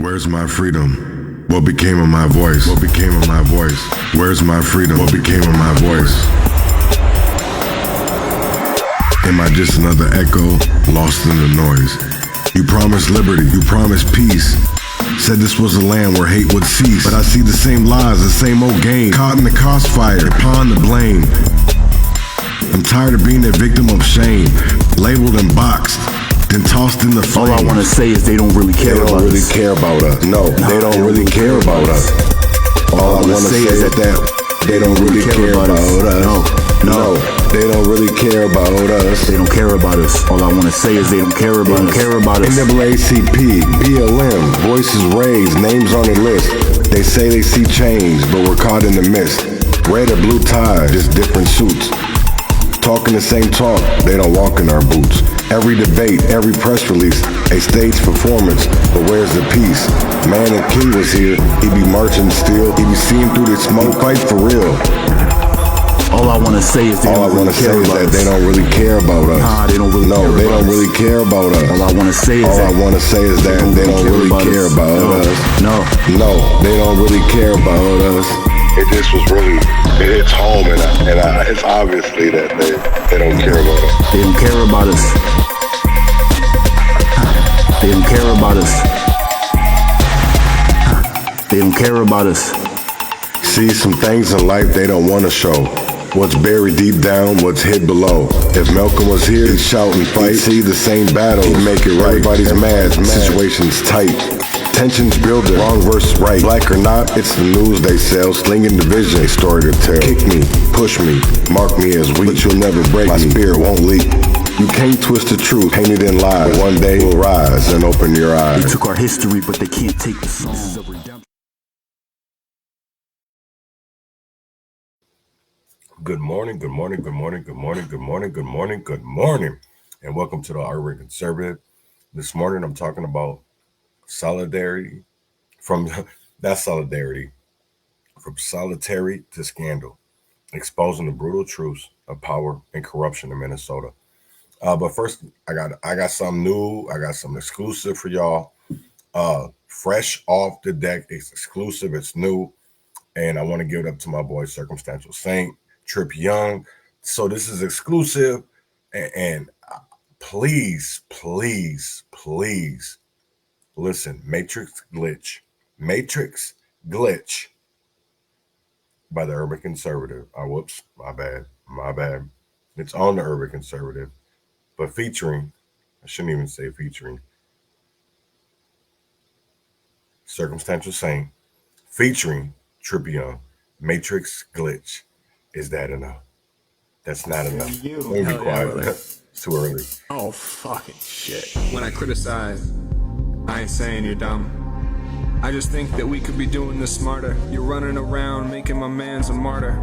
Where's my freedom? What became of my voice? What became of my voice? Where's my freedom? What became of my voice? Am I just another echo, lost in the noise? You promised liberty, you promised peace. Said this was a land where hate would cease. But I see the same lies, the same old game. Caught in the crossfire, pawn the blame. I'm tired of being a victim of shame. Labeled and boxed, then tossed in the flames. All I wanna say is they don't really care about us. They don't really care about us. No, they don't really care about us. All I wanna say is that they don't really care about us. No, they don't really care about us. They don't care about us. All I wanna say is they don't care about us. NAACP, BLM, voices raised, names on the list. They say they see change, but we're caught in the mist. Red or blue ties, just different suits. Talking the same talk, they don't walk in our boots. Every debate, every press release, a stage performance, but where's the peace? Man, if King was here, he'd be marching still. He'd be seeing through the smoke, fight for real. All I wanna say is they don't really care about us. They don't really care about us. Nah, they don't really care about us. No, they don't really care about us. All I wanna say is that they don't really care about us. No, they don't really care about us. It just was really, it hits home, and it's obviously that they don't care about us. They don't care about us. They don't care about us. They don't care about us. See, some things in life they don't want to show. What's buried deep down, what's hid below. If Malcolm was here, he'd shout and fight. He'd see the same battle, he'd make it right. Everybody's mad, situation's tight. Tensions building, wrong versus right. Black or not, it's the news they sell. Slinging division, a story to tell. Kick me, push me, mark me as weak, but you'll never break me. My spirit won't leak. You can't twist the truth, painted in lies. One day we'll rise and open your eyes. They took our history, but they can't take the songs of redemption. Good morning, and welcome to the Urban Conservative. This morning I'm talking about solidarity from solitary to scandal, exposing the brutal truths of power and corruption in Minnesota. But first, I got something new. I got something exclusive for y'all. Fresh off the deck. It's exclusive. It's new, and I want to give it up to my boy Circumstantial Saint, Trip Young. So this is exclusive, and please listen. Matrix Glitch by the Urban Conservative. Whoops, my bad. It's on the Urban Conservative, but featuring, I shouldn't even say featuring, Circumstantial Saint, featuring Trip Young. Matrix Glitch. Is that enough? That's not enough. Let me be quiet. It's too early. Oh, fucking shit. When I criticize, I ain't saying you're dumb. I just think that we could be doing this smarter. You're running around making my man's a martyr.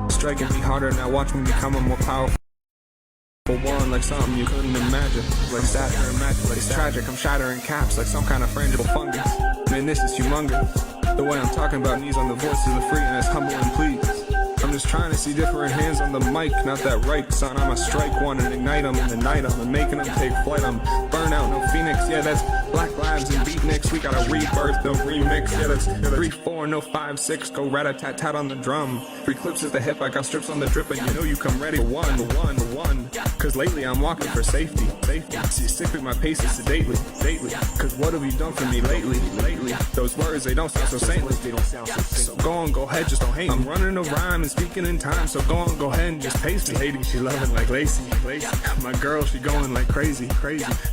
Striking me harder, now watch me become a more powerful one, like something you couldn't imagine. Like Saturn, immaculate, it's tragic. I'm shattering caps like some kind of frangible fungus. Man, this is humongous. The way I'm talking about knees on the voice of the free and as humble and please. I'm just trying to see different hands on the mic, not that right, son. I'm a strike one and ignite them in the night. I'm making them take flight. I'm burnout, no phoenix. Yeah, that's Black Lives and Beatniks. We got a rebirth, no remix. Yeah, that's 3-4, no 5-6. Go rat-a-tat-tat on the drum. 3 clips at the hip. I got strips on the drip, and you know you come ready for one. Cause lately I'm walking for safety. See, sipping my paces sedately. Cause what have you done for me lately? Those words, they don't sound so saintly. So go ahead, just don't hate me. I'm running a rhyme and speaking in time, so go ahead and just pace me. Hating, she loving like Lacey. My girl, she going like crazy.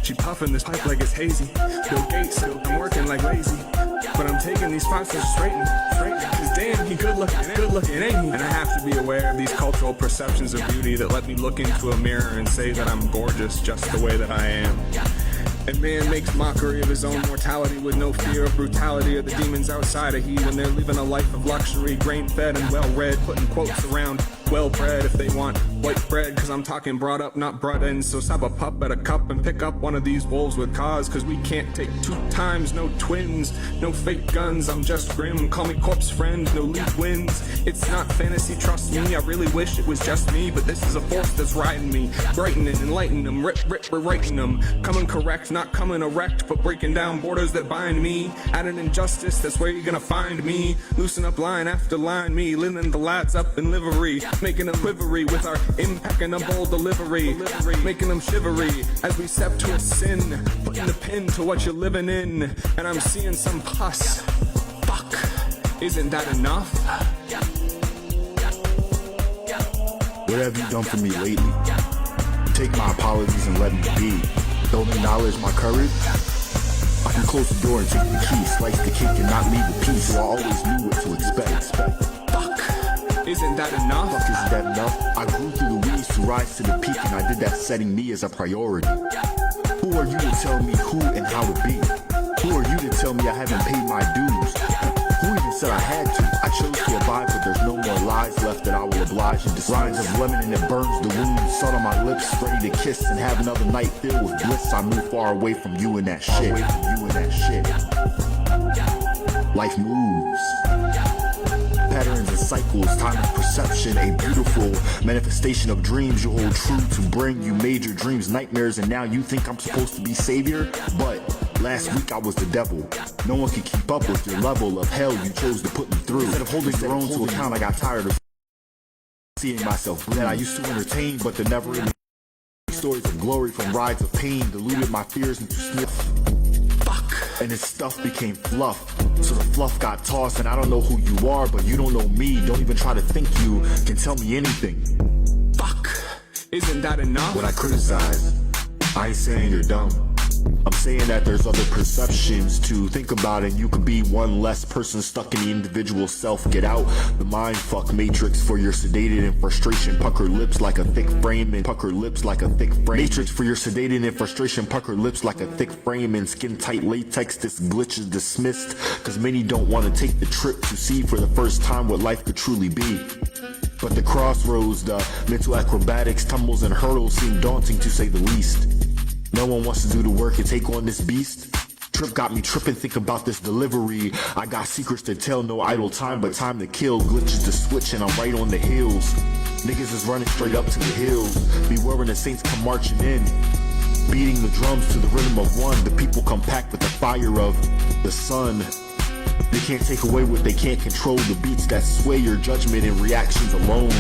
She puffing this pipe like it's hazy. Bill Gates, I'm working like lazy, but I'm taking these spots to straighten. Cause damn, he good looking, ain't he? And I have to be aware of these cultural perceptions of beauty that let me look into a mirror and say that I'm gorgeous just the way that I am. And man makes mockery of his own mortality with no fear of brutality or the demons outside of he when they're living a life of luxury, grain-fed and well-read, putting quotes around well bred if they want white bread, cause I'm talking brought up, not brought in. So stop a pup at a cup and pick up one of these wolves with cause, cause we can't take 2 times, no twins, no fake guns. I'm just grim, call me corpse friend, no lead wins. It's not fantasy, trust me, I really wish it was just me, but this is a force that's riding me, brightening, enlightening them, rip, rewriting them, coming correct, not coming erect, but breaking down borders that bind me. At an injustice, that's where you're gonna find me. Loosen up line after line, me lining the lads up in livery, making them quivery with our impeccable delivery, making them shivery as we step to a sin, putting the pin to what you're living in. And I'm seeing some pus. Fuck, isn't that enough? What have you done for me lately? Take my apologies and let me be. Don't acknowledge my courage. I can close the door and take the key, slice the cake and not leave a piece, so I always knew what to expect. Fuck, isn't that enough? Fuck, isn't that enough? I grew through the weeds to rise to the peak, and I did that setting me as a priority. Who are you to tell me who and how to be? Who are you to tell me I haven't paid my dues? Who even said I had to? I chose to abide, but there's no more lies left that I will oblige and dismiss. Lines of lemon and it burns the wound, salt on my lips, ready to kiss and have another night filled with bliss. I move far away from you and that shit. Life moves. Patterns and cycles, time and perception, a beautiful manifestation of dreams you hold true to bring you made your dreams nightmares, and now you think I'm supposed to be savior? But last week I was the devil. No one could keep up with your level of hell you chose to put me through. Instead of holding your own to account, I got tired of seeing myself that I used to entertain, but the never-ending stories of glory from rides of pain diluted my fears into sniff. And this stuff became fluff. So the fluff got tossed, and I don't know who you are, but you don't know me. Don't even try to think you can tell me anything. Fuck, isn't that enough? When I criticize, I ain't saying you're dumb. I'm saying that there's other perceptions to think about, and you could be one less person stuck in the individual self. Get out the mind fuck matrix for your sedated and frustration. Pucker lips like a thick frame and pucker lips like a thick frame. Matrix for your sedated and frustration. Pucker lips like a thick frame and skin tight latex. This glitch is dismissed, cause many don't want to take the trip to see for the first time what life could truly be. But the crossroads, the mental acrobatics, tumbles and hurdles seem daunting to say the least. No one wants to do the work and take on this beast. Trip got me tripping, think about this delivery. I got secrets to tell, no idle time, but time to kill. Glitches to switch and I'm right on the heels. Niggas is running straight up to the hills. Beware when the saints come marching in, beating the drums to the rhythm of one. The people come packed with the fire of the sun. They can't take away what they can't control. The beats that sway your judgment and reactions alone.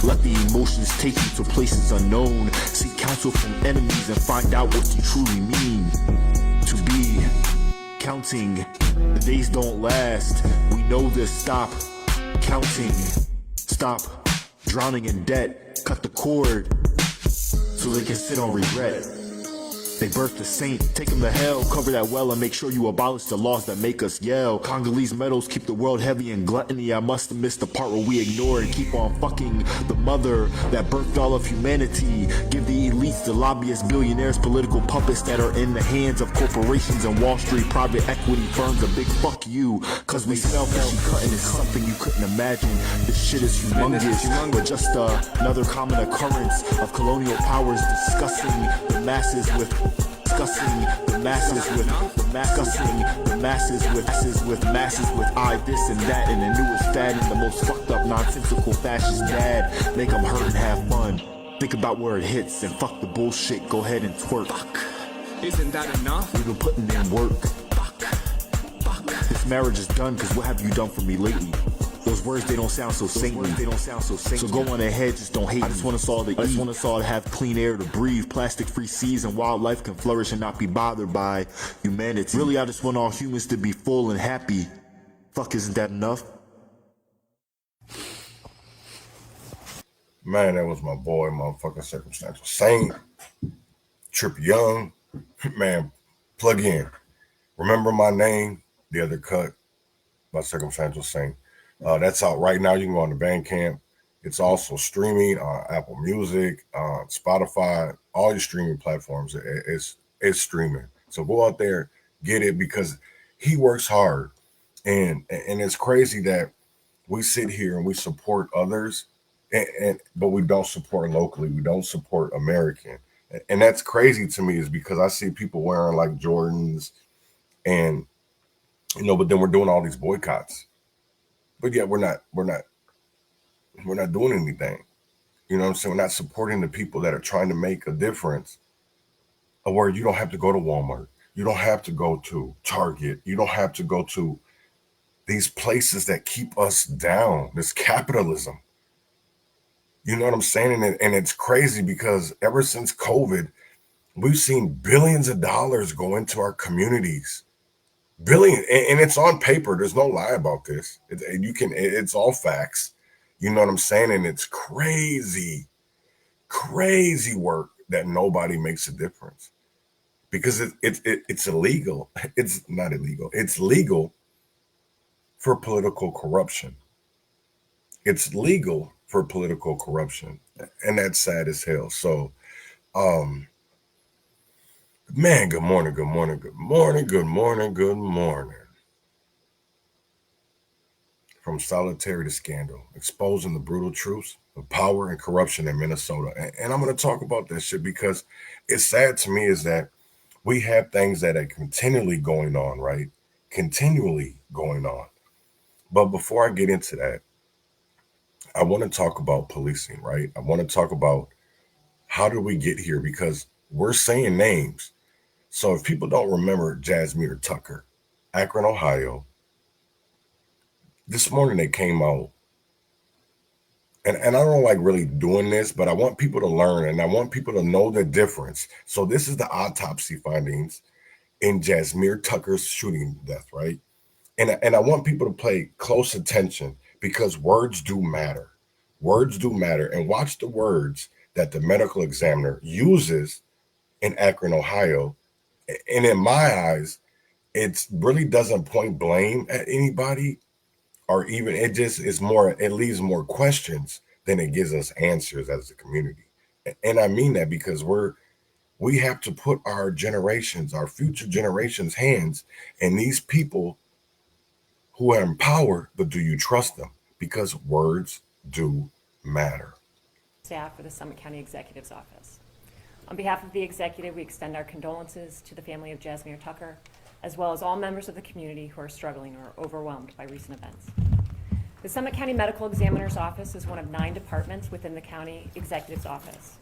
Let the emotions take you to places unknown. Seek counsel from enemies and find out what you truly mean to be. Counting, the days don't last. We know this, stop counting. Stop drowning in debt. Cut the cord so they can sit on regret. They birthed a saint, take him to hell, cover that well and make sure you abolish the laws that make us yell. Congolese medals keep the world heavy in gluttony. I must have missed the part where we ignore and keep on fucking the mother that birthed all of humanity. Give the elites, the lobbyists, billionaires, political puppets that are in the hands of corporations and Wall Street private equity firms a big fuck you. Cause we selfish, cutting is something you couldn't imagine. This shit is humongous, but just another common occurrence of colonial powers discussing the masses with masses with I this and that and the newest fad and the most fucked up nonsensical fascist dad. Make them hurt and have fun. Think about where it hits and fuck the bullshit. Go ahead and twerk. Fuck, isn't that enough? We've been putting in work. Fuck. This marriage is done, cause what have you done for me lately? Those words, they don't sound so saintly. So go on ahead, just don't hate. I just want us all to eat. I just want us all to have clean air to breathe, plastic-free seas, and wildlife can flourish and not be bothered by humanity. Really, I just want all humans to be full and happy. Fuck, isn't that enough? Man, that was my boy, motherfucking Circumstantial Saint. Trip Young. Man, plug in. Remember My Name, the other cut by Circumstantial Saint. That's out right now. You can go on the Bandcamp. It's also streaming on Apple Music, Spotify, all your streaming platforms. It's streaming. So go out there, get it, because he works hard. And it's crazy that we sit here and we support others But we don't support locally. We don't support American. And that's crazy to me is because I see people wearing like Jordans and but then we're doing all these boycotts. But yet we're not doing anything. You know what I'm saying? We're not supporting the people that are trying to make a difference. Where you don't have to go to Walmart. You don't have to go to Target. You don't have to go to these places that keep us down. This capitalism. You know what I'm saying? And it's crazy because ever since COVID, we've seen billions of dollars go into our communities. Billion, and it's on paper. There's no lie about this. It's all facts. You know what I'm saying? And it's crazy, crazy work that nobody makes a difference because it's illegal. It's not illegal. It's legal for political corruption. It's legal for political corruption, and that's sad as hell. So, man, good morning, good morning, good morning, good morning, good morning. From solitary to scandal, exposing the brutal truths of power and corruption in Minnesota. And I'm going to talk about that shit because it's sad to me is that we have things that are continually going on, right? Continually going on. But before I get into that, I want to talk about policing, right? I want to talk about how did we get here because we're saying names. So if people don't remember Jasmine Tucker, Akron, Ohio, this morning they came out, and I don't like really doing this, but I want people to learn and I want people to know the difference. So this is the autopsy findings in Jasmine Tucker's shooting death, right? And I want people to pay close attention because words do matter. Words do matter. And watch the words that the medical examiner uses in Akron, Ohio. And in my eyes, it really doesn't point blame at anybody, or even it just is more, it leaves more questions than it gives us answers as a community. And I mean that because we have to put our generations, our future generations' hands in these people who are in power, but do you trust them? Because words do matter. Staff for the Summit County Executive's Office. On behalf of the executive, we extend our condolences to the family of Jasmine Tucker, as well as all members of the community who are struggling or overwhelmed by recent events. The Summit County Medical Examiner's Office is one of 9 departments within the County Executive's Office.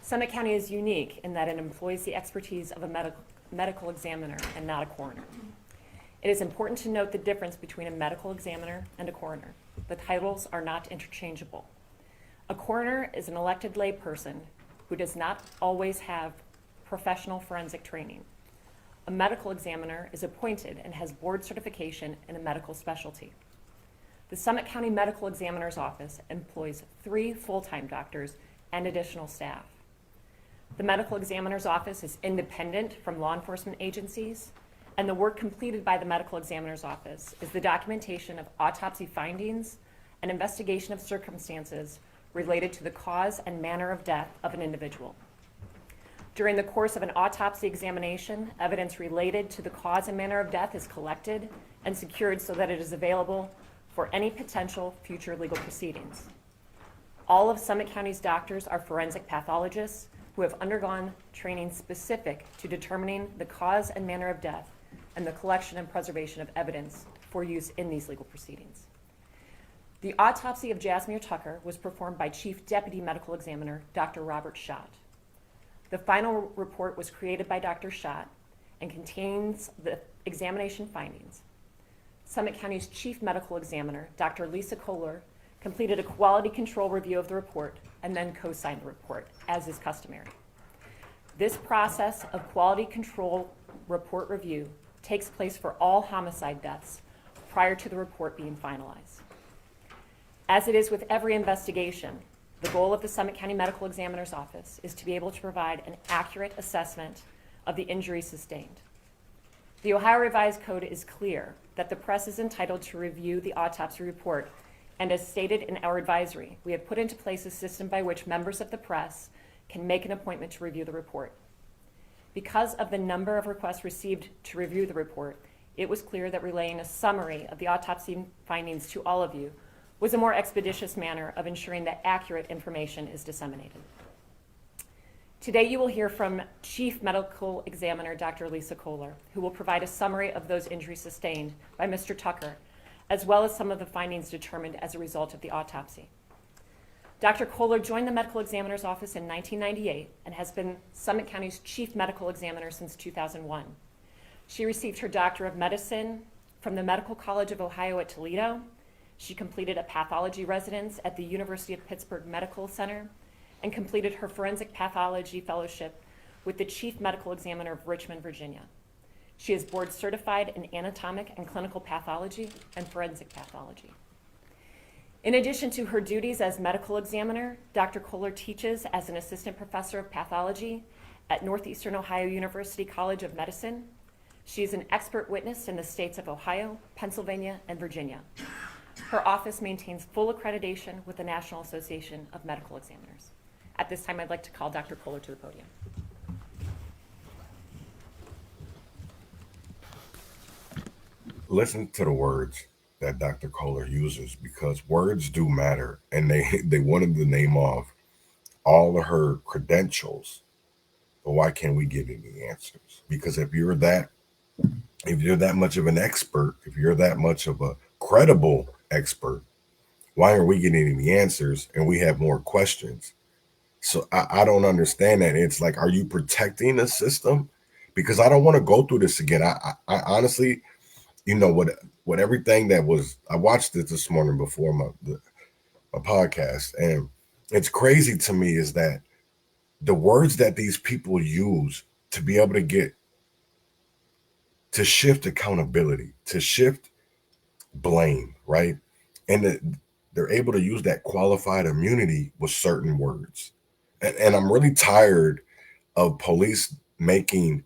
Summit County is unique in that it employs the expertise of a medical examiner and not a coroner. It is important to note the difference between a medical examiner and a coroner. The titles are not interchangeable. A coroner is an elected lay person who does not always have professional forensic training. A medical examiner is appointed and has board certification in a medical specialty. The Summit County Medical Examiner's Office employs 3 full-time doctors and additional staff. The Medical Examiner's Office is independent from law enforcement agencies, and the work completed by the Medical Examiner's Office is the documentation of autopsy findings and investigation of circumstances related to the cause and manner of death of an individual. During the course of an autopsy examination, evidence related to the cause and manner of death is collected and secured so that it is available for any potential future legal proceedings. All of Summit County's doctors are forensic pathologists who have undergone training specific to determining the cause and manner of death and the collection and preservation of evidence for use in these legal proceedings. The autopsy of Jasmine Tucker was performed by Chief Deputy Medical Examiner Dr. Robert Schott. The final report was created by Dr. Schott and contains the examination findings. Summit County's Chief Medical Examiner, Dr. Lisa Kohler, completed a quality control review of the report and then co-signed the report, as is customary. This process of quality control report review takes place for all homicide deaths prior to the report being finalized. As it is with every investigation, the goal of the Summit County Medical Examiner's Office is to be able to provide an accurate assessment of the injuries sustained. The Ohio Revised Code is clear that the press is entitled to review the autopsy report, and as stated in our advisory, we have put into place a system by which members of the press can make an appointment to review the report. Because of the number of requests received to review the report, it was clear that relaying a summary of the autopsy findings to all of you was a more expeditious manner of ensuring that accurate information is disseminated. Today you will hear from Chief Medical Examiner Dr. Lisa Kohler, who will provide a summary of those injuries sustained by Mr. Tucker, as well as some of the findings determined as a result of the autopsy. Dr. Kohler joined the Medical Examiner's Office in 1998 and has been Summit County's Chief Medical Examiner since 2001. She received her Doctor of Medicine from the Medical College of Ohio at Toledo. She completed a pathology residence at the University of Pittsburgh Medical Center and completed her forensic pathology fellowship with the Chief Medical Examiner of Richmond, Virginia. She is board certified in anatomic and clinical pathology and forensic pathology. In addition to her duties as medical examiner, Dr. Kohler teaches as an assistant professor of pathology at Northeastern Ohio University College of Medicine. She is an expert witness in the states of Ohio, Pennsylvania, and Virginia. Her office maintains full accreditation with the National Association of Medical Examiners. At this time, I'd like to call Dr. Kohler to the podium. Listen to the words that Dr. Kohler uses, because words do matter, and they wanted to name off all of her credentials, but why can't we give you the answers? Because if you're that much of an expert, if you're that much of a credible expert, why are we getting the answers and we have more questions? So I don't understand that. It's like, are you protecting the system? Because I don't want to go through this again. I honestly, you know what everything that was, I watched it this morning before my podcast, and it's crazy to me is that the words that these people use to be able to shift accountability, to shift blame, right? And they're able to use that qualified immunity with certain words. And I'm really tired of police making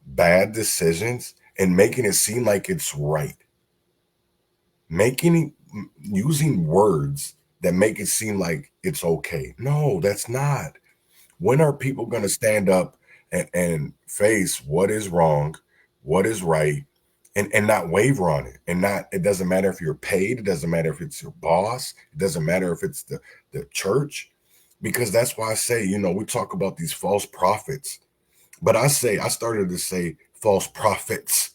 bad decisions and making it seem like it's right. Using words that make it seem like it's okay. No, that's not. When are people going to stand up and face what is wrong, what is right, and not waver on it? And it doesn't matter if you're paid, it doesn't matter if it's your boss, it doesn't matter if it's the church, because that's why I say, we talk about these false prophets, but I started to say false prophets,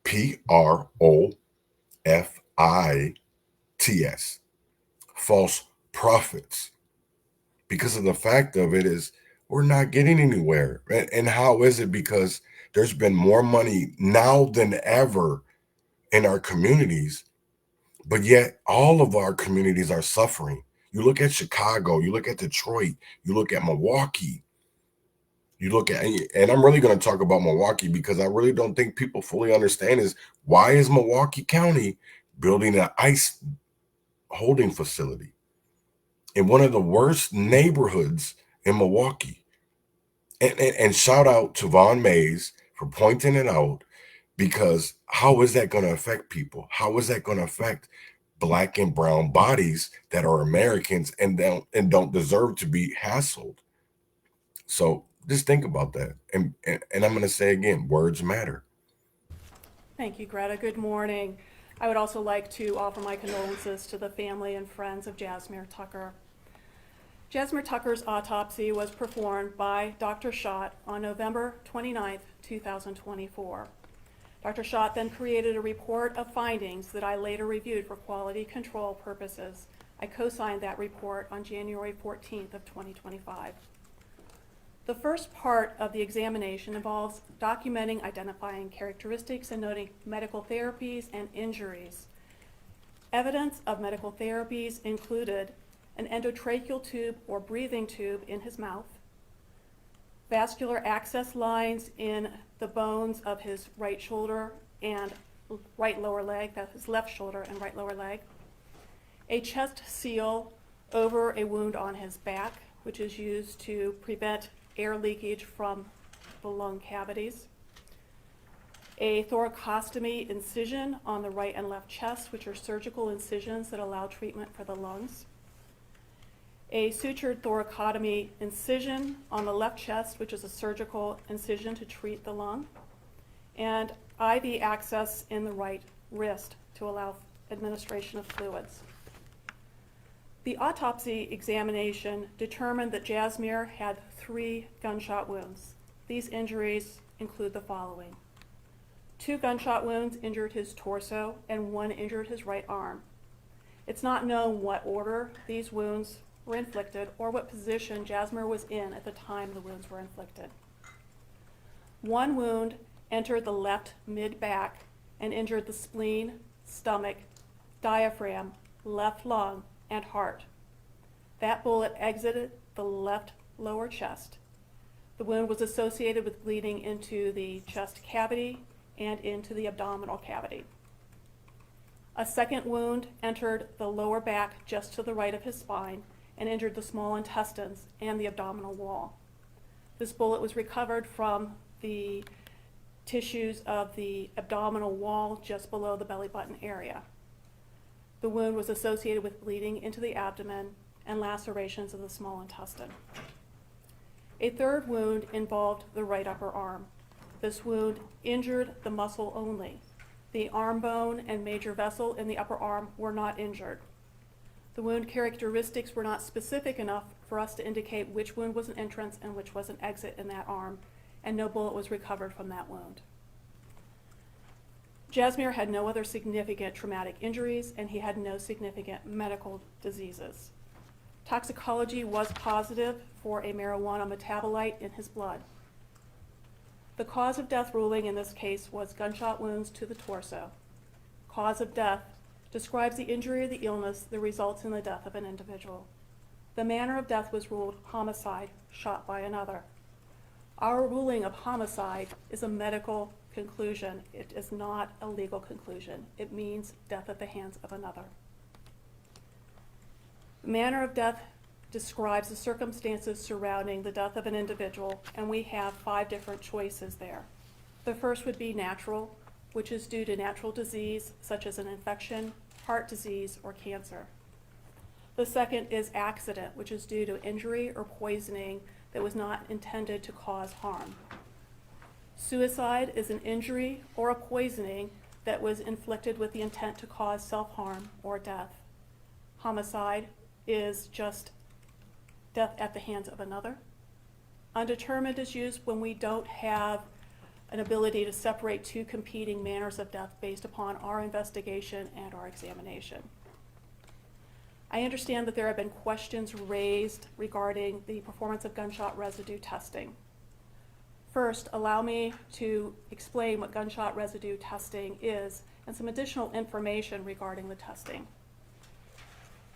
PROFITS, false prophets, because of the fact of it is we're not getting anywhere. And how is it? Because there's been more money now than ever in our communities, but yet all of our communities are suffering. You look at Chicago, you look at Detroit, you look at Milwaukee, and I'm really going to talk about Milwaukee because I really don't think people fully understand is why is Milwaukee County building an ICE holding facility in one of the worst neighborhoods in Milwaukee? And shout out to Von Mays for pointing it out, because how is that going to affect people? How is that going to affect Black and brown bodies that are Americans and don't deserve to be hassled? So just think about that. And I'm going to say again, words matter. Thank you, Greta. Good morning. I would also like to offer my condolences to the family and friends of Jasmine Tucker. Jasmine Tucker's autopsy was performed by Dr. Schott on November 29, 2024. Dr. Schott then created a report of findings that I later reviewed for quality control purposes. I co-signed that report on January 14th of 2025. The first part of the examination involves documenting, identifying characteristics, and noting medical therapies and injuries. Evidence of medical therapies included an endotracheal tube or breathing tube in his mouth, vascular access lines in the bones of his right shoulder and right lower leg, that's his left shoulder and right lower leg, a chest seal over a wound on his back, which is used to prevent air leakage from the lung cavities, a thoracostomy incision on the right and left chest, which are surgical incisions that allow treatment for the lungs, a sutured thoracotomy incision on the left chest, which is a surgical incision to treat the lung, and IV access in the right wrist to allow administration of fluids. The autopsy examination determined that Jasmine had 3 gunshot wounds. These injuries include the following. 2 gunshot wounds injured his torso and 1 injured his right arm. It's not known what order these wounds were inflicted or what position Jasmine was in at the time the wounds were inflicted. 1 wound entered the left mid-back and injured the spleen, stomach, diaphragm, left lung, and heart. That bullet exited the left lower chest. The wound was associated with bleeding into the chest cavity and into the abdominal cavity. A second wound entered the lower back just to the right of his spine and injured the small intestines and the abdominal wall. This bullet was recovered from the tissues of the abdominal wall just below the belly button area. The wound was associated with bleeding into the abdomen and lacerations of the small intestine. A third wound involved the right upper arm. This wound injured the muscle only. The arm bone and major vessel in the upper arm were not injured. The wound characteristics were not specific enough for us to indicate which wound was an entrance and which was an exit in that arm, and no bullet was recovered from that wound. Jasmine had no other significant traumatic injuries, and he had no significant medical diseases. Toxicology was positive for a marijuana metabolite in his blood. The cause of death ruling in this case was gunshot wounds to the torso. Cause of death describes the injury or the illness that results in the death of an individual. The manner of death was ruled homicide, shot by another. Our ruling of homicide is a medical conclusion. It is not a legal conclusion. It means death at the hands of another. The manner of death describes the circumstances surrounding the death of an individual, and we have 5 different choices there. The first would be natural, which is due to natural disease such as an infection, heart disease, or cancer. The second is accident, which is due to injury or poisoning that was not intended to cause harm. Suicide is an injury or a poisoning that was inflicted with the intent to cause self-harm or death. Homicide is just death at the hands of another. Undetermined is used when we don't have an ability to separate 2 competing manners of death based upon our investigation and our examination. I understand that there have been questions raised regarding the performance of gunshot residue testing. First, allow me to explain what gunshot residue testing is and some additional information regarding the testing.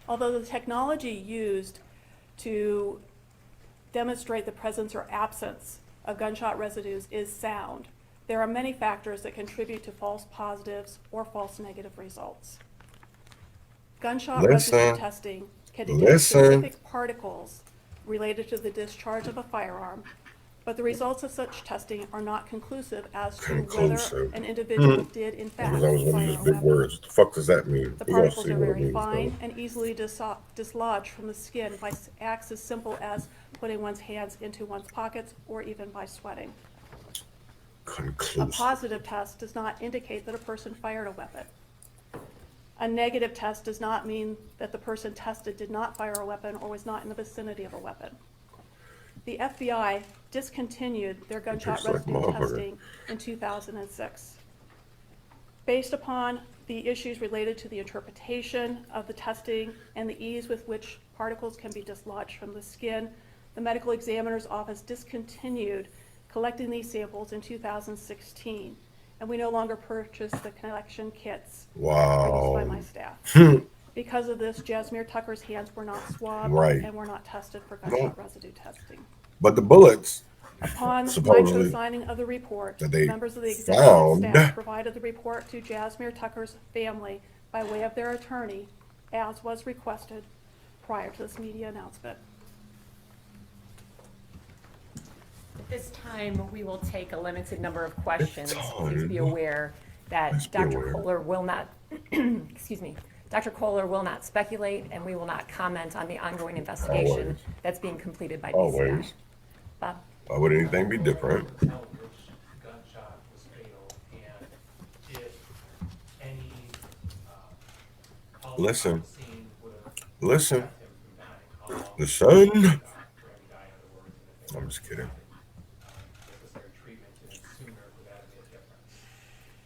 Although the technology used to demonstrate the presence or absence of gunshot residues is sound, there are many factors that contribute to false positives or false negative results. Gunshot residue testing can detect specific particles related to the discharge of a firearm, but the results of such testing are not conclusive as to whether an individual did in fact That was one of fire his a big weapon. words. What the fuck does that mean? The We're gonna particles see are what it very means, fine though. and easily dislodged from the skin by acts as simple as putting one's hands into one's pockets or even by sweating. A Conclusive. positive test does not indicate that a person fired a weapon. A negative test does not mean that the person tested did not fire a weapon or was not in the vicinity of a weapon. The FBI discontinued their gunshot Tastes like residue motherfucker. testing in 2006. Based upon the issues related to the interpretation of the testing and the ease with which particles can be dislodged from the skin, the medical examiner's office discontinued collecting these samples in 2016, and we no longer purchase the collection kits produced by my Wow. staff. Because of this, Jasmine Tucker's hands were not swabbed Right. and were not tested for gunshot residue testing. But the bullets Upon my supposedly co-signing of the report, that they members of the executive found staff provided the report to Jasmine Tucker's family by way of their attorney, as was requested prior to this media announcement. At this time, we will take a limited number of questions. It's Please be time. aware that Please be Dr. aware. Kohler will not, excuse me, Dr. Kohler will not speculate, and we will not comment on the ongoing investigation Always. that's being completed by Always. DCI. Bob? Why would anything be different? Tell which gunshot was fatal and if any call Listen. on the scene would have Listen. left him The sun. for every die, in other words, and if they I'm just kidding. necessary treatment to it sooner, would that make a difference?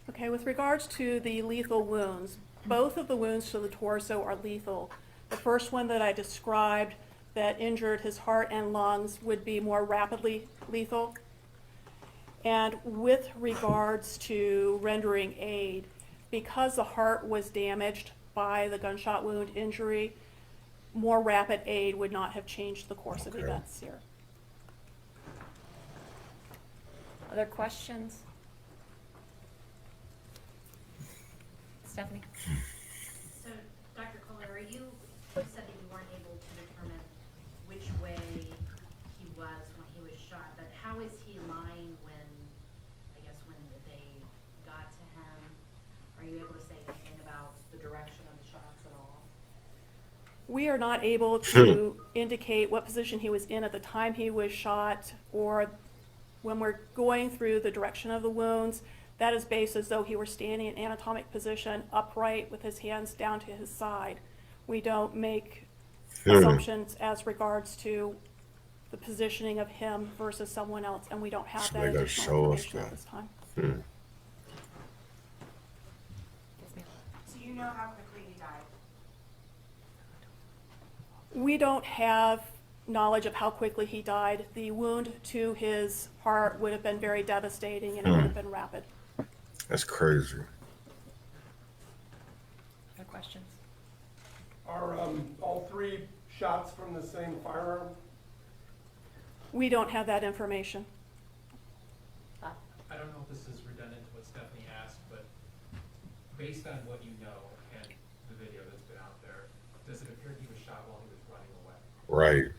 Okay, with regards to the lethal wounds, both of the wounds to the torso are lethal. The first one that I described that injured his heart and lungs would be more rapidly lethal. And with regards to rendering aid, because the heart was damaged by the gunshot wound injury, more rapid aid would not have changed the course of Okay. events here. Other questions? Stephanie? So, Dr. Kohler, you said that you weren't able to determine which way he was when he was shot, but how is he lying when, I guess, when they got to him? Are you able to say anything about the direction of the shots at all? We are not able to indicate what position he was in at the time he was shot, or when we're going through the direction of the wounds. That is based as though he were standing in anatomic position, upright with his hands down to his side. We don't make assumptions as regards to the positioning of him versus someone else, and we don't have So that they gotta additional show us information at that. this time. Yes, ma'am. So you know how quickly he died? We don't have knowledge of how quickly he died. The wound to his heart would have been very devastating, and it would have been rapid. That's crazy. Other questions? Are all three shots from the same firearm? We don't have that information. I don't know if this is redundant to what Stephanie asked, but based on what you know and the video that's been out there, does it appear he was shot while he was running away? Right.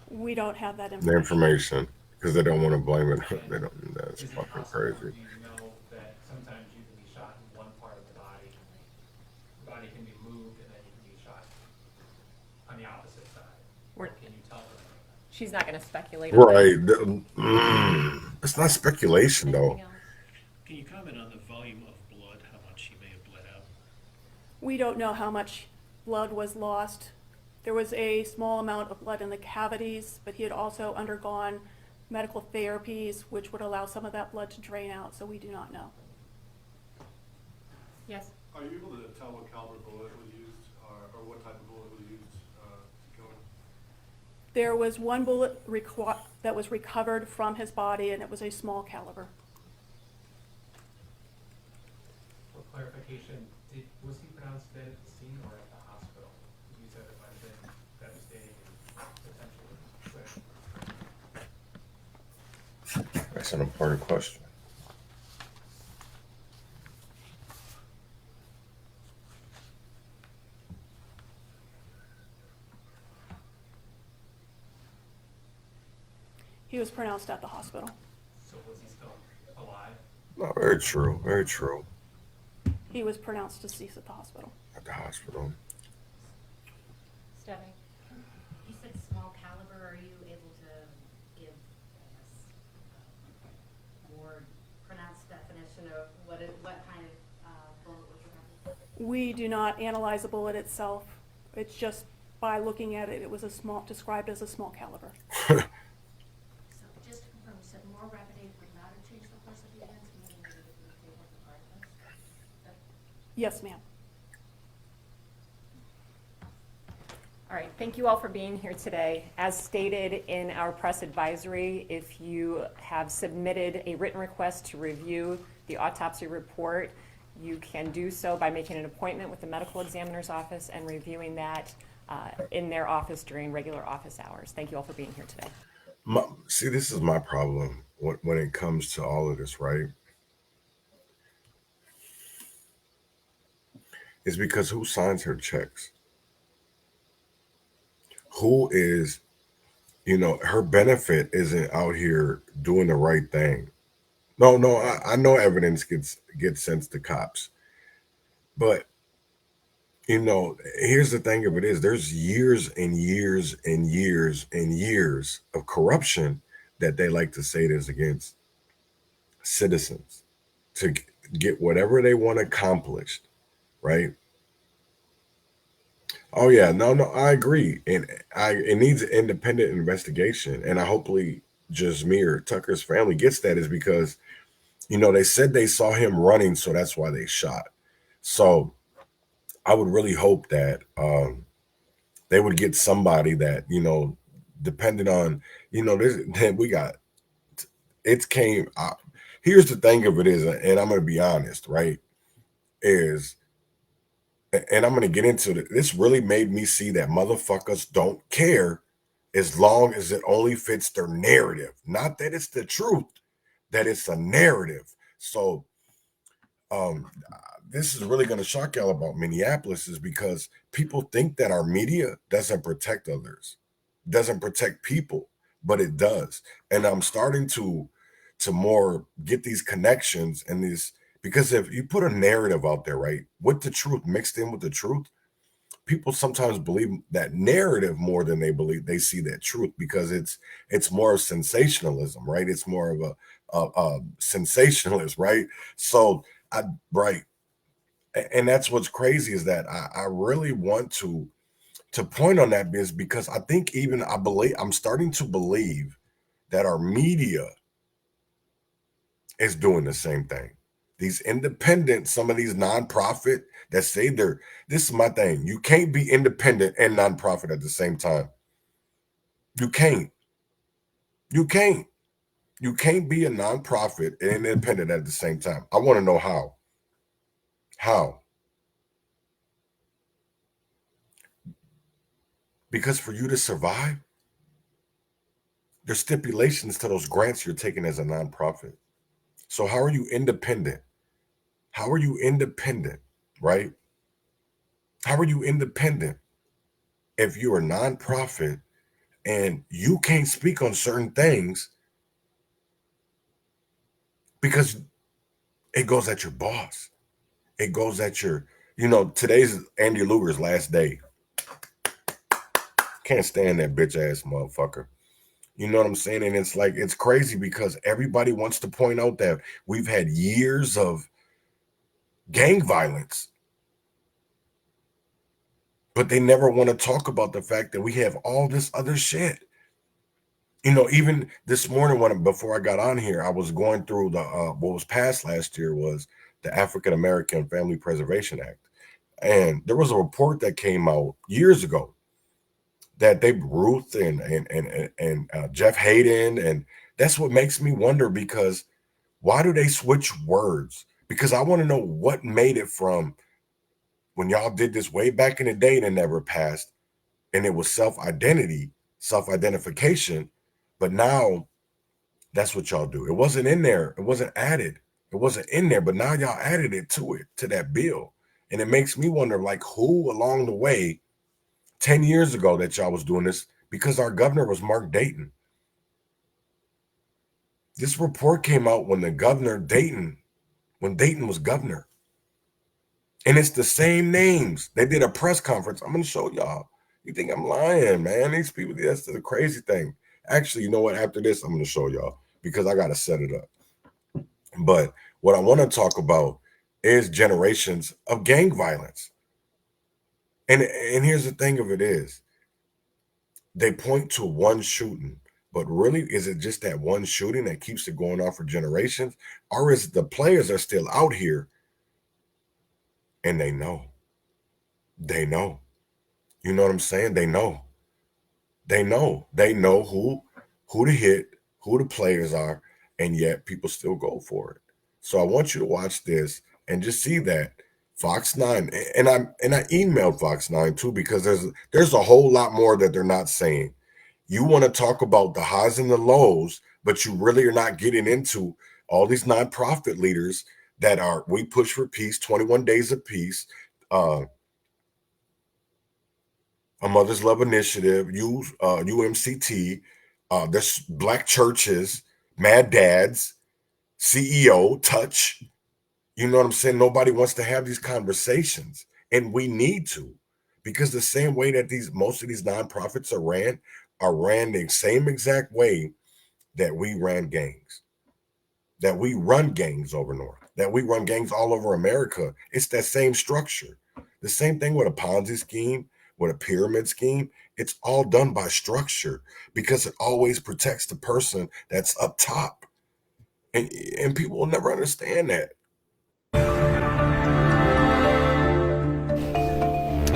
We don't have that The information. information. Because they don't want to blame it. They don't. That's Is it fucking possible, crazy. do you know that sometimes you can be shot in one part of the body can be moved, and then you can be shot on the opposite side? Or We're- can you tell them? She's not going to speculate on that. Right. It's not speculation, though. Anything else? Can you comment on the volume of blood, how much he may have bled out? We don't know how much blood was lost. There was a small amount of blood in the cavities, but he had also undergone medical therapies, which would allow some of that blood to drain out, so we do not know. Yes. Are you able to tell what caliber bullet was used, or what type of bullet was used to kill him? There was one bullet that was recovered from his body, and it was a small caliber. For clarification, was he pronounced dead at the scene or at the hospital? You said it might have been devastating and potentially quick. That's an important question. He was pronounced at the hospital. So was he still alive? No, very true. Very true. He was pronounced deceased at the hospital. At the hospital. Stephanie? You said small caliber, are you able to give, I guess, more pronounced definition of what kind of bullet was recovered? We do not analyze the bullet itself. It's just by looking at it, it was described as a small caliber. So just to confirm, you said more rapid aid would not have changed the course of the events, meaning that it would be regardless? Yes, ma'am. All right, thank you all for being here today. As stated in our press advisory, if you have submitted a written request to review the autopsy report, you can do so by making an appointment with the medical examiner's office and reviewing that in their office during regular office hours. Thank you all for being here today. See, this is my problem when it comes to all of this, right? It's because who signs her checks? Who is, her benefit isn't out here doing the right thing. No, I know evidence gets sent to cops. But, here's the thing of it is there's years and years and years and years of corruption that they like to say is against citizens to get whatever they want accomplished, right? Oh yeah, no, I agree, and it needs an independent investigation, and I hopefully Jasmine Tucker's family gets that is because they said they saw him running, so that's why they shot. So I would really hope that they would get somebody that depending on this. We got it came. Here's the thing of it is, and I'm going to be honest, right? Is and I'm going to get into it. This really made me see that motherfuckers don't care as long as it only fits their narrative. Not that it's the truth, that it's a narrative. So, this is really going to shock y'all about Minneapolis is because people think that our media doesn't protect others, doesn't protect people, but it does. And I'm starting to more get these connections and these because if you put a narrative out there, right, with the truth mixed in with the truth, people sometimes believe that narrative more than they believe they see that truth because it's more of sensationalism, right? It's more of a sensationalist, right? So I right, and that's what's crazy is that I really want to point on that is because I think even I'm starting to believe that our media is doing the same thing. These independent, some of these nonprofit that say this is my thing. You can't be independent and nonprofit at the same time. You can't. You can't. You can't be a nonprofit and independent at the same time. I want to know how. How? Because for you to survive, there's stipulations to those grants you're taking as a nonprofit. So how are you independent? How are you independent, right? How are you independent if you're a nonprofit and you can't speak on certain things because it goes at your boss? It goes at your, today's Andy Luger's last day. Can't stand that bitch ass motherfucker. You know what I'm saying? And it's like, it's crazy because everybody wants to point out that we've had years of gang violence, but they never want to talk about the fact that we have all this other shit. Even this morning before I got on here, I was going through the what was passed last year was the African American Family Preservation Act. And there was a report that came out years ago that Ruth and Jeff Hayden, and that's what makes me wonder because why do they switch words? Because I want to know what made it from when y'all did this way back in the day and it never passed, and it was self-identification, but now that's what y'all do. It wasn't in there. It wasn't added. It wasn't in there, but now y'all added it to that bill. And it makes me wonder, like, who along the way 10 years ago that y'all was doing this, because our governor was Mark Dayton. This report came out when Dayton was governor. And it's the same names. They did a press conference. I'm going to show y'all. You think I'm lying, man? These people, that's the crazy thing. Actually, you know what? After this, I'm going to show y'all because I got to set it up. But what I want to talk about is generations of gang violence. And here's the thing of it is, they point to one shooting, but really, is it just that one shooting that keeps it going on for generations? Or is it the players are still out here and they know? They know. You know what I'm saying? They know. They know. They know who to hit, who the players are, and yet people still go for it. So I want you to watch this and just see that Fox 9, and I emailed Fox 9 too, because there's a whole lot more that they're not saying. You want to talk about the highs and the lows, but you really are not getting into all these nonprofit leaders that are, we push for peace, 21 days of peace, a Mother's Love Initiative, UMCT, there's black churches, Mad Dads, CEO, Touch. You know what I'm saying? Nobody wants to have these conversations, and we need to, because the same way that most of these nonprofits are ran the same exact way that we ran gangs, that we run gangs over North, that we run gangs all over America. It's that same structure. The same thing with a Ponzi scheme, with a pyramid scheme, it's all done by structure because it always protects the person that's up top. And people will never understand that.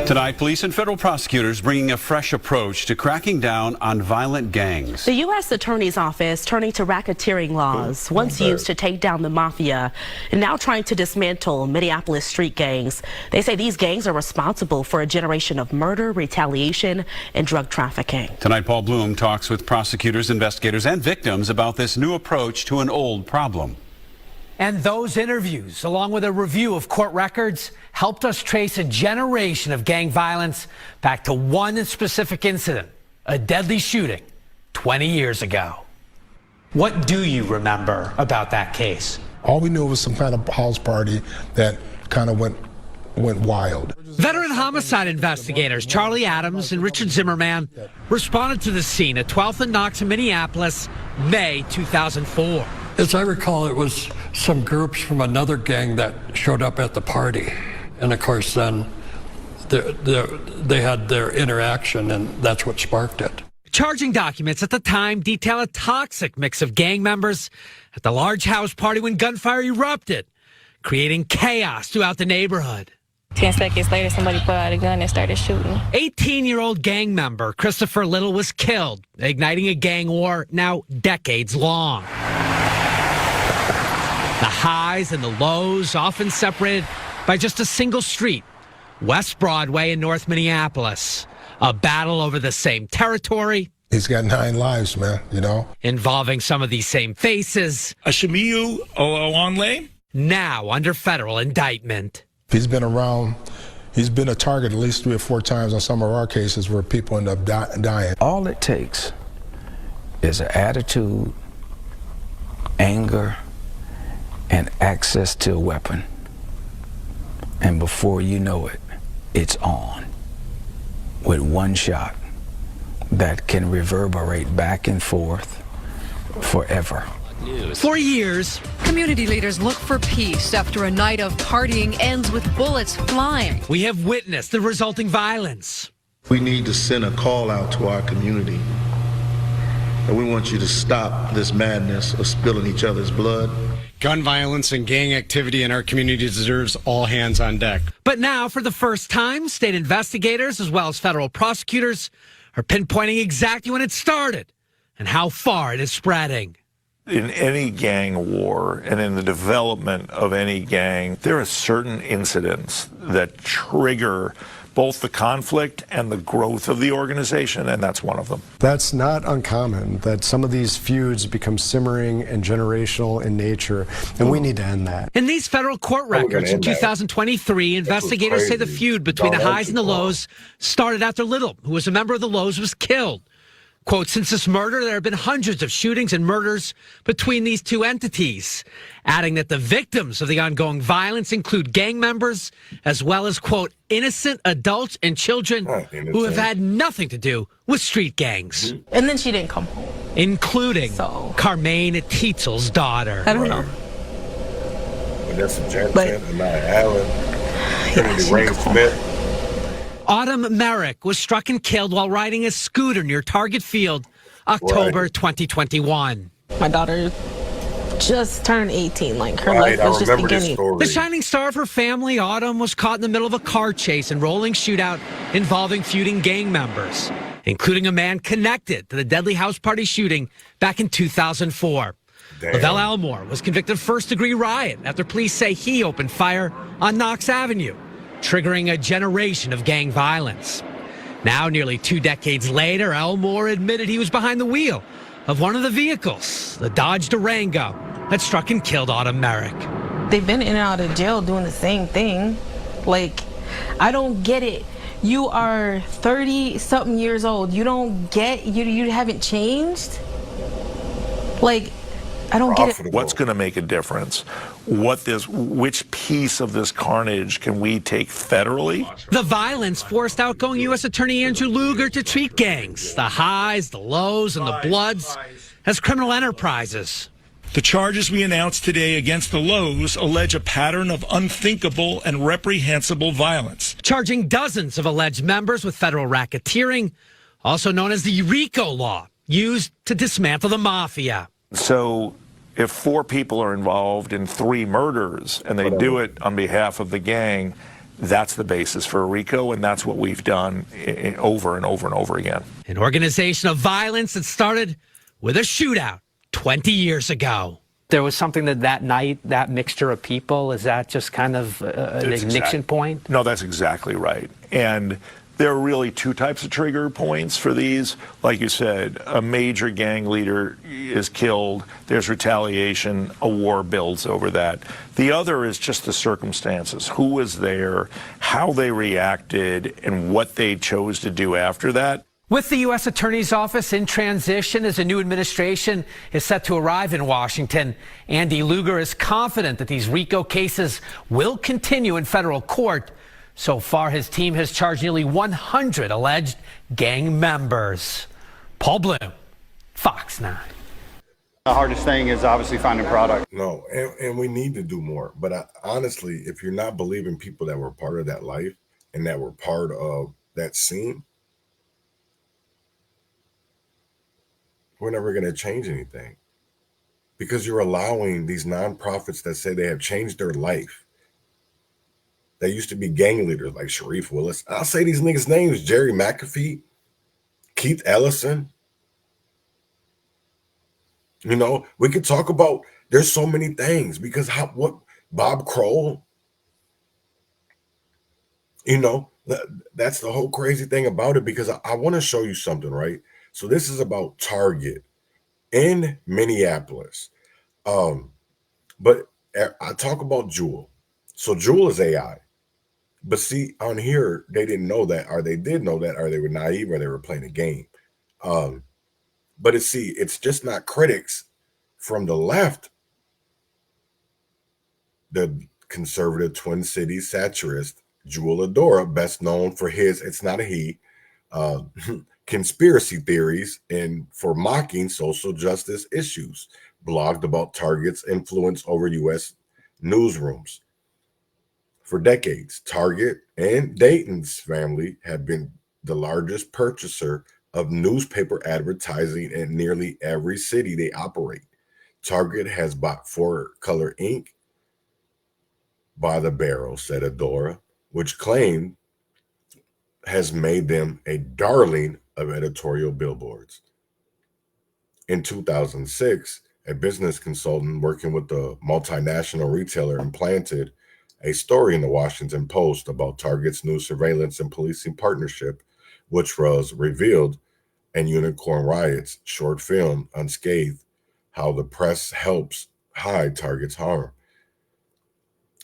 Tonight, police and federal prosecutors bringing a fresh approach to cracking down on violent gangs. The U.S. Attorney's Office turning to racketeering laws, once used to take down the mafia, and now trying to dismantle Minneapolis street gangs. They say these gangs are responsible for a generation of murder, retaliation, and drug trafficking. Tonight, Paul Bloom talks with prosecutors, investigators, and victims about this new approach to an old problem. And those interviews, along with a review of court records, helped us trace a generation of gang violence back to one specific incident, a deadly shooting 20 years ago. What do you remember about that case? All we knew was some kind of house party that kind of went wild. Veteran homicide investigators Charlie Adams and Richard Zimmerman responded to the scene at 12th and Knox in Minneapolis, May 2004. As I recall, it was some groups from another gang that showed up at the party. And of course, then they had their interaction, and that's what sparked it. Charging documents at the time detail a toxic mix of gang members at the large house party when gunfire erupted, creating chaos throughout the neighborhood. 10 seconds later, somebody pulled out a gun and started shooting. 18-year-old gang member Christopher Little was killed, igniting a gang war now decades long. The highs and the lows, often separated by just a single street, West Broadway in North Minneapolis. A battle over the same territory. He's got 9 lives, man, you know. Involving some of these same faces. Ashimiyu Owanle. Now under federal indictment. He's been around. He's been a target at least 3 or 4 times on some of our cases where people end up dying. All it takes is an attitude, anger, and access to a weapon. And before you know it, it's on. With one shot that can reverberate back and forth forever. For years, community leaders look for peace after a night of partying ends with bullets flying. We have witnessed the resulting violence. We need to send a call out to our community. And we want you to stop this madness of spilling each other's blood. Gun violence and gang activity in our community deserves all hands on deck. But now, for the first time, state investigators as well as federal prosecutors are pinpointing exactly when it started and how far it is spreading. In any gang war and in the development of any gang, there are certain incidents that trigger both the conflict and the growth of the organization, and that's one of them. That's not uncommon, that some of these feuds become simmering and generational in nature, and we need to end that. In these federal court records in 2023, investigators say the feud between the highs and the lows started after Little, who was a member of the Lows, was killed. Quote, since this murder, there have been hundreds of shootings and murders between these two entities, adding that the victims of the ongoing violence include gang members, as well as, quote, innocent adults and children who have had nothing to do with street gangs. And then she didn't come home. Including Carmaine Tietzel's daughter. I don't know. Vanessa Jensen, Anaya Allen, Trinity Rain Smith. Autumn Merrick was struck and killed while riding a scooter near Target Field, October 2021. My daughter just turned 18, like her life was just beginning. The shining star of her family, Autumn, was caught in the middle of a car chase and rolling shootout involving feuding gang members, including a man connected to the deadly house party shooting back in 2004. Lavelle Elmore was convicted of first-degree riot after police say he opened fire on Knox Avenue, triggering a generation of gang violence. Now, nearly 2 decades later, Elmore admitted he was behind the wheel of one of the vehicles, the Dodge Durango, that struck and killed Autumn Merrick. They've been in and out of jail doing the same thing. Like, I don't get it. You are 30-something years old. You don't get, you haven't changed? Like, I don't get it. What's going to make a difference? Which piece of this carnage can we take federally? The violence forced outgoing U.S. Attorney Andrew Luger to treat gangs, the highs, the lows, and the bloods, as criminal enterprises. The charges we announced today against the Lows allege a pattern of unthinkable and reprehensible violence. charging dozens of alleged members with federal racketeering, also known as the RICO law, used to dismantle the mafia. So if 4 people are involved in 3 murders and they do it on behalf of the gang, that's the basis for a RICO, and that's what we've done over and over and over again. An organization of violence that started with a shootout 20 years ago. There was something that night, that mixture of people, is that just kind of an ignition point? No, that's exactly right. And there are really 2 types of trigger points for these. Like you said, a major gang leader is killed, there's retaliation, a war builds over that. The other is just the circumstances, who was there, how they reacted, and what they chose to do after that. With the U.S. Attorney's Office in transition as a new administration is set to arrive in Washington, Andy Lugar is confident that these RICO cases will continue in federal court. So far, his team has charged nearly 100 alleged gang members. Paul Bloom, Fox 9. The hardest thing is obviously finding product. No, and we need to do more. But honestly, if you're not believing people that were part of that life and that were part of that scene, we're never going to change anything, because you're allowing these nonprofits that say they have changed their life. They used to be gang leaders like Sharif Willis. I'll say these niggas' names: Jerry McAfee, Keith Ellison. You know, we could talk about, there's so many things, because Bob Kroll, you know, that's the whole crazy thing about it, because I want to show you something, right? So this is about Target in Minneapolis. But I talk about Juul. So Juul is AI. But see, on here, they didn't know that, or they did know that, or they were naive, or they were playing a game. But it's just not critics from the left. The conservative Twin Cities satirist, Juul Adora, best known for his, it's not a he, conspiracy theories and for mocking social justice issues, blogged about Target's influence over U.S. newsrooms. For decades, Target and Dayton's family have been the largest purchaser of newspaper advertising in nearly every city they operate. Target has bought 4 Color ink by the barrel, said Adora, which claimed has made them a darling of editorial billboards. In 2006, a business consultant working with the multinational retailer implanted a story in the Washington Post about Target's new surveillance and policing partnership, which was revealed in Unicorn Riot's short film, Unscathed, How the Press Helps Hide Target's Harm.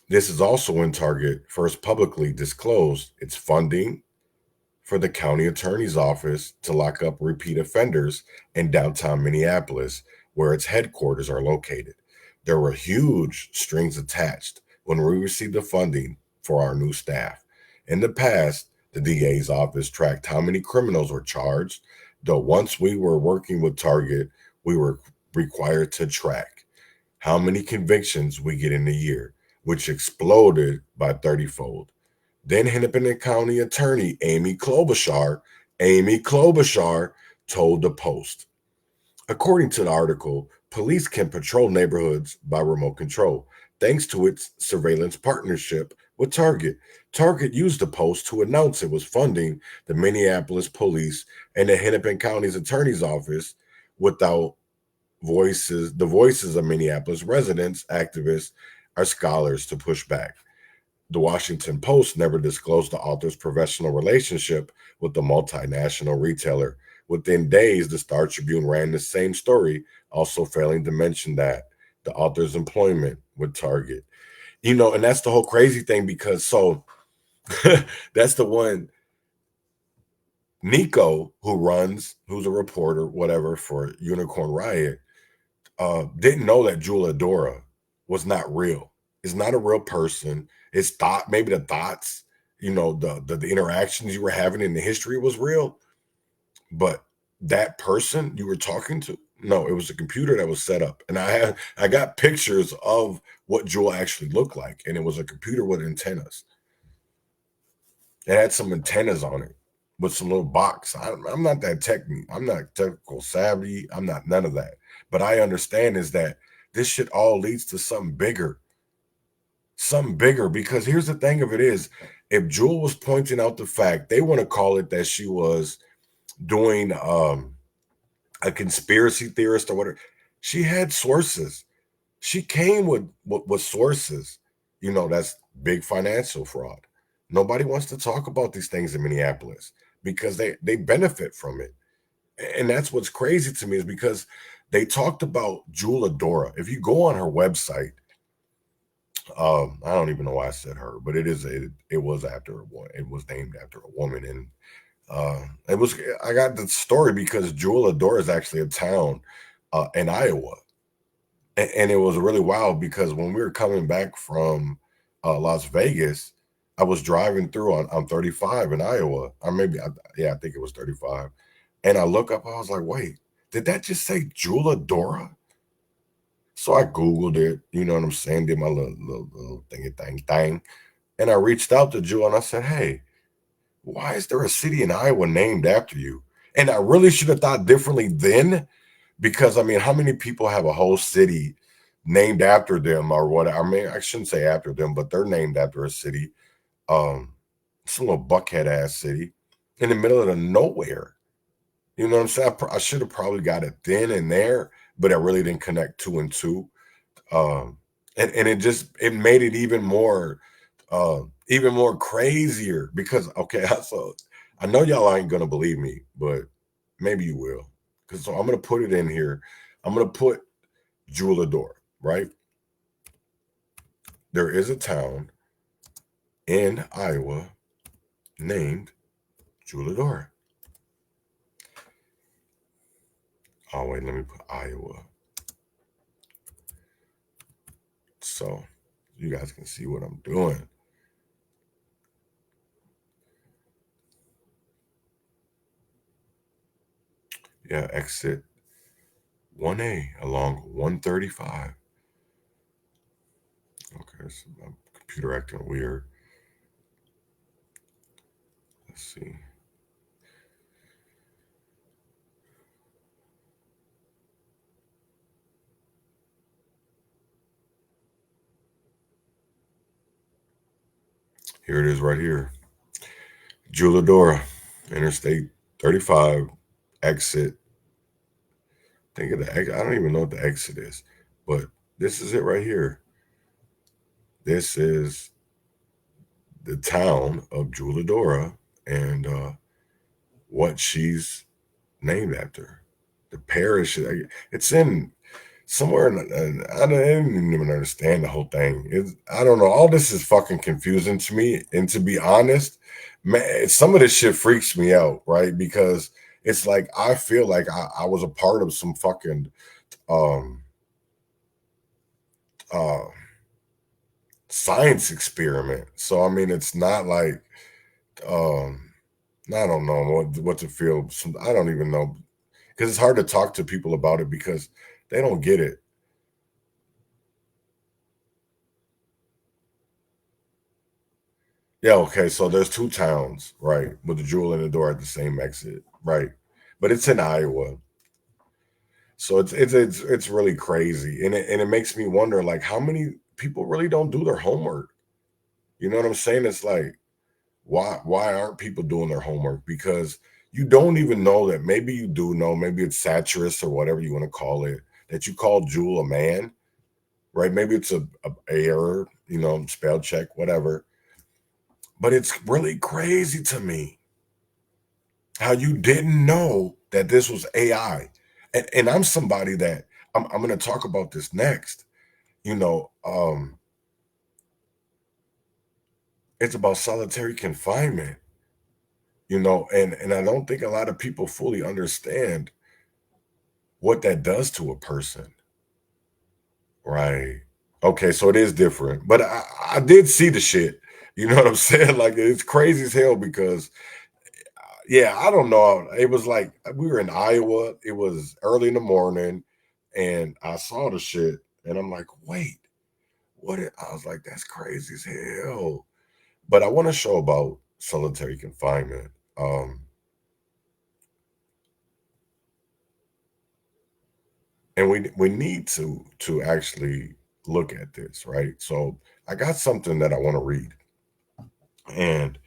This is also when Target first publicly disclosed its funding for the county attorney's office to lock up repeat offenders in downtown Minneapolis, where its headquarters are located. There were huge strings attached when we received the funding for our new staff. In the past, the DA's office tracked how many criminals were charged, though once we were working with Target, we were required to track how many convictions we get in a year, which exploded by 30-fold. Then Hennepin County Attorney Amy Klobuchar told the Post. According to the article, police can patrol neighborhoods by remote control, thanks to its surveillance partnership with Target. Target used the Post to announce it was funding the Minneapolis police and the Hennepin County's attorney's office without the voices of Minneapolis residents, activists, or scholars to push back. The Washington Post never disclosed the author's professional relationship with the multinational retailer. Within days, the Star Tribune ran the same story, also failing to mention that the author's employment with Target. You know, and that's the whole crazy thing, because that's the one, Nico, who's a reporter, whatever, for Unicorn Riot, didn't know that Juul Adora was not real. It's not a real person. It's maybe the thoughts, you know, the interactions you were having in the history was real, but that person you were talking to, no, it was a computer that was set up. And I got pictures of what Juul actually looked like, and it was a computer with antennas. It had some antennas on it with some little box. I'm not I'm not technical savvy. I'm not none of that. But I understand is that this shit all leads to something bigger. Something bigger, because here's the thing of it is, if Jewel was pointing out the fact, they want to call it that she was doing a conspiracy theorist or whatever. She had sources. She came with sources. You know, that's big financial fraud. Nobody wants to talk about these things in Minneapolis because they benefit from it. And that's what's crazy to me, is because they talked about Jewel Adora. If you go on her website, I don't even know why I said her, but it was after it was named after a woman. And I got the story because Jewel Adora is actually a town in Iowa. And it was really wild because when we were coming back from Las Vegas, I was driving through on 35 in Iowa. I think it was 35. And I look up, I was like, wait, did that just say Jewel Adora? So I Googled it, you know what I'm saying? Did my little thingy thing. And I reached out to Jewel and I said, hey, why is there a city in Iowa named after you? And I really should have thought differently then, because I mean, how many people have a whole city named after them or what? I mean, I shouldn't say after them, but they're named after a city. Some little buckhead ass city in the middle of the nowhere. You know what I'm saying? I should have probably got it then and there, but I really didn't connect 2 and 2. And it made it even more crazier because, okay, so I know y'all ain't gonna believe me, but maybe you will. Because so I'm gonna put it in here. I'm gonna put Jewel Adora, right? There is a town in Iowa named Jewel Adora. Oh, wait, let me put Iowa. So you guys can see what I'm doing. Yeah, exit 1A along 135. Okay, so my computer acting weird. Let's see. Here it is right here. Jewel Adora, Interstate 35, exit. Think of the exit. I don't even know what the exit is, but this is it right here. This is the town of Jewel Adora and what she's named after. The parish, it's in somewhere I didn't even understand the whole thing. I don't know. All this is fucking confusing to me. And to be honest, man, some of this shit freaks me out, right? Because it's like I feel like I was a part of some fucking science experiment. So I mean, it's not like I don't know what to feel. I don't even know, because it's hard to talk to people about it because they don't get it. Yeah, okay, so there's 2 towns, right, with the Jewel and the Door at the same exit, right? But it's in Iowa. So it's really crazy. And it makes me wonder, like, how many people really don't do their homework? You know what I'm saying? It's like, why aren't people doing their homework? Because you don't even know that. Maybe you do know, maybe it's satirist or whatever you want to call it, that you call Jewel a man, right? Maybe it's a error, you know, spell check, whatever. But it's really crazy to me how you didn't know that this was AI. And I'm somebody that I'm going to talk about this next. You know, it's about solitary confinement, you know, and I don't think a lot of people fully understand what that does to a person. Right. Okay, so it is different. But I did see the shit. You know what I'm saying? Like, it's crazy as hell because yeah, I don't know. It was like we were in Iowa. It was early in the morning, and I saw the shit, and I'm like, wait, what? I was like, that's crazy as hell. But I want to show about solitary confinement. And we need to actually look at this, right? So I got something that I want to read. And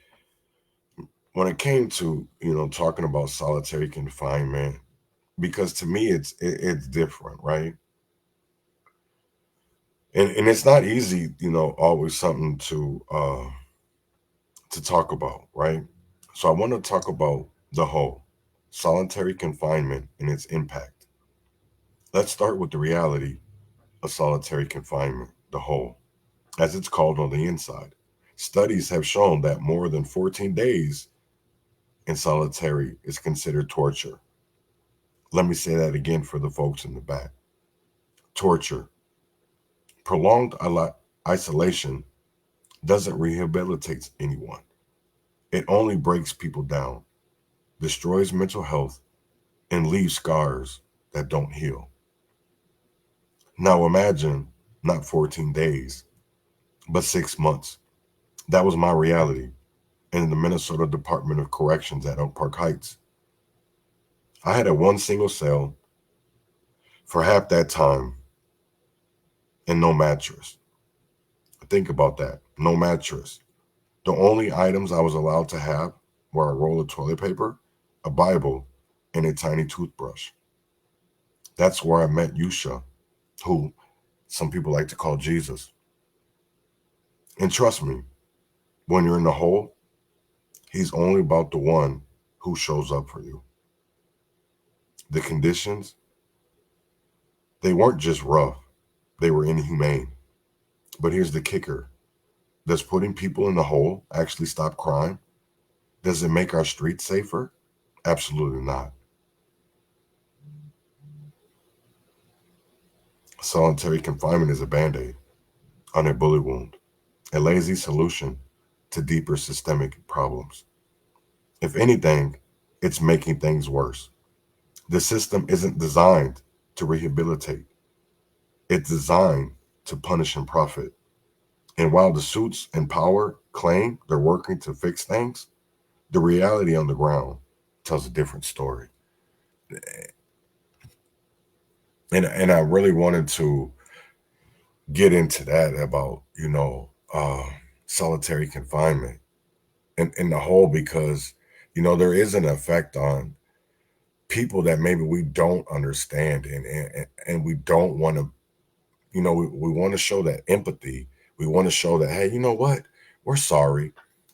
when it came to, talking about solitary confinement, because to me it's different, right? And it's not easy, always something to talk about, right? So I want to talk about the whole solitary confinement and its impact. Let's start with the reality of solitary confinement, the whole, as it's called on the inside. Studies have shown that more than 14 days in solitary is considered torture. Let me say that again for the folks in the back. Torture. Prolonged isolation doesn't rehabilitate anyone. It only breaks people down, destroys mental health, and leaves scars that don't heal. Now imagine not 14 days, but 6 months. That was my reality in the Minnesota Department of Corrections at Oak Park Heights. I had a one single cell for half that time and no mattress. Think about that. No mattress. The only items I was allowed to have were a roll of toilet paper, a Bible, and a tiny toothbrush. That's where I met Yusha, who some people like to call Jesus. And trust me, when you're in the hole, he's only about the one who shows up for you. The conditions, they weren't just rough, they were inhumane. But here's the kicker. Does putting people in the hole actually stop crime? Does it make our streets safer? Absolutely not. Solitary confinement is a Band-Aid on a bullet wound, a lazy solution to deeper systemic problems. If anything, it's making things worse. The system isn't designed to rehabilitate. It's designed to punish and profit. And while the suits and power claim they're working to fix things, the reality on the ground tells a different story. And I really wanted to get into that about, solitary confinement in the whole, because, there is an effect on people that maybe we don't understand, and we don't want to, we want to show that empathy. We want to show that, hey, you know what? We're sorry,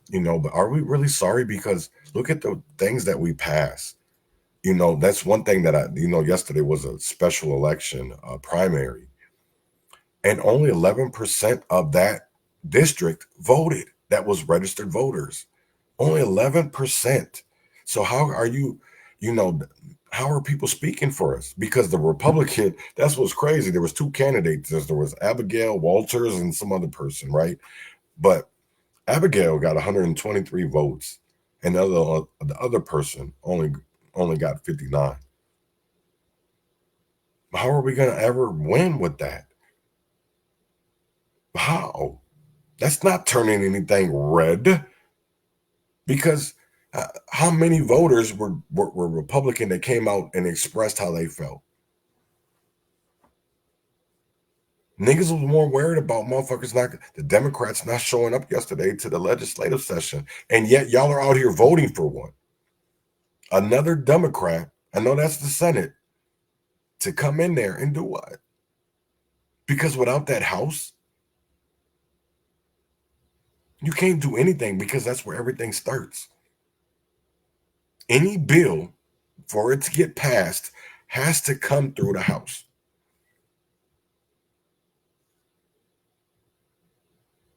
but are we really sorry? Because look at the things that we pass. That's one thing that yesterday was a special election primary, and only 11% of that district voted. That was registered voters. Only 11%. So how are how are people speaking for us? Because the Republican, that's what's crazy. There was two candidates. There was Abigail Walters and some other person, right? But Abigail got 123 votes, and the other person only got 59. How are we going to ever win with that? How? That's not turning anything red. Because how many voters were Republican that came out and expressed how they felt? Niggas was more worried about the Democrats not showing up yesterday to the legislative session. And yet y'all are out here voting for one. Another Democrat, I know that's the Senate, to come in there and do what? Because without that House, you can't do anything, because that's where everything starts. Any bill, for it to get passed, has to come through the House.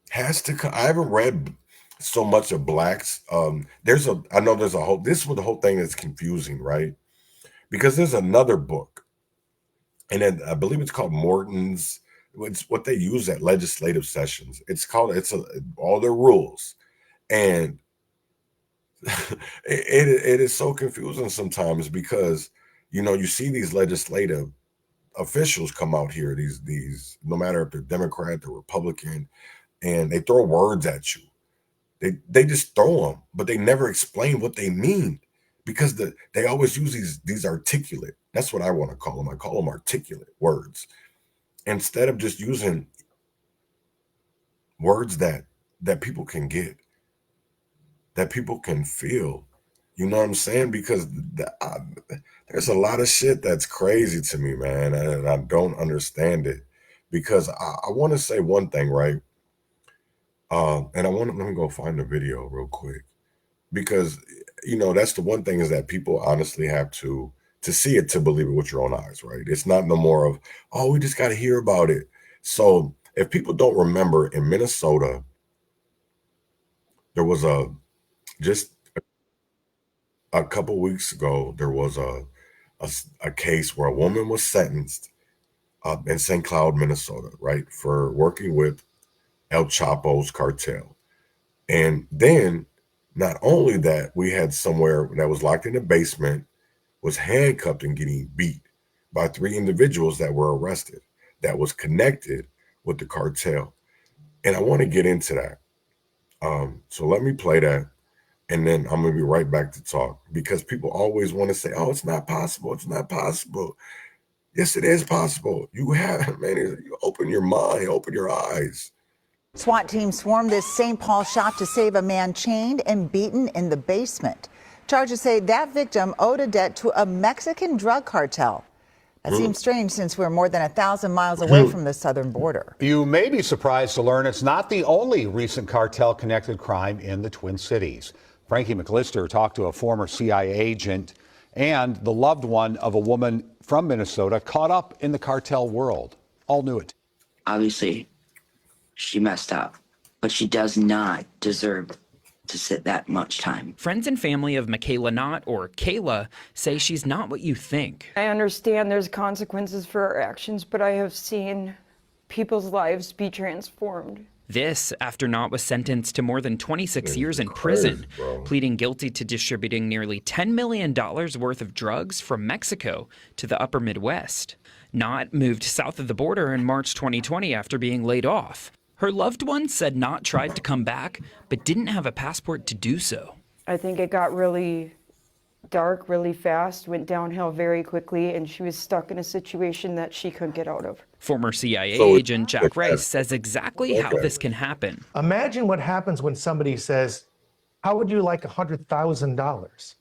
Has to come. I haven't read so much of Blacks. I know there's a whole, this is what the whole thing is confusing, right? Because there's another book, and then I believe it's called Morton's. It's what they use at legislative sessions. It's all their rules. And it is so confusing sometimes, because, you see these legislative officials come out here, these, no matter if they're Democrat or Republican, and they throw words at you. They just throw them, but they never explain what they mean, because they always use these articulate. That's what I want to call them. I call them articulate words, instead of just using words that people can get, that people can feel. You know what I'm saying? Because there's a lot of shit that's crazy to me, man, and I don't understand it. Because I want to say one thing, right? And let me go find the video real quick, because that's the one thing, is that people honestly have to see it to believe it with your own eyes, right? It's not no more of, oh, we just got to hear about it. So if people don't remember, in Minnesota, there was just a couple weeks ago, there was a case where a woman was sentenced in St. Cloud, Minnesota, right, for working with El Chapo's cartel. And then not only that, we had somewhere that was locked in the basement, was handcuffed and getting beat by 3 individuals that were arrested, that was connected with the cartel. And I want to get into that. So let me play that, and then I'm going to be right back to talk, because people always want to say, oh, it's not possible. It's not possible. Yes, it is possible. You have, man, you open your mind, open your eyes. SWAT team swarmed this St. Paul shop to save a man chained and beaten in the basement. Charges say that victim owed a debt to a Mexican drug cartel. That seems strange, since we're more than 1,000 miles away from the southern border. You may be surprised to learn it's not the only recent cartel-connected crime in the Twin Cities. Frankie McLister talked to a former CIA agent and the loved one of a woman from Minnesota caught up in the cartel world. All knew it. Obviously, she messed up, but she does not deserve to sit that much time. Friends and family of Michaela Knott, or Kayla, say she's not what you think. I understand there's consequences for our actions, but I have seen people's lives be transformed. This after Knott was sentenced to more than 26 years in prison, pleading guilty to distributing nearly $10 million worth of drugs from Mexico to the upper Midwest. Knott moved south of the border in March 2020 after being laid off. Her loved one said Knott tried to come back, but didn't have a passport to do so. I think it got really dark really fast, went downhill very quickly, and she was stuck in a situation that she couldn't get out of. Former CIA agent Jack Rice says exactly how this can happen. Imagine what happens when somebody says, how would you like $100,000?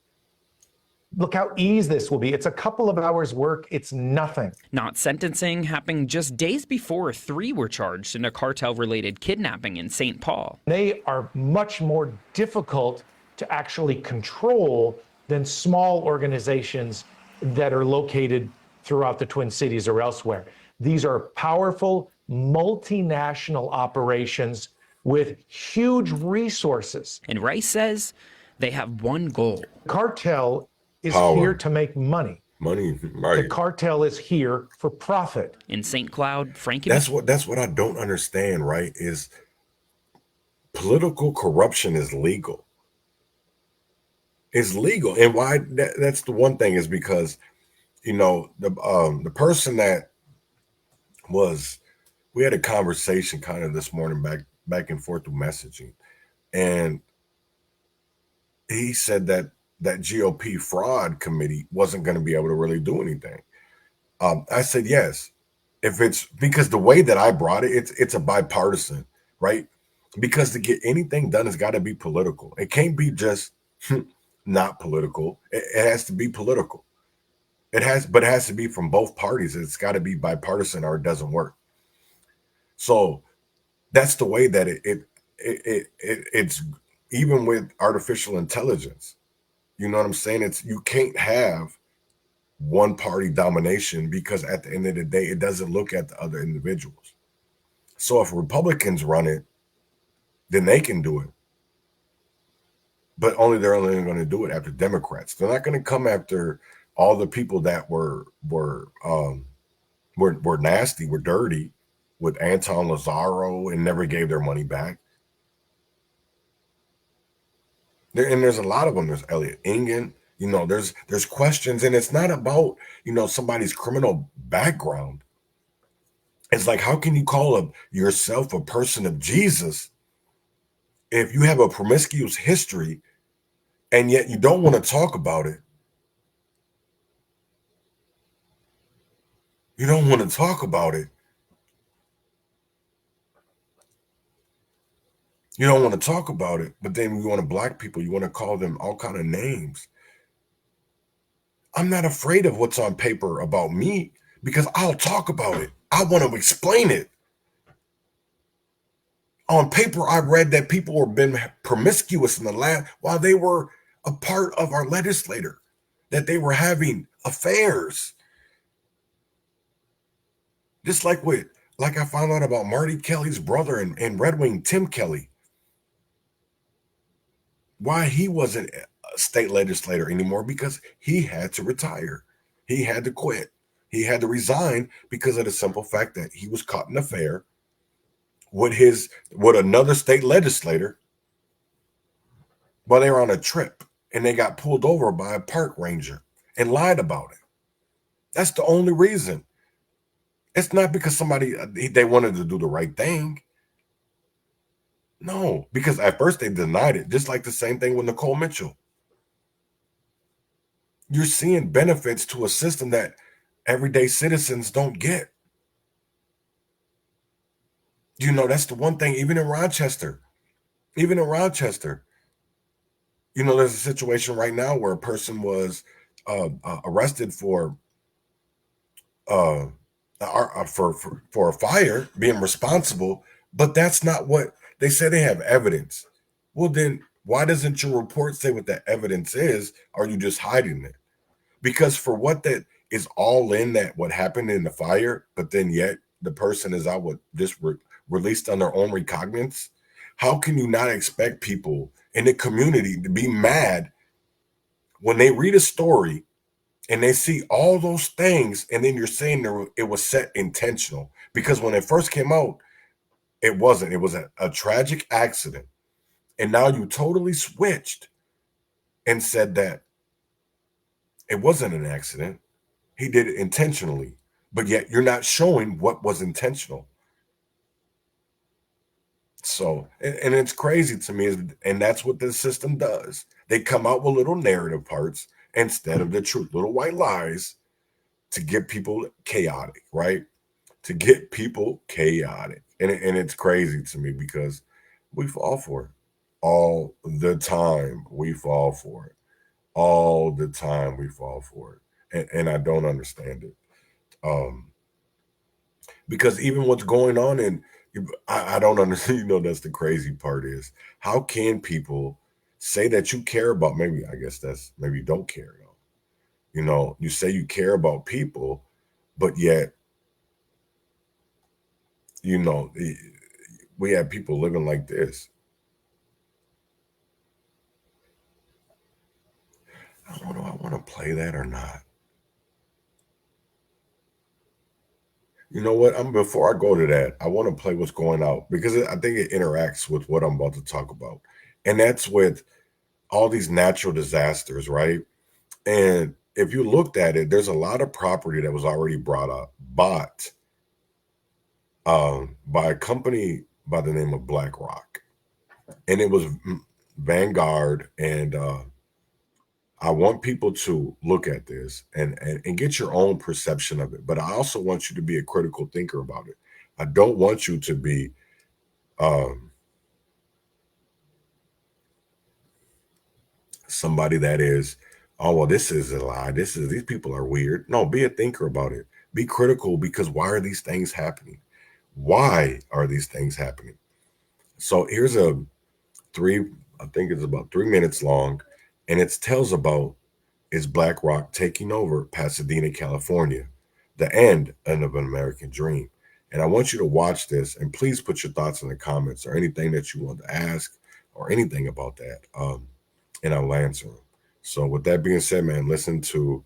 Look how easy this will be. It's a couple of hours work. It's nothing. Knott's sentencing happened just days before 3 were charged in a cartel-related kidnapping in St. Paul. They are much more difficult to actually control than small organizations that are located throughout the Twin Cities or elsewhere. These are powerful, multinational operations with huge resources. And Rice says they have one goal. Cartel is Power. here to make money. Money, right? The cartel is here for profit. In St. Cloud, Frankie. That's what I don't understand, right? Is political corruption is legal. It's legal, and why? That's the one thing, is because the person that was, we had a conversation kind of this morning back and forth through messaging, and he said that GOP fraud committee wasn't going to be able to really do anything. I said, yes, if it's because the way that I brought it, it's a bipartisan, right? Because to get anything done, it's got to be political. It can't be just not political. It has to be political. But it has to be from both parties. It's got to be bipartisan, or it doesn't work. So that's the way that it's even with artificial intelligence. You know what I'm saying? You can't have one party domination, because at the end of the day, it doesn't look at the other individuals. So if Republicans run it, then they can do it. But they're only going to do it after Democrats. They're not going to come after all the people that were nasty, were dirty, with Anton Lazaro, and never gave their money back. And there's a lot of them. There's Elliot Engen. There's questions, and it's not about somebody's criminal background. It's like, how can you call yourself a person of Jesus if you have a promiscuous history and yet you don't want to talk about it, you don't want to talk about it. You don't want to talk about it, but then you want to block people. You want to call them all kind of names. I'm not afraid of what's on paper about me because I'll talk about it. I want to explain it. On paper, I read that people were been promiscuous in the lab while they were a part of our legislature, that they were having affairs. Just like I found out about Marty Kelly's brother and Red Wing Tim Kelly. Why he wasn't a state legislator anymore, because he had to retire. He had to quit. He had to resign because of the simple fact that he was caught in an affair with another state legislator while they were on a trip, and they got pulled over by a park ranger and lied about it. That's the only reason. It's not because they wanted to do the right thing. No, because at first they denied it, just like the same thing with Nicole Mitchell. You're seeing benefits to a system that everyday citizens don't get. You know, that's the one thing, even in Rochester, you know, there's a situation right now where a person was arrested for a fire, being responsible, but that's not what they say. They have evidence. Well, then why doesn't your report say what that evidence is? Are you just hiding it? Because for what that is all in that what happened in the fire, but then yet the person is out with just released on their own recognizance. How can you not expect people in the community to be mad when they read a story and they see all those things, and then you're saying it was set intentional? Because when it first came out, it wasn't. It was a tragic accident. And now you totally switched and said that it wasn't an accident. He did it intentionally, but yet you're not showing what was intentional. So, and it's crazy to me, and that's what this system does. They come out with little narrative parts instead of the truth, little white lies to get people chaotic, right? To get people chaotic. And it's crazy to me because we fall for it all the time. We fall for it all the time. We fall for it. And I don't understand it. Because even what's going on I don't understand, you know, that's the crazy part is, how can people say that you care about, maybe you don't care, though. You know, you say you care about people, but yet, you know, we have people living like this. I don't know, I want to play that or not. You know what? Before I go to that, I want to play what's going out because I think it interacts with what I'm about to talk about. And that's with all these natural disasters, right? And if you looked at it, there's a lot of property that was already bought by a company by the name of BlackRock. And it was Vanguard. And I want people to look at this and get your own perception of it. But I also want you to be a critical thinker about it. I don't want you to be somebody that is, oh, well, this is a lie. These people are weird. No, be a thinker about it. Be critical, because why are these things happening? Why are these things happening? So here's I think it's about 3 minutes long. And it tells about, is BlackRock taking over Pasadena, California, the end of an American dream? And I want you to watch this, and please put your thoughts in the comments or anything that you want to ask or anything about that, and I'll answer them. So with that being said, man, listen to,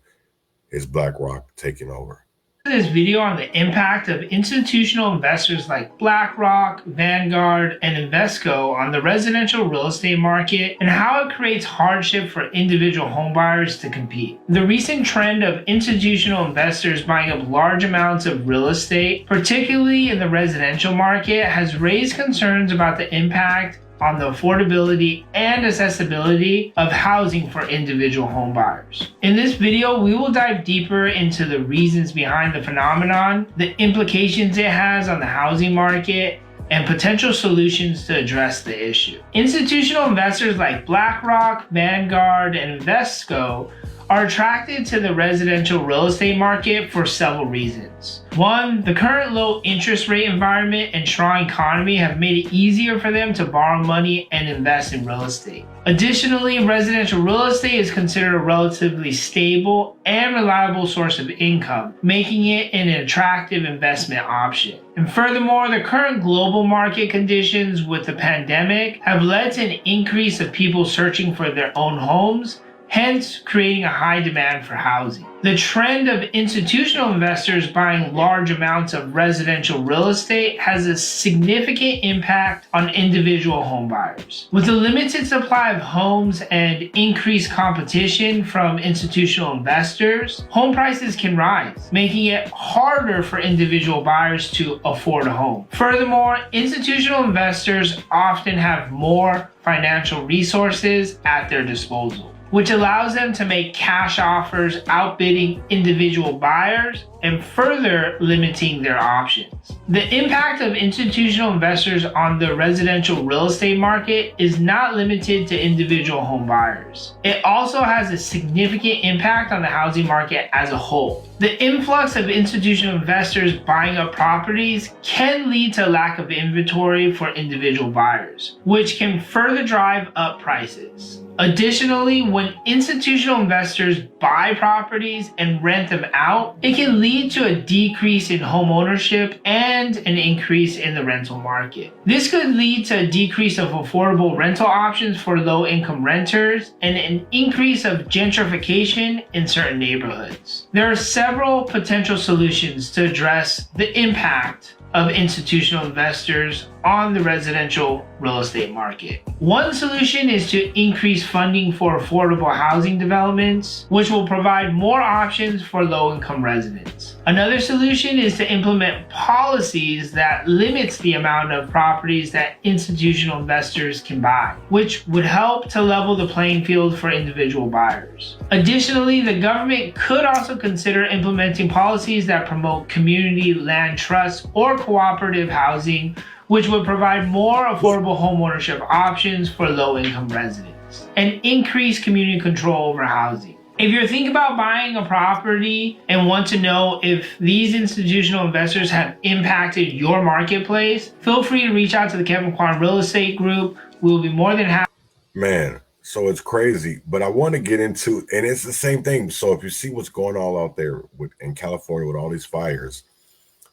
is BlackRock taking over? This video on the impact of institutional investors like BlackRock, Vanguard, and Invesco on the residential real estate market and how it creates hardship for individual homebuyers to compete. The recent trend of institutional investors buying up large amounts of real estate, particularly in the residential market, has raised concerns about the impact on the affordability and accessibility of housing for individual home buyers. In this video, we will dive deeper into the reasons behind the phenomenon, the implications it has on the housing market, and potential solutions to address the issue. Institutional investors like BlackRock, Vanguard, and Invesco are attracted to the residential real estate market for several reasons. One, the current low interest rate environment and strong economy have made it easier for them to borrow money and invest in real estate. Additionally, residential real estate is considered a relatively stable and reliable source of income, making it an attractive investment option. And furthermore, the current global market conditions with the pandemic have led to an increase of people searching for their own homes, hence creating a high demand for housing. The trend of institutional investors buying large amounts of residential real estate has a significant impact on individual home buyers. With a limited supply of homes and increased competition from institutional investors, home prices can rise, making it harder for individual buyers to afford a home. Furthermore, institutional investors often have more financial resources at their disposal, which allows them to make cash offers outbidding individual buyers and further limiting their options. The impact of institutional investors on the residential real estate market is not limited to individual home buyers. It also has a significant impact on the housing market as a whole. The influx of institutional investors buying up properties can lead to a lack of inventory for individual buyers, which can further drive up prices. Additionally, when institutional investors buy properties and rent them out, it can lead to a decrease in home ownership and an increase in the rental market. This could lead to a decrease of affordable rental options for low-income renters and an increase of gentrification in certain neighborhoods. There are several potential solutions to address the impact of institutional investors on the residential real estate market. One solution is to increase funding for affordable housing developments, which will provide more options for low-income residents. Another solution is to implement policies that limits the amount of properties that institutional investors can buy, which would help to level the playing field for individual buyers. Additionally, the government could also consider implementing policies that promote community land trusts or cooperative housing, which would provide more affordable homeownership options for low-income residents and increase community control over housing. If you're thinking about buying a property and want to know if these institutional investors have impacted your marketplace, feel free to reach out to the Kevin Kwan Real Estate Group. We will be more than happy. Man, so it's crazy, but I want to get into, and it's the same thing. So if you see what's going on out there in California with all these fires,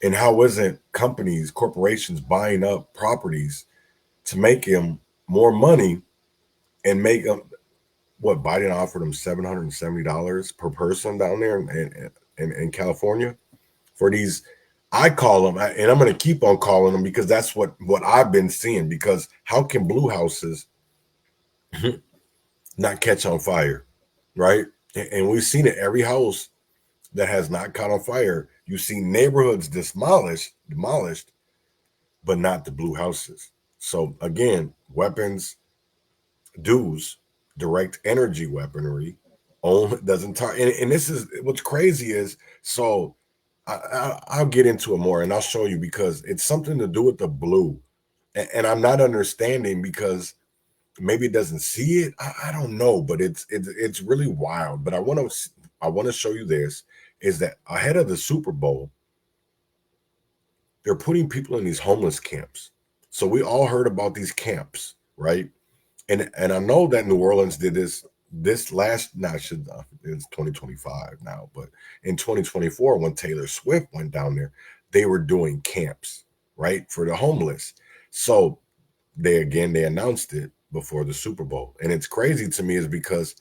and how isn't corporations buying up properties to make them more money and make them, what, Biden offered them $770 per person down there in California for these, I call them, and I'm going to keep on calling them because that's what I've been seeing, because how can blue houses not catch on fire, right? And we've seen it, every house that has not caught on fire, you see neighborhoods demolished, but not the blue houses. So again, weapons, DUs, direct energy weaponry, doesn't talk. And this is what's crazy is, so I'll get into it more and I'll show you, because it's something to do with the blue. And I'm not understanding, because maybe it doesn't see it. I don't know, but it's really wild. But I want to show you this, is that ahead of the Super Bowl, they're putting people in these homeless camps. So we all heard about these camps, right? And I know that New Orleans did this last, it's 2025 now, but in 2024, when Taylor Swift went down there, they were doing camps, right, for the homeless. So they announced it before the Super Bowl. And it's crazy to me is because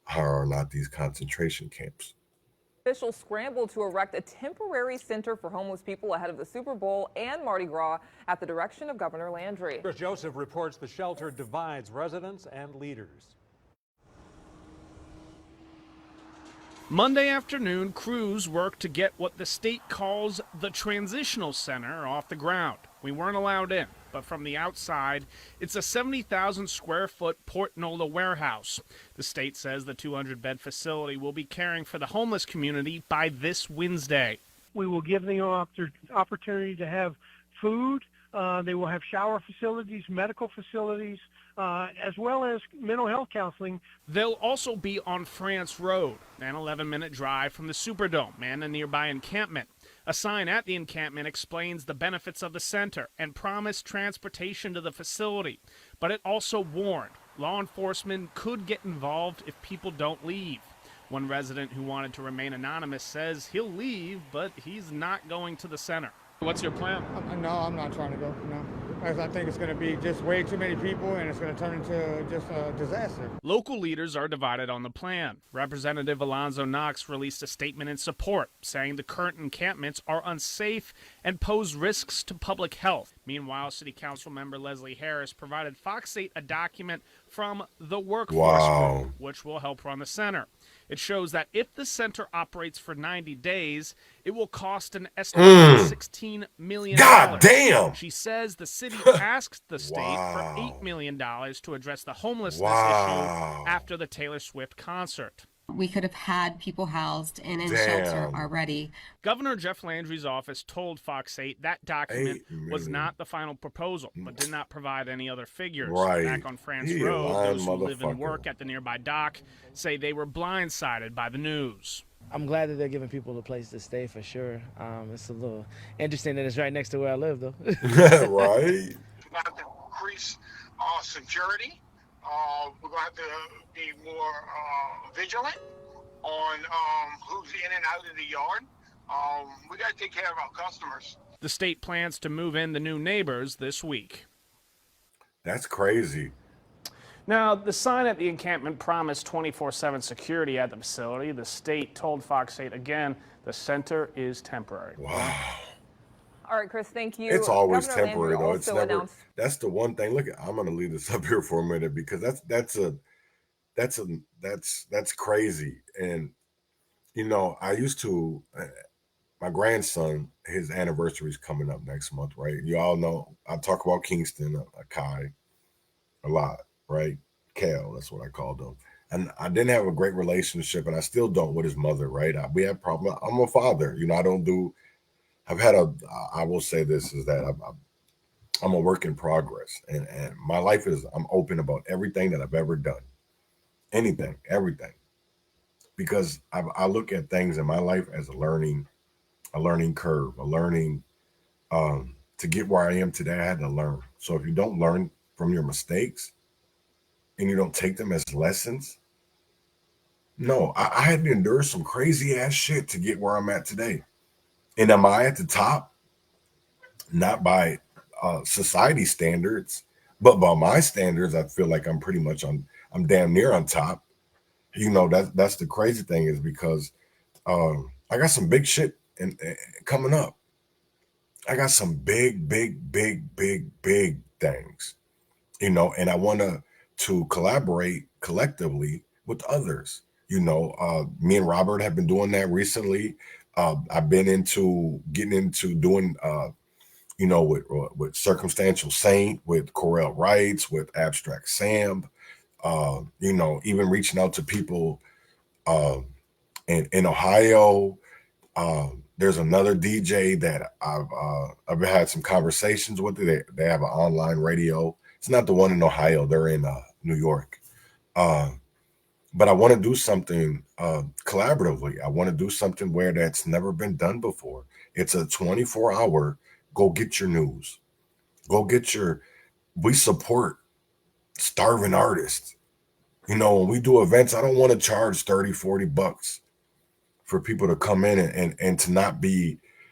how are not these concentration camps? Officials scrambled to erect a temporary center for homeless people ahead of the Super Bowl and Mardi Gras at the direction of Governor Landry. Chris Joseph reports the shelter divides residents and leaders. Monday afternoon, crews worked to get what the state calls the transitional center off the ground. We weren't allowed in. but from the outside, it's a 70,000 square foot Port Nola warehouse. The state says the 200-bed facility will be caring for the homeless community by this Wednesday. We will give them opportunity to have food. They will have shower facilities, medical facilities, as well as mental health counseling. They'll also be on France Road, an 11-minute drive from the Superdome and a nearby encampment. A sign at the encampment explains the benefits of the center and promised transportation to the facility. But it also warned law enforcement could get involved if people don't leave. One resident who wanted to remain anonymous says he'll leave, but he's not going to the center. What's your plan? No, I'm not trying to go, no. I think it's going to be just way too many people, and it's going to turn into just a disaster. Local leaders are divided on the plan. Representative Alonzo Knox released a statement in support, saying the current encampments are unsafe and pose risks to public health. Meanwhile, City Council member Leslie Harris provided Fox 8 a document from the Workforce Group, which will help run the center. It shows that if the center operates for 90 days, it will cost an estimated $16 million. God damn! She says the city asked the state for $8 million to address the homelessness issue after the Taylor Swift concert. We could have had people housed and in shelter already. Governor Jeff Landry's office told Fox 8 that document was not the final proposal, but did not provide any other figures. Right. Back on France Road, those who live and work at the nearby dock say they were blindsided by the news. I'm glad that they're giving people a place to stay for sure. It's a little interesting that it's right next to where I live, though. Right. We're going to have to increase security. We're going to have to be more vigilant on who's in and out of the yard. We got to take care of our customers. The state plans to move in the new neighbors this week. That's crazy. Now, the sign at the encampment promised 24/7 security at the facility. The state told Fox 8 again, the center is temporary. Wow. All right, Chris, thank you. It's always Governor temporary, Landry though. It's also never. announced- That's the one thing. Look, I'm going to leave this up here for a minute because that's crazy. And you know, I used to. My grandson, his anniversary is coming up next month, right? You all know I talk about Kingston, Kai, a lot, right? Kel, that's what I called him. And I didn't have a great relationship, and I still don't with his mother, right? We have problems. I'm a father, you know. I will say this is that I'm a work in progress, and my life is. I'm open about everything that I've ever done, anything, everything, because I look at things in my life as a learning curve, to get where I am today. I had to learn. So if you don't learn from your mistakes and you don't take them as lessons, no, I had to endure some crazy ass shit to get where I'm at today. And am I at the top? Not by society standards, but by my standards, I feel like I'm pretty much I'm damn near on top. You know, that's the crazy thing is because I got some big shit and coming up. I got some big things, you know, and I want to collaborate collectively with others. You know, me and Robert have been doing that recently. I've been getting into doing, you know, with Circumstantial Saint, with Corel Wrights, with Abstract Sam, you know, even reaching out to people in Ohio. There's another DJ that I've had some conversations with. They have an online radio. It's not the one in Ohio. They're in New York. But I want to do something collaboratively. I want to do something where that's never been done before. It's a 24-hour, go get your news. We support starving artists. You know, when we do events, I don't want to charge $30-40 for people to come in and to not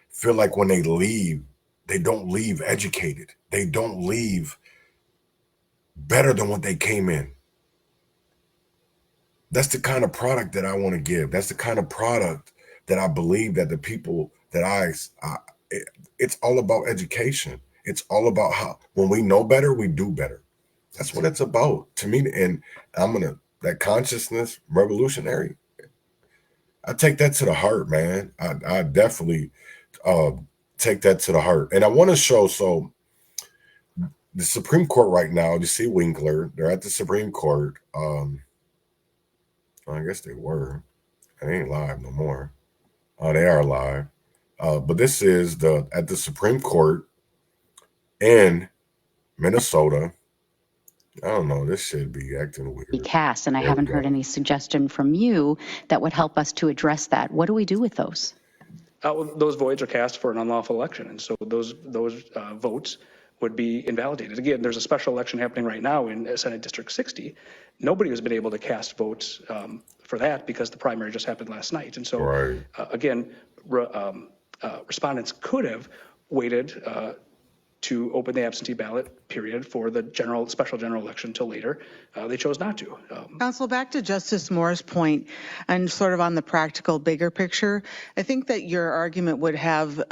feel like when they leave, they don't leave educated. They don't leave better than what they came in. That's the kind of product that I want to give. That's the kind of product that I believe that the people that it's all about education. It's all about how, when we know better, we do better. That's what it's about to me. And that consciousness revolutionary, I take that to the heart, man. I definitely take that to the heart. And I want to show, so the Supreme Court right now, you see Winkler, they're at the Supreme Court. I guess they were. They ain't live no more. They are live. But this is at the Supreme Court in Minnesota. I don't know. This should be acting weird. Be cast, and I haven't heard any suggestion from you that would help us to address that. What do we do with those? Those voids are cast for an unlawful election, and so those votes would be invalidated. Again, there's a special election happening right now in Senate District 60. Nobody has been able to cast votes for that because the primary just happened last night. And so, again, respondents could have waited to open the absentee ballot period for the special general election until later. They chose not to. Council, back to Justice Moore's point and sort of on the practical bigger picture, I think that your argument would have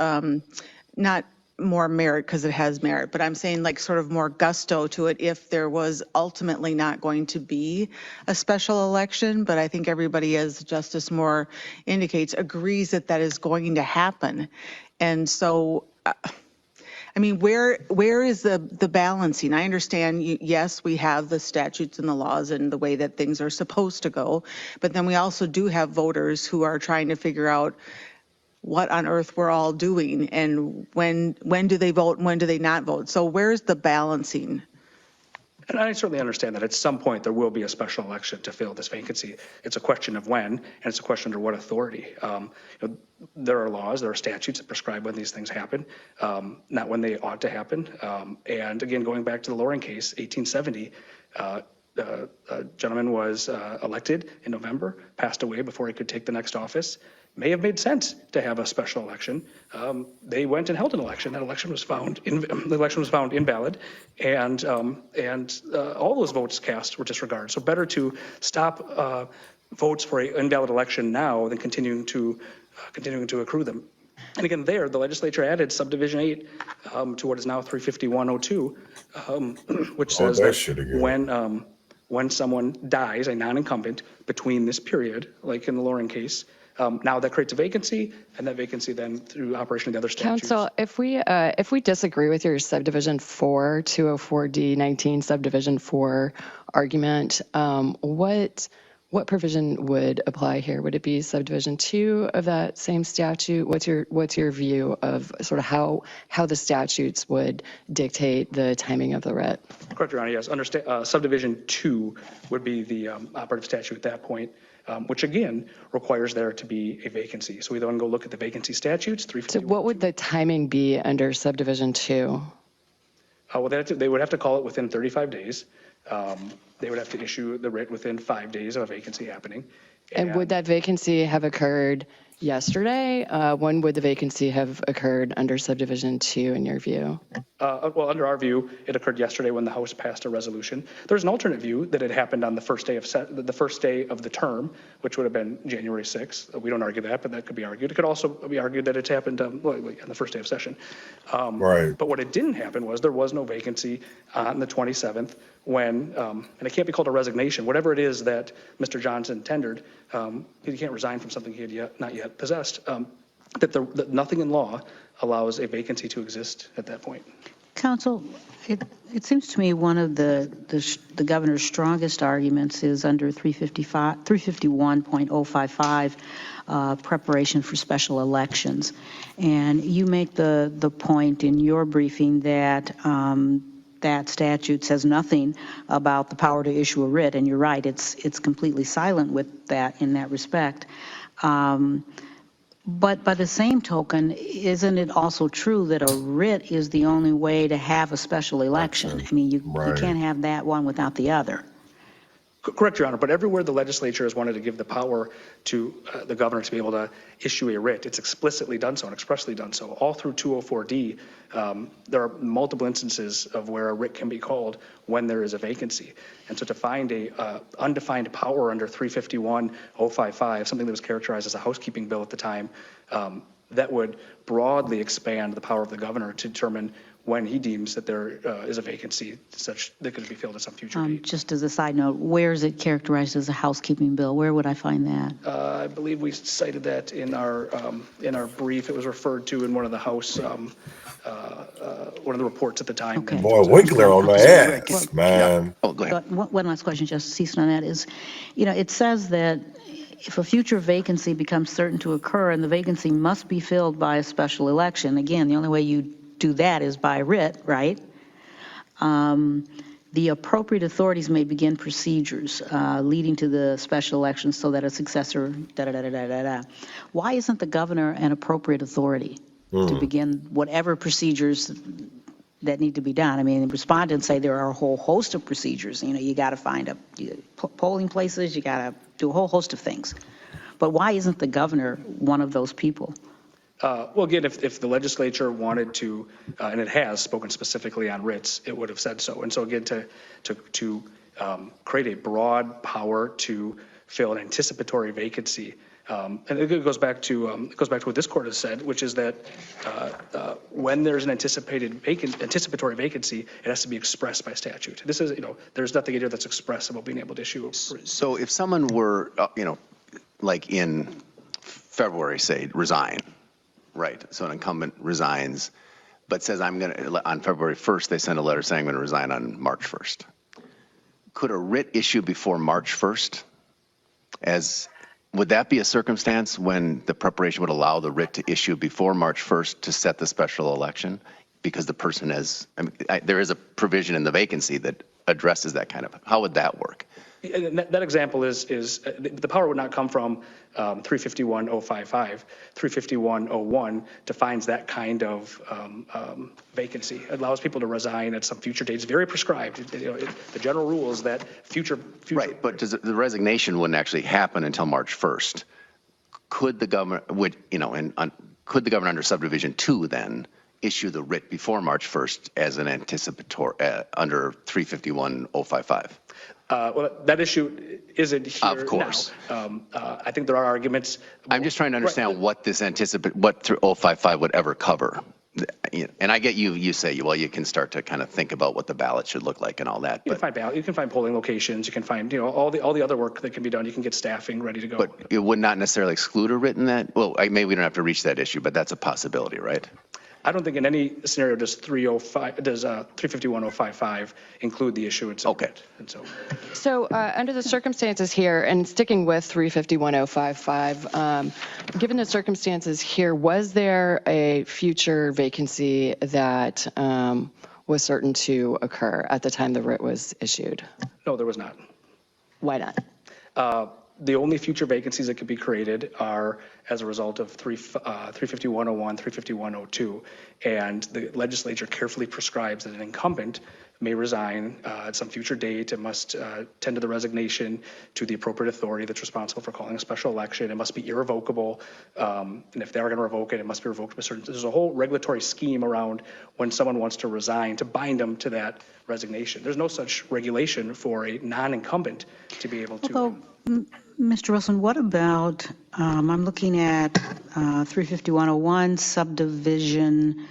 not more merit because it has merit, but I'm saying like sort of more gusto to it if there was ultimately not going to be a special election. But I think everybody, as Justice Moore indicates, agrees that that is going to happen. And so, I mean, where is the balancing? I understand, yes, we have the statutes and the laws and the way that things are supposed to go, but then we also do have voters who are trying to figure out what on earth we're all doing and when do they vote and when do they not vote. So where's the balancing? And I certainly understand that at some point there will be a special election to fill this vacancy. It's a question of when, and it's a question under what authority. There are laws, there are statutes that prescribe when these things happen, not when they ought to happen. And again, going back to the Loring case, 1870, a gentleman was elected in November, passed away before he could take the next office. May have made sense to have a special election. They went and held an election. That election was found invalid, and all those votes cast were disregarded. So better to stop votes for an invalid election now than continuing to accrue them. And again, the legislature added subdivision 8 to what is now 35102, which says that when someone dies, a non-incumbent, between this period, like in the Loring case, now that creates a vacancy, and that vacancy then through operation of the other statutes. Council, if we disagree with your subdivision 4, 204D19 subdivision 4 argument, what provision would apply here? Would it be subdivision 2 of that same statute? What's your view of sort of how the statutes would dictate the timing of the writ? Correct, Your Honor. Yes, subdivision 2 would be the operative statute at that point. Which again requires there to be a vacancy. So we then go look at the vacancy statutes. 351. So what would the timing be under subdivision 2? Well, they would have to call it within 35 days. They would have to issue the writ within 5 days of a vacancy happening. And would that vacancy have occurred yesterday? When would the vacancy have occurred under subdivision 2 in your view? Well, under our view, it occurred yesterday when the House passed a resolution. There's an alternate view that it happened on the first day of the term, which would have been January 6th. We don't argue that, but that could be argued. It could also be argued that it's happened on the first day of session. But what it didn't happen was there was no vacancy on the 27th when, and it can't be called a resignation, whatever it is that Mr. Johnson tendered, he can't resign from something he had not yet possessed, that nothing in law allows a vacancy to exist at that point. Counsel, it seems to me one of the governor's strongest arguments is under 351.055, preparation for special elections. And you make the point in your briefing that that statute says nothing about the power to issue a writ, and you're right, it's completely silent with that in that respect. But by the same token, isn't it also true that a writ is the only way to have a special election? I mean, you can't have that one without the other. Correct, Your Honor, but everywhere the legislature has wanted to give the power to the governor to be able to issue a writ, it's explicitly done so and expressly done so. All through 204D, there are multiple instances of where a writ can be called when there is a vacancy. And so to find a undefined power under 351.055, something that was characterized as a housekeeping bill at the time, that would broadly expand the power of the governor to determine when he deems that there is a vacancy such that could be filled at some future date. Just as a side note, where is it characterized as a housekeeping bill? Where would I find that? I believe we cited that in our brief. It was referred to in one of the House, one of the reports at the time. Okay. Boy, Winkler on my ass, man. Oh, go ahead. One last question, Justice Easton, on that is, it says that if a future vacancy becomes certain to occur and the vacancy must be filled by a special election, again, the only way you do that is by writ, right? The appropriate authorities may begin procedures leading to the special election so that a successor, Why isn't the governor an appropriate authority to begin whatever procedures that need to be done? I mean, respondents say there are a whole host of procedures. You got to find polling places, you got to do a whole host of things. But why isn't the governor one of those people? Well, again, if the legislature wanted to, and it has spoken specifically on writs, it would have said so. And so again, to create a broad power to fill an anticipatory vacancy, and it goes back to what this court has said, which is that when there's an anticipatory vacancy, it has to be expressed by statute. This is, there's nothing in here that's express about being able to issue. So if someone were, like in February, say, resign. Right. So an incumbent resigns, but says on February 1st, they send a letter saying I'm going to resign on March 1st. Could a writ issue before March 1st? Would that be a circumstance when the preparation would allow the writ to issue before March 1st to set the special election? Because the person there is a provision in the vacancy that addresses that kind of, how would that work? That example is the power would not come from 351.055. 351.01 defines that kind of vacancy. It allows people to resign at some future date. It's very prescribed. The general rule is that future. Right, but the resignation wouldn't actually happen until March 1st. Could the governor could the governor under subdivision 2 then issue the writ before March 1st as an anticipatory under 351.055? Well, that issue isn't here. Of course. Now. I think there are arguments. I'm just trying to understand what this what 055 would ever cover. And I get you say, well, you can start to kind of think about what the ballot should look like and all that. You can find ballot, you can find polling locations, you can find, all the other work that can be done. You can get staffing ready to go. But it would not necessarily exclude a writ in that? Well, maybe we don't have to reach that issue, but that's a possibility, right? I don't think in any scenario does 351.055 include the issuance of it. And so under the circumstances here, and sticking with 351.055, given the circumstances here, was there a future vacancy that was certain to occur at the time the writ was issued? No, there was not. Why not? The only future vacancies that could be created are as a result of 351.01, 351.02, and the legislature carefully prescribes that an incumbent may resign at some future date and must tend to the resignation to the appropriate authority that's responsible for calling a special election. It must be irrevocable, and if they are going to revoke it, it must be revoked by certain. There's a whole regulatory scheme around when someone wants to resign to bind them to that resignation. There's no such regulation for a non-incumbent to be able to. Although, Mr. Wilson, what about, I'm looking at 351.01, subdivision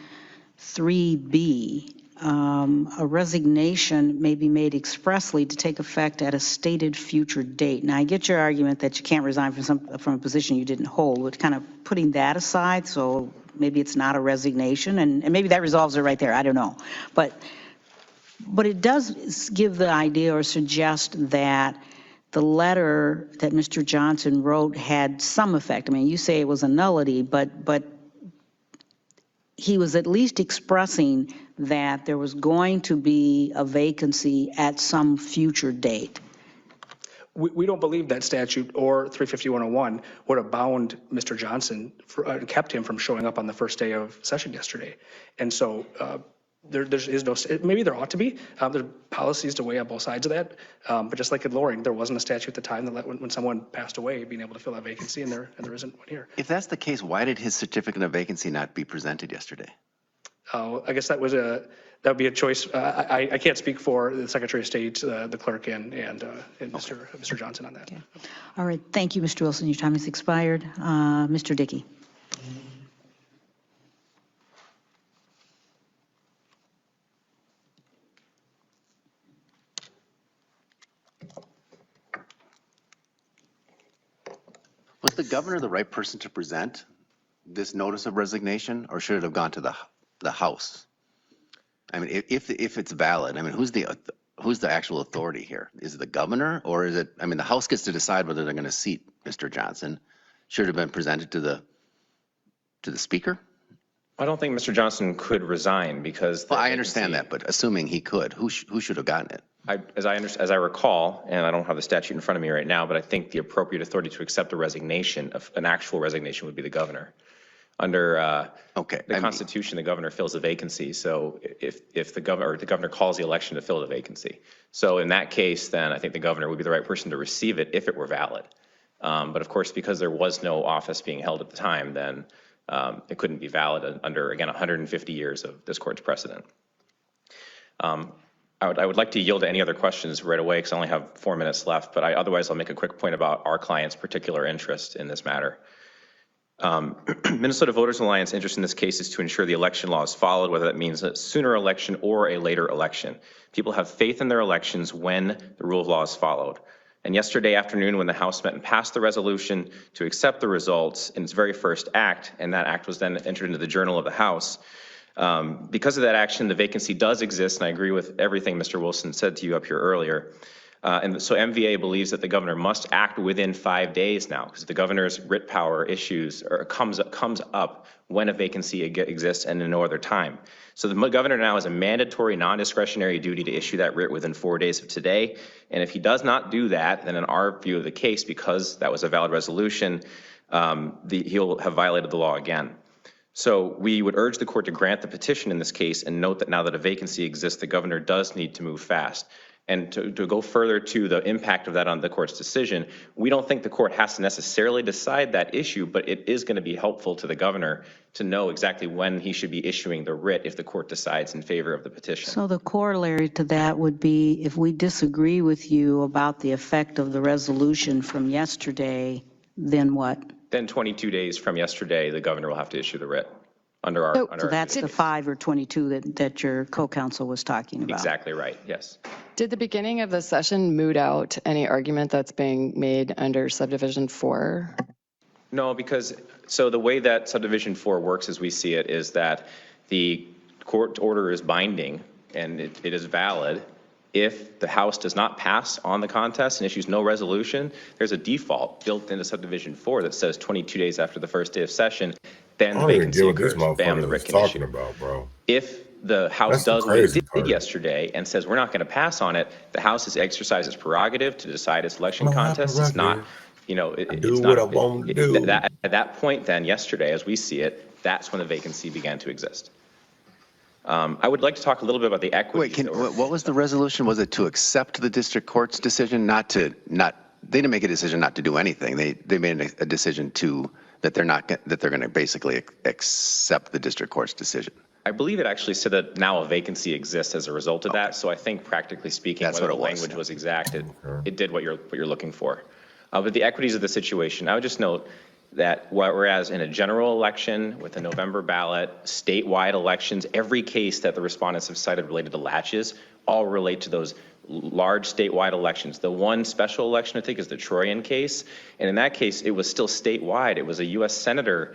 3B. A resignation may be made expressly to take effect at a stated future date. Now, I get your argument that you can't resign from a position you didn't hold, but kind of putting that aside, so maybe it's not a resignation, and maybe that resolves it right there. I don't know. But it does give the idea or suggest that the letter that Mr. Johnson wrote had some effect. I mean, you say it was a nullity, but he was at least expressing that there was going to be a vacancy at some future date. We don't believe that statute or 351.01 would have bound Mr. Johnson, kept him from showing up on the first day of session yesterday. And so there is no, maybe there ought to be, there are policies to weigh on both sides of that. But just like in Loring, there wasn't a statute at the time that let when someone passed away being able to fill that vacancy, and there isn't one here. If that's the case, why did his certificate of vacancy not be presented yesterday? I guess that would be a choice. I can't speak for the Secretary of State, the clerk, and Mr. Johnson on that. Okay. All right. Thank you, Mr. Wilson. Your time has expired. Mr. Dickey. the governor the right person to present this notice of resignation, or should it have gone to the House? I mean, if it's valid, I mean, who's the actual authority here? Is it the governor, or is it? I mean, the House gets to decide whether they're going to seat Mr. Johnson. Should it have been presented to the Speaker? I don't think Mr. Johnson could resign because. Well, I understand that, but assuming he could, who should have gotten it? As I recall, and I don't have the statute in front of me right now, but I think the appropriate authority to accept a resignation, an actual resignation, would be the governor. Under the Constitution, the governor fills a vacancy. So if the governor calls the election to fill the vacancy. So in that case, then I think the governor would be the right person to receive it if it were valid. But of course, because there was no office being held at the time, then it couldn't be valid under, again, 150 years of this court's precedent. I would like to yield to any other questions right away because I only have 4 minutes left, but otherwise I'll make a quick point about our client's particular interest in this matter. Minnesota Voters Alliance interest in this case is to ensure the election law is followed, whether that means a sooner election or a later election. People have faith in their elections when the rule of law is followed. And yesterday afternoon, when the House met and passed the resolution to accept the results in its very first act, and that act was then entered into the Journal of the House, because of that action, the vacancy does exist, and I agree with everything Mr. Wilson said to you up here earlier. And so MVA believes that the governor must act within 5 days now, because the governor's writ power issues or comes up when a vacancy exists and in no other time. So the governor now has a mandatory non-discretionary duty to issue that writ within 4 days of today. And if he does not do that, then in our view of the case, because that was a valid resolution, he'll have violated the law again. So we would urge the court to grant the petition in this case and note that now that a vacancy exists, the governor does need to move fast. And to go further to the impact of that on the court's decision, we don't think the court has to necessarily decide that issue, but it is going to be helpful to the governor to know exactly when he should be issuing the writ if the court decides in favor of the petition. So the corollary to that would be if we disagree with you about the effect of the resolution from yesterday, then what? Then 22 days from yesterday, the governor will have to issue the writ. So that's the 5 or 22 that your co-counsel was talking about. Exactly right, yes. Did the beginning of the session moot out any argument that's being made under subdivision 4? No, because so the way that subdivision 4 works as we see it is that the court order is binding and it is valid. If the House does not pass on the contest and issues no resolution, there's a default built into subdivision 4 that says 22 days after the first day of session, then the vacancy occurs. Bam, the writ can issue. Bro. If the House does what it did yesterday and says we're not going to pass on it, the House has exercised its prerogative to decide its election contest. It's not, it's not. At that point, then yesterday, as we see it, that's when the vacancy began to exist. I would like to talk a little bit about the equity. What was the resolution? Was it to accept the district court's decision, they didn't make a decision not to do anything. They made a decision that they're going to basically accept the district court's decision. I believe it actually said that now a vacancy exists as a result of that. So I think practically speaking, that's whether the language was exact, it did what you're looking for. But the equities of the situation, I would just note that whereas in a general election with a November ballot, statewide elections, every case that the respondents have cited related to latches all relate to those large statewide elections. The one special election, I think, is the Troyan case. And in that case, it was still statewide. It was a U.S. Senator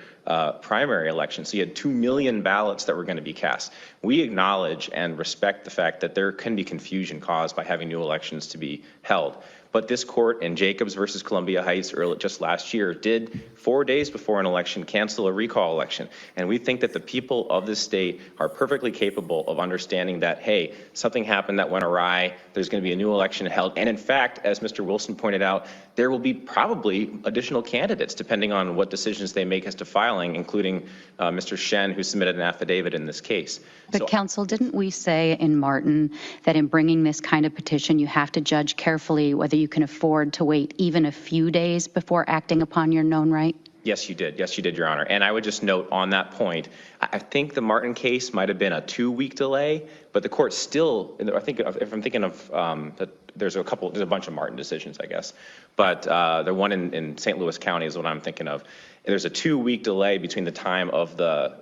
primary election. So you had 2 million ballots that were going to be cast. We acknowledge and respect the fact that there can be confusion caused by having new elections to be held. But this court in Jacobs versus Columbia Heights just last year did 4 days before an election cancel a recall election. And we think that the people of this state are perfectly capable of understanding that, hey, something happened that went awry. There's going to be a new election held. And in fact, as Mr. Wilson pointed out, there will be probably additional candidates depending on what decisions they make as to filing, including Mr. Shen, who submitted an affidavit in this case. But counsel, didn't we say in Martin that in bringing this kind of petition, you have to judge carefully whether you can afford to wait even a few days before acting upon your known right? Yes, you did. Yes, you did, Your Honor. And I would just note on that point, I think the Martin case might have been a 2-week delay, but the court still, I think if I'm thinking of that there's a bunch of Martin decisions, I guess, but the one in St. Louis County is what I'm thinking of. There's a 2-week delay between the time of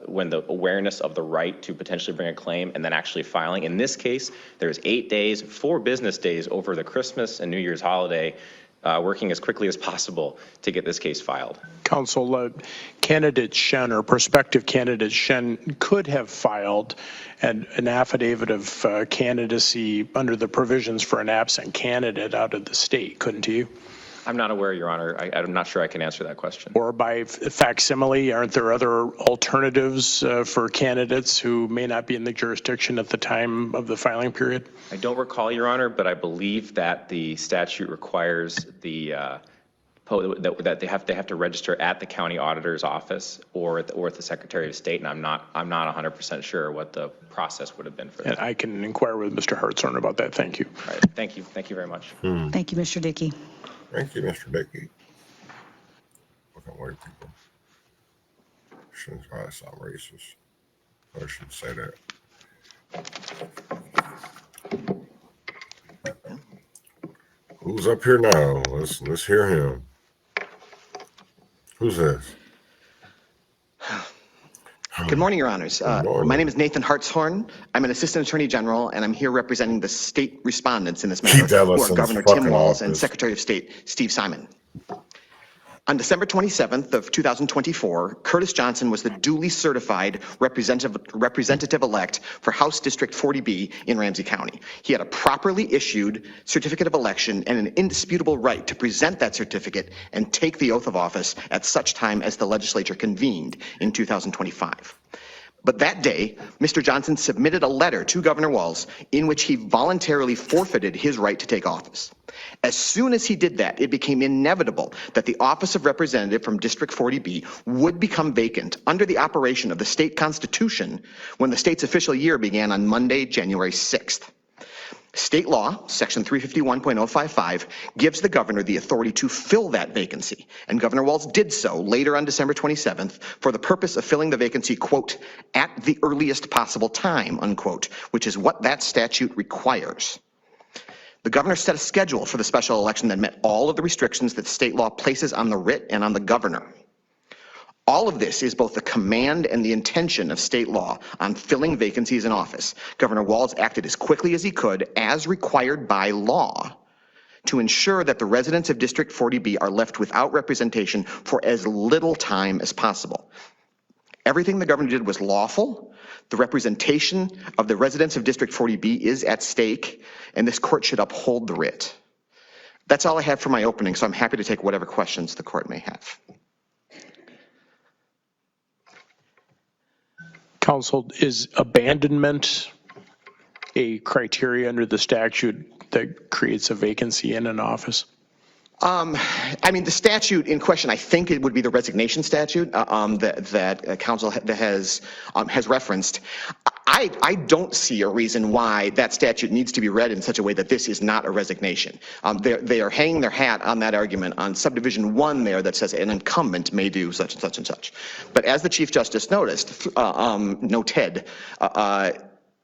when the awareness of the right to potentially bring a claim and then actually filing. In this case, there's 8 days, 4 business days over the Christmas and New Year's holiday working as quickly as possible to get this case filed. Counsel, candidate Shen or prospective candidate Shen could have filed an affidavit of candidacy under the provisions for an absent candidate out of the state, couldn't he? I'm not aware, Your Honor. I'm not sure I can answer that question. Or by facsimile, aren't there other alternatives for candidates who may not be in the jurisdiction at the time of the filing period? I don't recall, Your Honor, but I believe that the statute requires that they have to register at the county auditor's office or at the Secretary of State, and I'm not 100% sure what the process would have been for that. And I can inquire with Mr. Hartshorn about that. Thank you. All right. Thank you very much. Thank you, Mr. Dickey. Thank you, Mr. Dickey. Fucking white people. Shouldn't sound racist. I shouldn't say that. Who's up here now? Let's hear him. Who's this? Good morning, Your Honors. My name is Nathan Hartshorn. I'm an Assistant Attorney General, and I'm here representing the state respondents in this matter, who are Governor Tim Walz and Secretary of State Steve Simon. On December 27th of 2024, Curtis Johnson was the duly certified representative-elect for House District 40B in Ramsey County. He had a properly issued certificate of election and an indisputable right to present that certificate and take the oath of office at such time as the legislature convened in 2025. But that day, Mr. Johnson submitted a letter to Governor Walz in which he voluntarily forfeited his right to take office. As soon as he did that, it became inevitable that the office of representative from District 40B would become vacant under the operation of the state constitution when the state's official year began on Monday, January 6th. State law, section 351.055, gives the governor the authority to fill that vacancy, and Governor Walz did so later on December 27th for the purpose of filling the vacancy, quote, at the earliest possible time, unquote, which is what that statute requires. The governor set a schedule for the special election that met all of the restrictions that state law places on the writ and on the governor. All of this is both the command and the intention of state law on filling vacancies in office. Governor Walz acted as quickly as he could, as required by law, to ensure that the residents of District 40B are left without representation for as little time as possible. Everything the governor did was lawful. The representation of the residents of District 40B is at stake, and this court should uphold the writ. That's all I have for my opening, so I'm happy to take whatever questions the court may have. Counsel, is abandonment a criteria under the statute that creates a vacancy in an office? I mean, the statute in question, I think it would be the resignation statute that counsel has referenced. I don't see a reason why that statute needs to be read in such a way that this is not a resignation. They are hanging their hat on that argument on subdivision 1 there that says an incumbent may do such and such and such. But as the Chief Justice noted,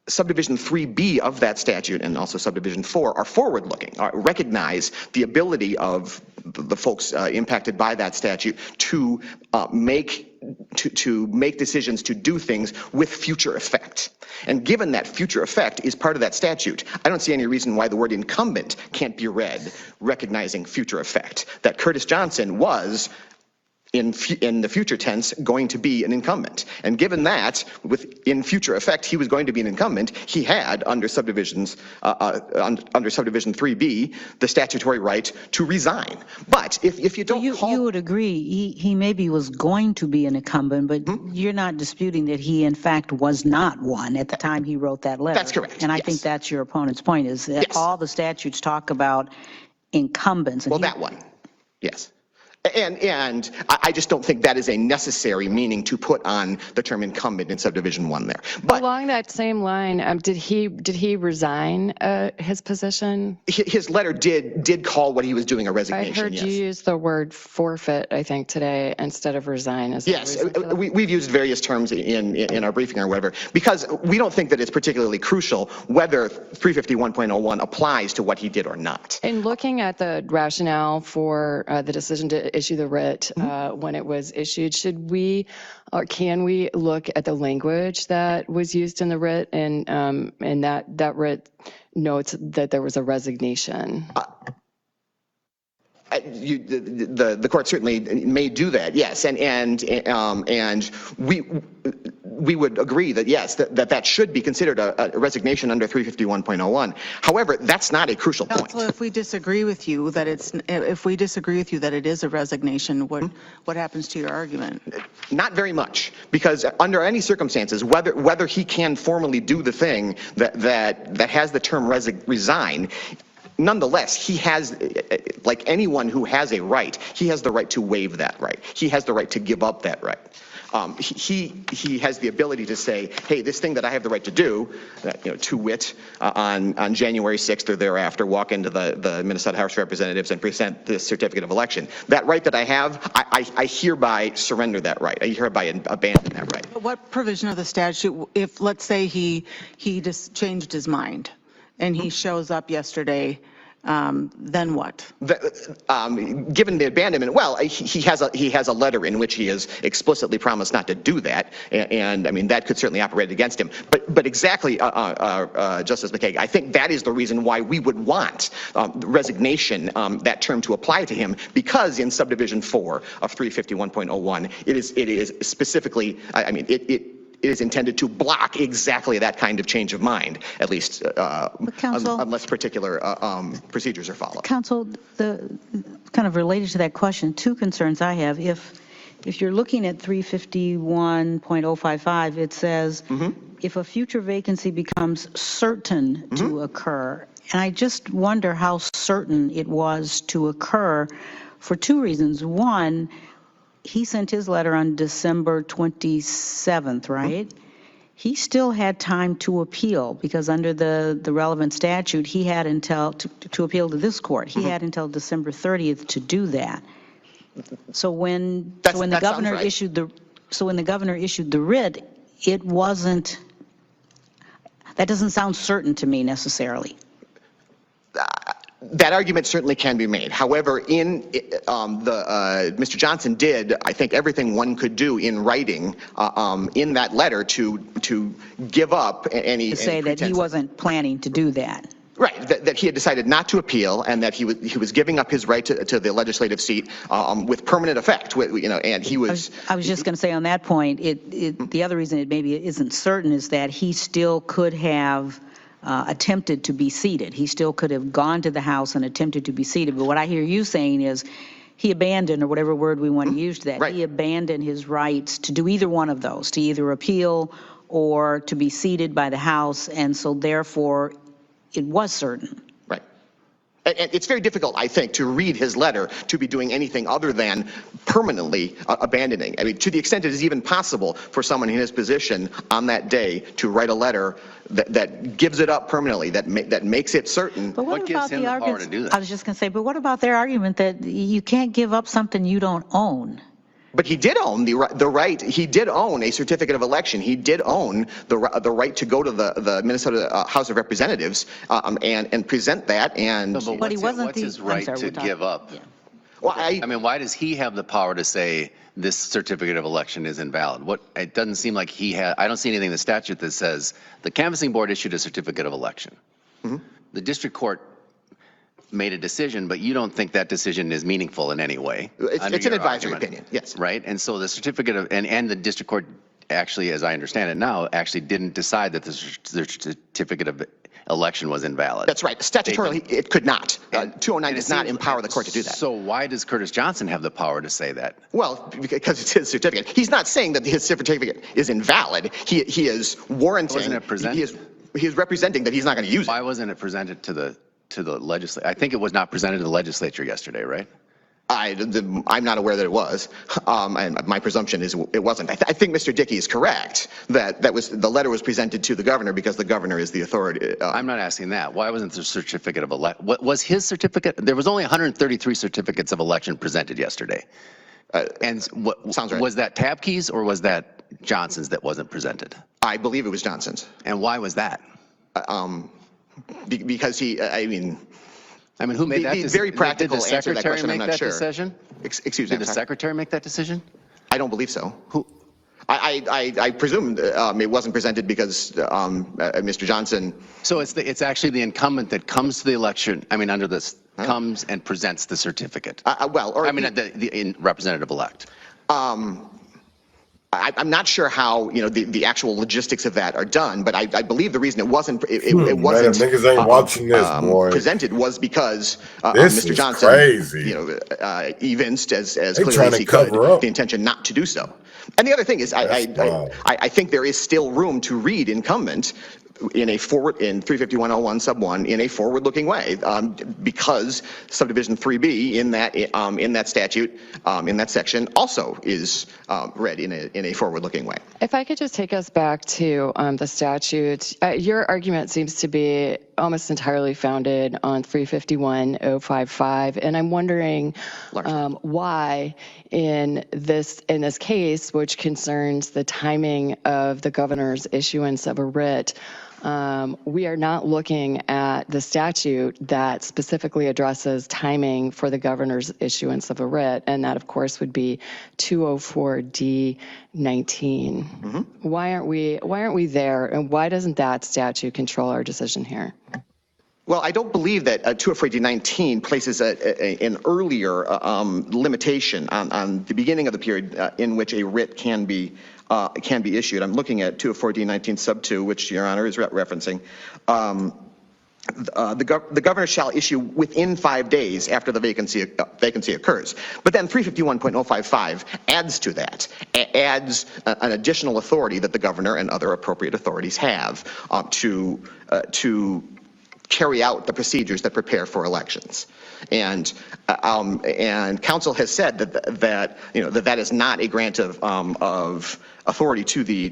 subdivision 3B of that statute and also subdivision 4 are forward-looking, recognize the ability of the folks impacted by that statute to make decisions to do things with future effect. And given that future effect is part of that statute, I don't see any reason why the word incumbent can't be read recognizing future effect. That Curtis Johnson was in the future tense going to be an incumbent. And given that, in future effect, he was going to be an incumbent, he had, under subdivision 3B, the statutory right to resign. But if you don't you would agree, he maybe was going to be an incumbent, but you're not disputing that he, in fact, was not one at the time he wrote that letter. That's correct. And I think that's your opponent's point, is that all the statutes talk about incumbents. Well, that one, yes. And I just don't think that is a necessary meaning to put on the term incumbent in subdivision 1 there. But along that same line, did he resign his position? His letter did call what he was doing a resignation. I heard you use the word forfeit, I think, today instead of resign. Yes, we've used various terms in our briefing or whatever, because we don't think that it's particularly crucial whether 351.01 applies to what he did or not. In looking at the rationale for the decision to issue the writ when it was issued, should we or can we look at the language that was used in the writ and that writ notes that there was a resignation? The court certainly may do that, yes, and we would agree that yes, that should be considered a resignation under 351.01. However, that's not a crucial point. Counsel, if we disagree with you that it is a resignation, what happens to your argument? Not very much, because under any circumstances, whether he can formally do the thing that has the term resign. Nonetheless, he has, like anyone who has a right, he has the right to waive that right. He has the right to give up that right. He has the ability to say, hey, this thing that I have the right to do, to wit, on January 6th or thereafter, walk into the Minnesota House of Representatives and present this certificate of election. That right that I have, I hereby surrender that right. I hereby abandon that right. But what provision of the statute, if let's say he just changed his mind and he shows up yesterday, then what? Given the abandonment, well, he has a letter in which he has explicitly promised not to do that, and I mean that could certainly operate against him. But exactly, Justice McKay, I think that is the reason why we would want resignation, that term, to apply to him, because in subdivision 4 of 351.01, it is specifically, I mean, it is intended to block exactly that kind of change of mind, at least unless particular procedures are followed. Counsel, the kind of related to that question, two concerns I have. If you're looking at 351.055, it says if a future vacancy becomes certain to occur, and I just wonder how certain it was to occur for two reasons. One, he sent his letter on December 27th, right? He still had time to appeal, because under the relevant statute, he had until to appeal to this court. He had until December 30th to do that. So when the governor issued the writ, it wasn't. That doesn't sound certain to me necessarily. That argument certainly can be made. However, Mr. Johnson did, I think, everything one could do in writing in that letter to give up any. To say that he wasn't planning to do that. Right, that he had decided not to appeal, and that he was giving up his right to the legislative seat with permanent effect. And he was. I was just going to say on that point, the other reason it maybe isn't certain is that he still could have attempted to be seated. He still could have gone to the House and attempted to be seated. But what I hear you saying is he abandoned, or whatever word we want to use to that, he abandoned his rights to do either one of those, to either appeal or to be seated by the House, and so therefore it was certain. Right. And it's very difficult, I think, to read his letter to be doing anything other than permanently abandoning. I mean, to the extent it is even possible for someone in his position on that day to write a letter that gives it up permanently, that makes it certain. But what gives him the power to do that? I was just going to say, but what about their argument that you can't give up something you don't own? But he did own the right. He did own a certificate of election. He did own the right to go to the Minnesota House of Representatives and present that. And but he wasn't. What's his right to give up? Yeah. Well, I mean, why does he have the power to say this certificate of election is invalid? It doesn't seem like he had. I don't see anything in the statute that says the canvassing board issued a certificate of election. The district court made a decision, but you don't think that decision is meaningful in any way. It's an advisory opinion, yes. Right, and so the certificate of and the district court actually, as I understand it now, actually didn't decide that the certificate of election was invalid. That's right. Statutorily, it could not. 209 does not empower the court to do that. So why does Curtis Johnson have the power to say that? Well, because it's his certificate. He's not saying that his certificate is invalid. He is warranting. Wasn't it presented? He is representing that he's not going to use it. Why wasn't it presented to the legislature? I think it was not presented to the legislature yesterday, right? I'm not aware that it was, and my presumption is it wasn't. I think Mr. Dickey is correct that the letter was presented to the governor because the governor is the authority. I'm not asking that. Why wasn't the certificate of election? What was his certificate? There was only 133 certificates of election presented yesterday. And sounds right. Was that Tabke's or was that Johnson's that wasn't presented? I believe it was Johnson's. And why was that? Because I mean, who made that decision? Very practical answer to that question. I'm not sure. Decision? Excuse me. Did the secretary make that decision? I don't believe so. Who? I presume it wasn't presented because Mr. Johnson. So it's actually the incumbent that comes to the election, I mean, under this, comes and presents the certificate. The representative-elect. I'm not sure how the actual logistics of that are done, but I believe the reason it wasn't niggas ain't watching this, boy. Presented was because This Mr. is Johnson crazy. evinced as They clearly trying as to he could cover up. the intention not to do so. And the other thing is, I think there is still room to read incumbent in 35101 sub 1 in a forward-looking way, because subdivision 3B in that statute, in that section, also is read in a forward-looking way. If I could just take us back to the statute, your argument seems to be almost entirely founded on 351.055, and I'm wondering why in this case, which concerns the timing of the governor's issuance of a writ, we are not looking at the statute that specifically addresses timing for the governor's issuance of a writ, and that, of course, would be 204D19. Mm-hmm. Why aren't we there, and why doesn't that statute control our decision here? Well, I don't believe that 204D19 places an earlier limitation on the beginning of the period in which a writ can be issued. I'm looking at 204D19 sub 2, which Your Honor is referencing. The governor shall issue within 5 days after the vacancy occurs. But then 351.055 adds to that, adds an additional authority that the governor and other appropriate authorities have to carry out the procedures that prepare for elections. And counsel has said that is not a grant of authority to the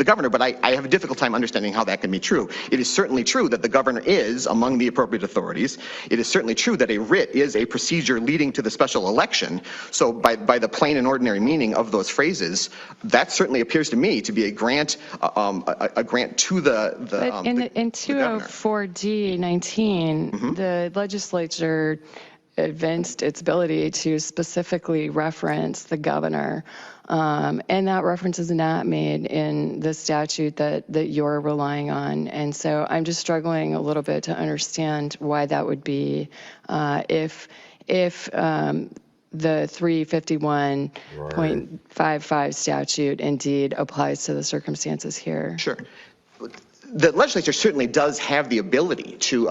governor, but I have a difficult time understanding how that can be true. It is certainly true that the governor is among the appropriate authorities. It is certainly true that a writ is a procedure leading to the special election. So by the plain and ordinary meaning of those phrases, that certainly appears to me to be a grant to the in 204D19, the legislature evinced its ability to specifically reference the governor, and that reference is not made in the statute that you're relying on. And so I'm just struggling a little bit to understand why that would be if the 351.55 statute indeed applies to the circumstances here. Sure. The legislature certainly does have the ability to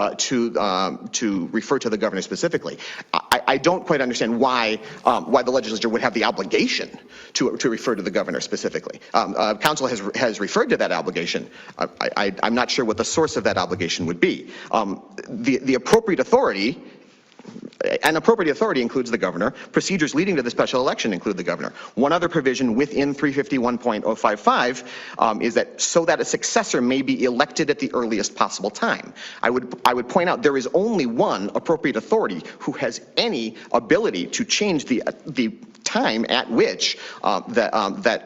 refer to the governor specifically. I don't quite understand why the legislature would have the obligation to refer to the governor specifically. Council has referred to that obligation. I'm not sure what the source of that obligation would be. The appropriate authority. An appropriate authority includes the governor. Procedures leading to the special election include the governor. One other provision within 351.055 is that so that a successor may be elected at the earliest possible time. I would point out there is only one appropriate authority who has any ability to change the time at which that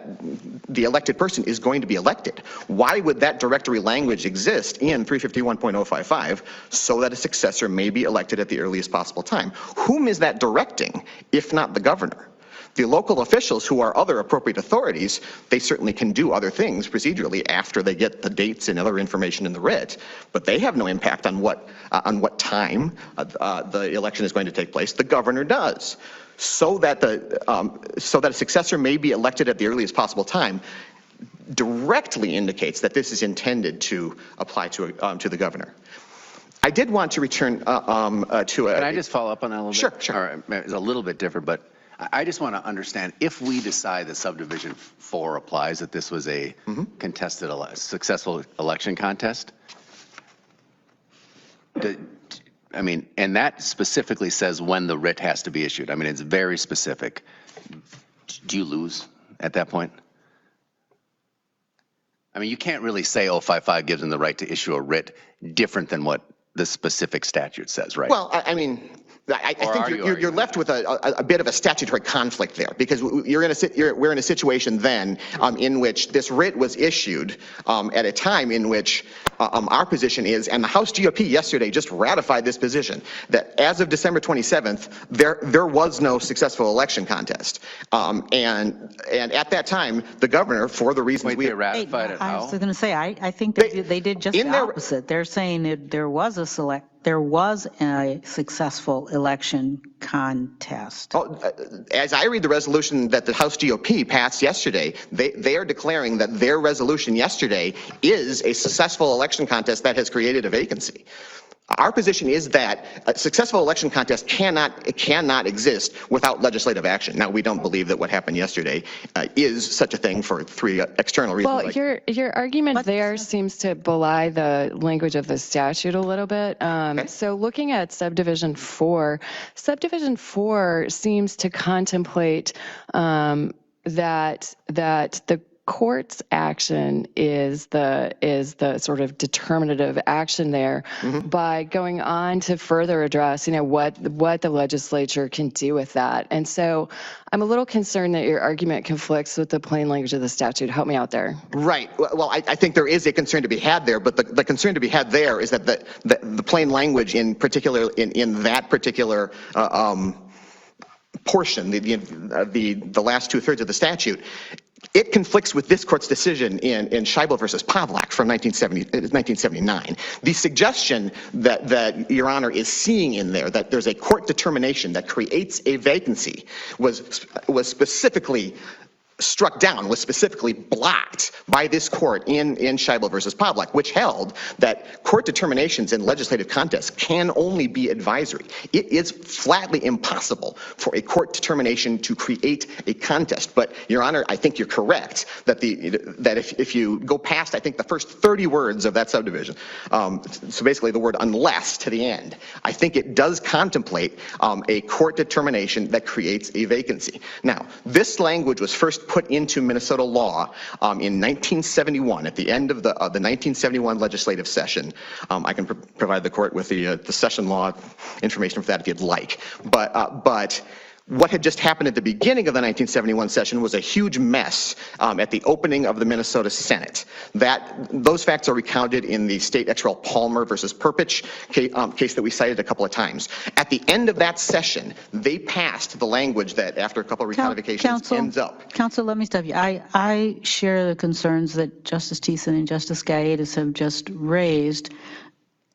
the elected person is going to be elected. Why would that directory language exist in 351.055 so that a successor may be elected at the earliest possible time? Whom is that directing, if not the governor? The local officials who are other appropriate authorities, they certainly can do other things procedurally after they get the dates and other information in the writ, but they have no impact on what time the election is going to take place. The governor does. So that a successor may be elected at the earliest possible time directly indicates that this is intended to apply to the governor. I did want to return to a... Can I just follow up on that a little bit? Sure. It's a little bit different, but I just want to understand, if we decide that subdivision 4 applies, that this was a contested, successful election contest, and that specifically says when the writ has to be issued. I mean, it's very specific. Do you lose at that point? I mean, you can't really say 055 gives them the right to issue a writ different than what the specific statute says, right? Well, I mean, I think you're left with a bit of a statutory conflict there, because we're in a situation then in which this writ was issued at a time in which our position is, and the House GOP yesterday just ratified this position, that as of December 27th, there was no successful election contest. And at that time, the governor, for the reasons we ratified it. I was going to say, I think they did just the opposite. They're saying that there was a successful election contest. As I read the resolution that the House GOP passed yesterday, they are declaring that their resolution yesterday is a successful election contest that has created a vacancy. Our position is that a successful election contest cannot exist without legislative action. Now, we don't believe that what happened yesterday is such a thing for three external reasons. Well, your argument there seems to belie the language of the statute a little bit. So looking at subdivision 4 seems to contemplate that the court's action is the sort of determinative action there, by going on to further address, what the legislature can do with that. And so I'm a little concerned that your argument conflicts with the plain language of the statute. Help me out there. Right. Well, I think there is a concern to be had there, but the concern to be had there is that the plain language in particular in that particular portion, the last 2/3 of the statute, it conflicts with this court's decision in Scheibel versus Pavlak from 1979. The suggestion that Your Honor is seeing in there, that there's a court determination that creates a vacancy, was specifically struck down, was specifically blocked by this court in Scheibel versus Pavlak, which held that court determinations in legislative contests can only be advisory. It is flatly impossible for a court determination to create a contest. But Your Honor, I think you're correct that if you go past, I think, the first 30 words of that subdivision, so basically the word unless to the end, I think it does contemplate a court determination that creates a vacancy. Now, this language was first put into Minnesota law in 1971, at the end of the 1971 legislative session. I can provide the court with the session law information for that if you'd like. But what had just happened at the beginning of the 1971 session was a huge mess at the opening of the Minnesota Senate. Those facts are recounted in the State Ex Rel. Palmer versus Perpich case that we cited a couple of times. At the end of that session, they passed the language that, after a couple of recodifications, ends up. Counsel, let me stop you. I share the concerns that Justice Thiessen and Justice Gaius have just raised,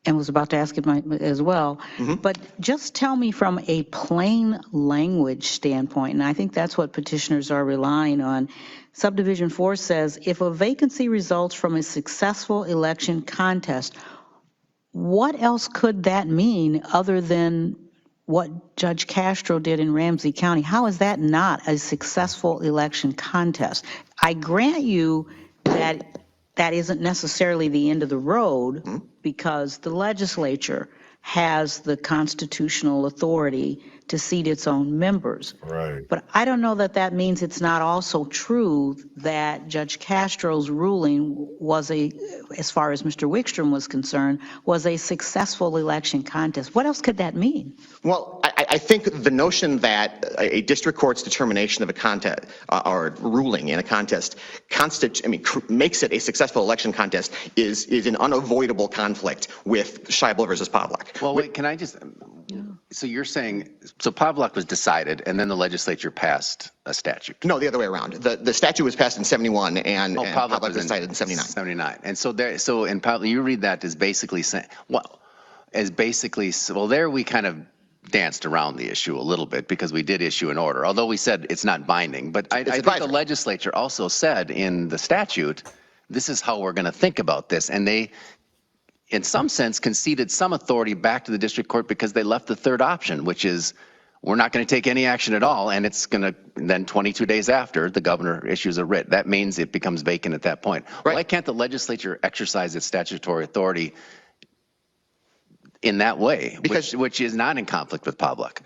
and was about to ask it as well. But just tell me from a plain language standpoint, and I think that's what petitioners are relying on. Subdivision 4 says, if a vacancy results from a successful election contest, what else could that mean other than what Judge Castro did in Ramsey County? How is that not a successful election contest? I grant you that that isn't necessarily the end of the road, because the legislature has the constitutional authority to seat its own members. Right. But I don't know that that means it's not also true that Judge Castro's ruling was as far as Mr. Wickstrom was concerned, was a successful election contest. What else could that mean? Well, I think the notion that a district court's determination of a contest or ruling in a contest makes it a successful election contest is an unavoidable conflict with Scheibel versus Pavlak. Well, wait, can I just? So you're saying, so Pavlak was decided, and then the legislature passed a statute? No, the other way around. The statute was passed in 71, and Pavlak was decided in 79. 79. And so in Pavlak, you read that as basically saying, there we kind of danced around the issue a little bit, because we did issue an order, although we said it's not binding. But I think the legislature also said in the statute, this is how we're going to think about this. And they, in some sense, conceded some authority back to the district court, because they left the third option, which is we're not going to take any action at all, and it's going to, then 22 days after, the governor issues a writ. That means it becomes vacant at that point. Right. Why can't the legislature exercise its statutory authority in that way, which is not in conflict with Pavlak?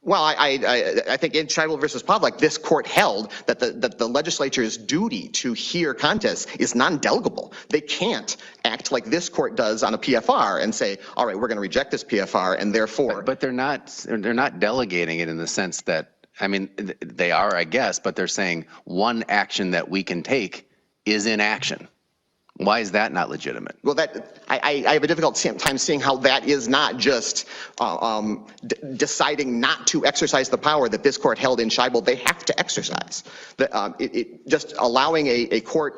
Well, I think in Scheibel versus Pavlik, this court held that the legislature's duty to hear contests is non-delegable. They can't act like this court does on a PFR and say, all right, we're going to reject this PFR, and therefore. But they're not delegating it in the sense that, I mean, they are, I guess, but they're saying one action that we can take is inaction. Why is that not legitimate? Well, I have a difficult time seeing how that is not just deciding not to exercise the power that this court held in Scheibel. They have to exercise. Just allowing a court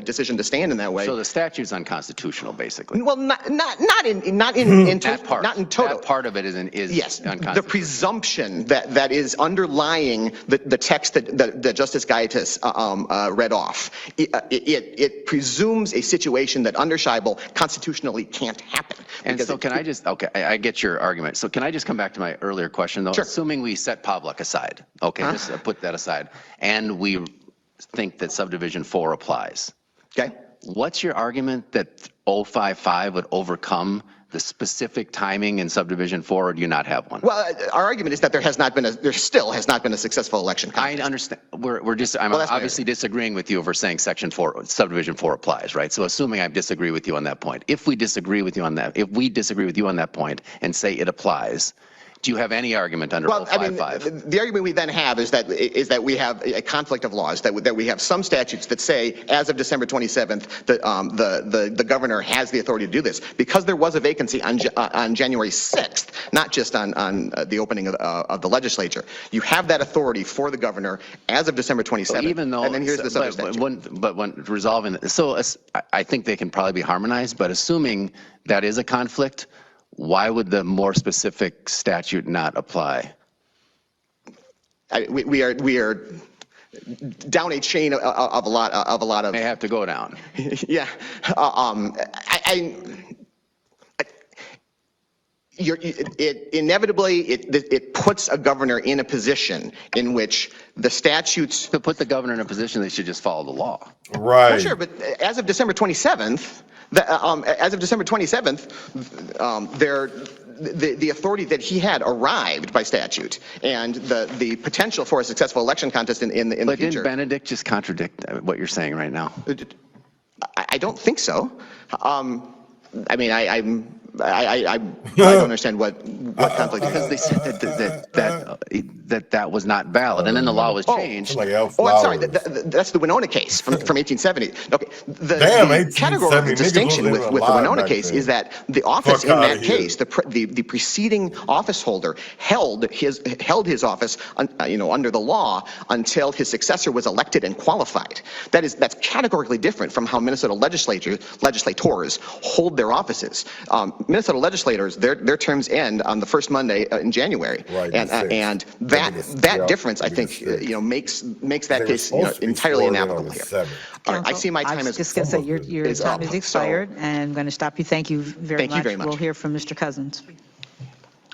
decision to stand in that way. So the statute's unconstitutional, basically. Well, not in that part. Not in total. That part of it is yes, unconstitutional. the presumption that is underlying the text that Justice Gaitis read off. It presumes a situation that under Scheibel constitutionally can't happen. And so can I just, okay, I get your argument. So can I just come back to my earlier question, though? Sure. Assuming we set Pavlik aside, okay, just put that aside, and we think that subdivision 4 applies. Okay. What's your argument that 055 would overcome the specific timing in subdivision 4, or do you not have one? Well, our argument is that there still has not been a successful election contest. I understand. I'm obviously disagreeing with you over saying section 4, subdivision 4 applies, right? So assuming I disagree with you on that point, if we disagree with you on that point and say it applies, do you have any argument under 055? I mean, the argument we then have is that we have a conflict of laws, that we have some statutes that say as of December 27th that the governor has the authority to do this. Because there was a vacancy on January 6th, not just on the opening of the legislature. You have that authority for the governor as of December 27th. Even though, and then here's this other statute. But when resolving, so I think they can probably be harmonized, but assuming that is a conflict, why would the more specific statute not apply? We are down a chain of a lot of. They have to go down. Yeah, it puts a governor in a position in which the statutes. To put the governor in a position, they should just follow the law. Right. Well, sure, but as of December 27th. As of December 27th, the authority that he had arrived by statute, and the potential for a successful election contest in the future. But didn't Benedict just contradict what you're saying right now? I don't think so. I mean, I don't understand what conflict. Because they said that was not valid, and then the law was changed. I'm sorry. That's the Winona case from 1870. Okay. The categorical distinction with the Winona case is that the office in that case, the preceding office holder held his office, under the law until his successor was elected and qualified. That's categorically different from how Minnesota legislators hold their offices. Minnesota legislators, their terms end on the first Monday in January, right, and that difference, I think, makes that case entirely inapplicable here. All right, I see my time is. I was just going to say your time is expired, and I'm going to stop you. Thank you very much. We'll hear from Mr. Cousins.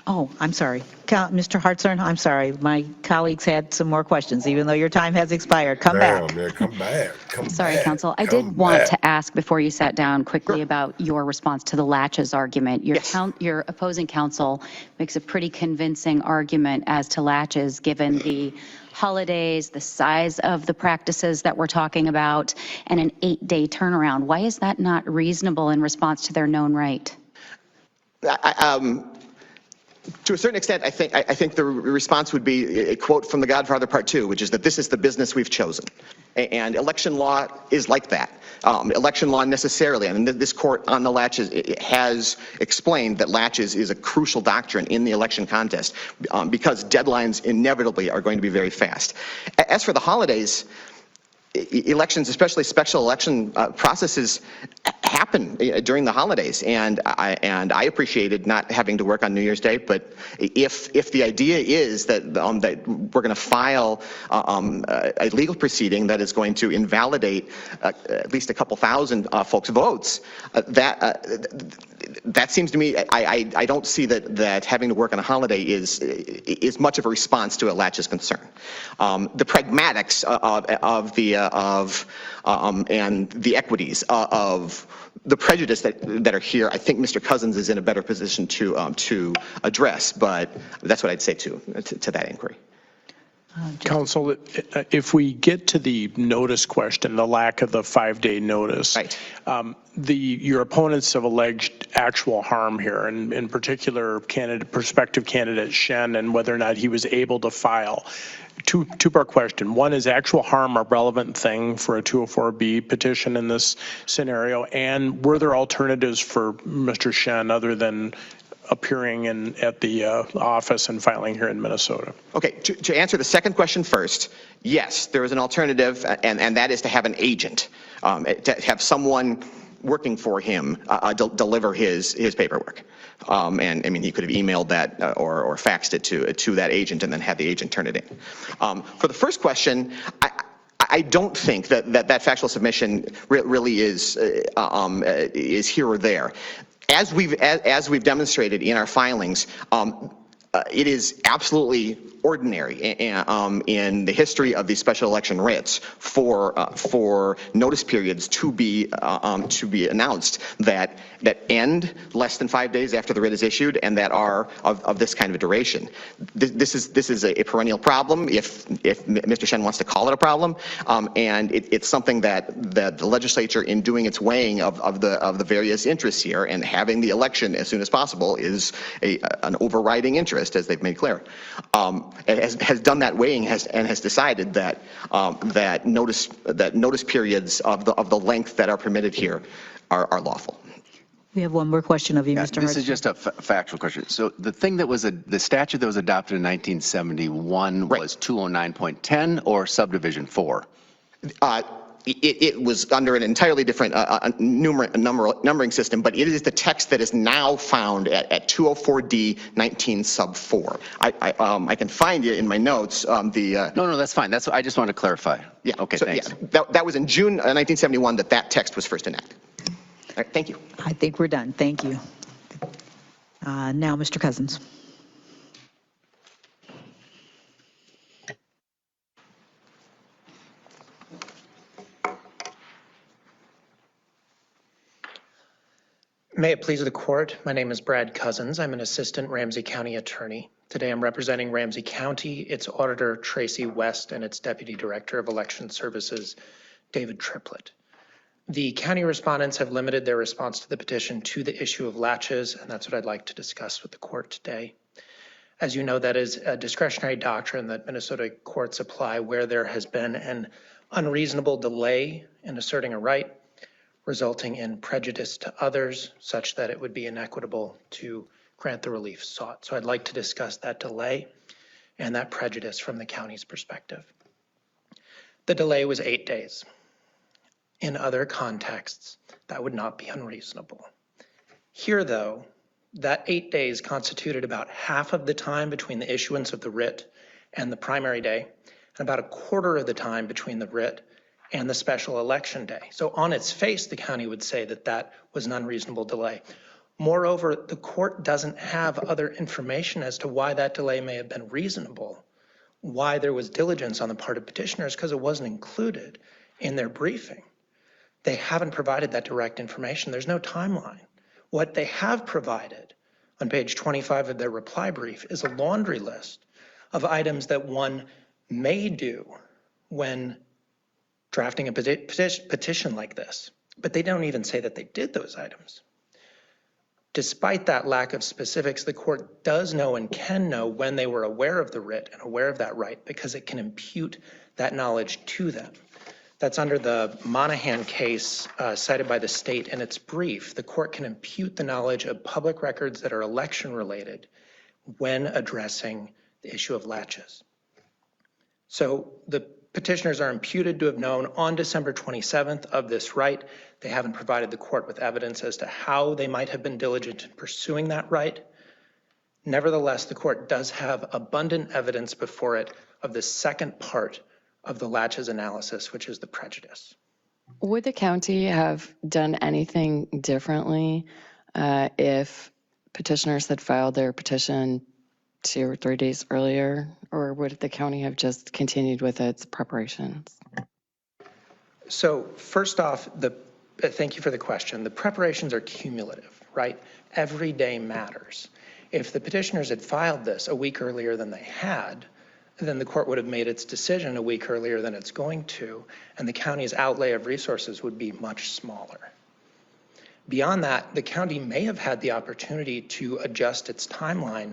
Oh, I'm sorry. Mr. Hartshorn, I'm sorry. My colleagues had some more questions, even though your time has expired. Come back. Man, come back. Sorry, counsel. I did want to ask before you sat down quickly about your response to the latches argument. Your opposing counsel makes a pretty convincing argument as to latches, given the holidays, the size of the practices that we're talking about, and an 8-day turnaround. Why is that not reasonable in response to their known right? To a certain extent, I think the response would be a quote from The Godfather Part 2, which is that this is the business we've chosen. And election law is like that. Election law necessarily, and this court on the latches has explained that latches is a crucial doctrine in the election contest because deadlines inevitably are going to be very fast. As for the holidays, elections, especially special election processes, happen during the holidays, and I appreciated not having to work on New Year's Day. But if the idea is that we're going to file a legal proceeding that is going to invalidate at least a couple thousand folks' votes, that seems to me, I don't see that having to work on a holiday is much of a response to a latches concern. The pragmatics and the equities of the prejudice that are here, I think Mr. Cousins is in a better position to address, but that's what I'd say to that inquiry. Counsel, if we get to the notice question, the lack of the 5-day notice, right. Your opponents have alleged actual harm here, and in particular, prospective candidate Shen, and whether or not he was able to file. Two-part question. One, is actual harm a relevant thing for a 204B petition in this scenario? And were there alternatives for Mr. Shen other than appearing at the office and filing here in Minnesota? Okay, to answer the second question first, yes, there is an alternative, and that is to have an agent, to have someone working for him deliver his paperwork. And I mean, he could have emailed that or faxed it to that agent and then had the agent turn it in. For the first question, I don't think that factual submission really is here or there. As we've demonstrated in our filings, it is absolutely ordinary in the history of these special election writs for notice periods to be announced that end less than 5 days after the writ is issued and that are of this kind of a duration. This is a perennial problem if Mr. Shen wants to call it a problem, and it's something that the legislature, in doing its weighing of the various interests here and having the election as soon as possible, is an overriding interest, as they've made clear. Has done that weighing and has decided that notice periods of the length that are permitted here are lawful. We have one more question of you, Mr. Hart. This is just a factual question. So the thing that was the statute that was adopted in 1971 was 209.10 or subdivision 4? It was under an entirely different numbering system, but it is the text that is now found at 204D 19 sub 4. I can find it in my notes. No, that's fine. I just wanted to clarify. Yeah. Okay. So, thanks. yeah, that was in June 1971 that text was first enacted. All right, thank you. I think we're done. Thank you. Now, Mr. Cousins. May it please the court, my name is Brad Cousins. I'm an assistant Ramsey County attorney. Today I'm representing Ramsey County, its auditor Tracy West, and its deputy director of election services, David Triplett. The county respondents have limited their response to the petition to the issue of latches, and that's what I'd like to discuss with the court today. As you know, that is a discretionary doctrine that Minnesota courts apply where there has been an unreasonable delay in asserting a right, resulting in prejudice to others such that it would be inequitable to grant the relief sought. So I'd like to discuss that delay and that prejudice from the county's perspective. The delay was 8 days. In other contexts, that would not be unreasonable. Here, though, that 8 days constituted about half of the time between the issuance of the writ and the primary day, and about a quarter of the time between the writ and the special election day. So on its face, the county would say that that was an unreasonable delay. Moreover, the court doesn't have other information as to why that delay may have been reasonable, why there was diligence on the part of petitioners, because it wasn't included in their briefing. They haven't provided that direct information. There's no timeline. What they have provided on page 25 of their reply brief is a laundry list of items that one may do when drafting a petition like this, but they don't even say that they did those items. Despite that lack of specifics, the court does know and can know when they were aware of the writ and aware of that right because it can impute that knowledge to them. That's under the Monahan case cited by the state in its brief. The court can impute the knowledge of public records that are election related when addressing the issue of latches. So the petitioners are imputed to have known on December 27th of this right. They haven't provided the court with evidence as to how they might have been diligent in pursuing that right. Nevertheless, the court does have abundant evidence before it of the second part of the latches analysis, which is the prejudice. Would the county have done anything differently if petitioners had filed their petition 2 or 3 days earlier, or would the county have just continued with its preparations? So first off, thank you for the question. The preparations are cumulative, right? Every day matters. If the petitioners had filed this a week earlier than they had, then the court would have made its decision a week earlier than it's going to, and the county's outlay of resources would be much smaller. Beyond that, the county may have had the opportunity to adjust its timeline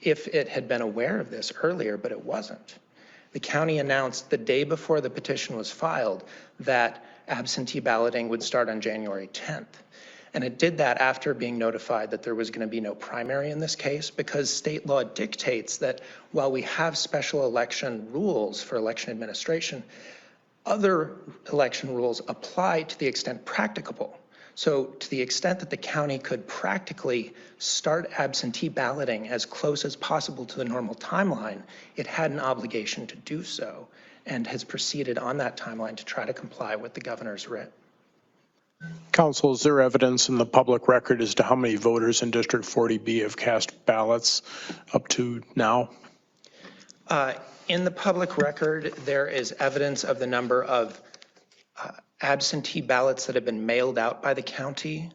if it had been aware of this earlier, but it wasn't. The county announced the day before the petition was filed that absentee balloting would start on January 10th. And it did that after being notified that there was going to be no primary in this case, because state law dictates that while we have special election rules for election administration, other election rules apply to the extent practicable. So to the extent that the county could practically start absentee balloting as close as possible to the normal timeline, it had an obligation to do so and has proceeded on that timeline to try to comply with the governor's writ. Council, is there evidence in the public record as to how many voters in District 40B have cast ballots up to now? In the public record, there is evidence of the number of absentee ballots that have been mailed out by the county.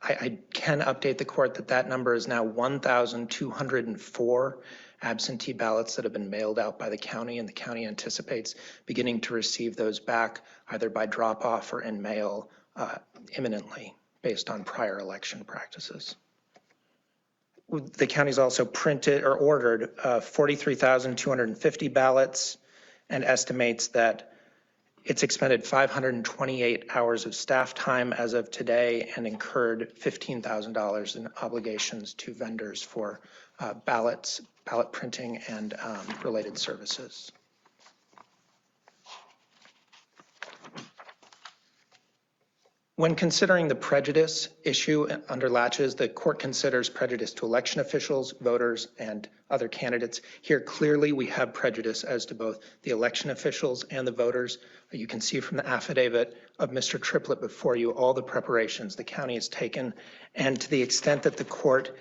I can update the court that that number is now 1,204 absentee ballots that have been mailed out by the county, and the county anticipates beginning to receive those back either by drop-off or in mail imminently based on prior election practices. The county's also printed or ordered 43,250 ballots and estimates that it's expended 528 hours of staff time as of today and incurred $15,000 in obligations to vendors for ballot printing and related services. When considering the prejudice issue under latches, the court considers prejudice to election officials, voters, and other candidates. Here, clearly, we have prejudice as to both the election officials and the voters. You can see from the affidavit of Mr. Triplett before you all the preparations the county has taken. And to the extent that the court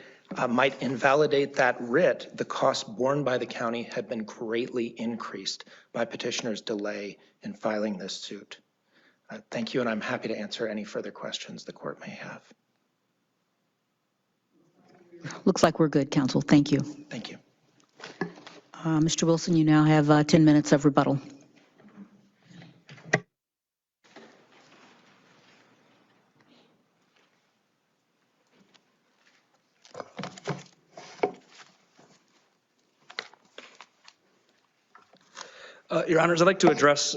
might invalidate that writ, the costs borne by the county have been greatly increased by petitioners' delay in filing this suit. Thank you, and I'm happy to answer any further questions the court may have. Looks like we're good, counsel. Thank you. Thank you. Mr. Wilson, you now have 10 minutes of rebuttal. Your Honors, I'd like to address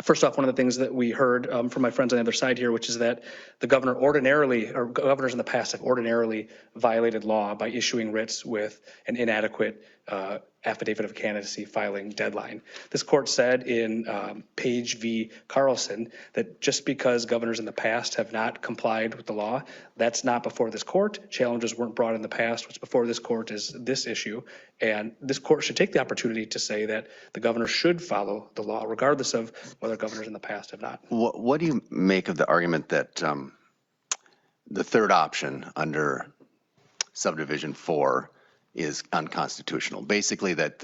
first off, one of the things that we heard from my friends on the other side here, which is that the governor ordinarily, or governors in the past have ordinarily violated law by issuing writs with an inadequate affidavit of candidacy filing deadline. This court said in Page v. Carlson that just because governors in the past have not complied with the law, that's not before this court. Challenges weren't brought in the past. What's before this court is this issue. And this court should take the opportunity to say that the governor should follow the law, regardless of whether governors in the past have not. What do you make of the argument that the third option under subdivision 4 is unconstitutional? Basically, that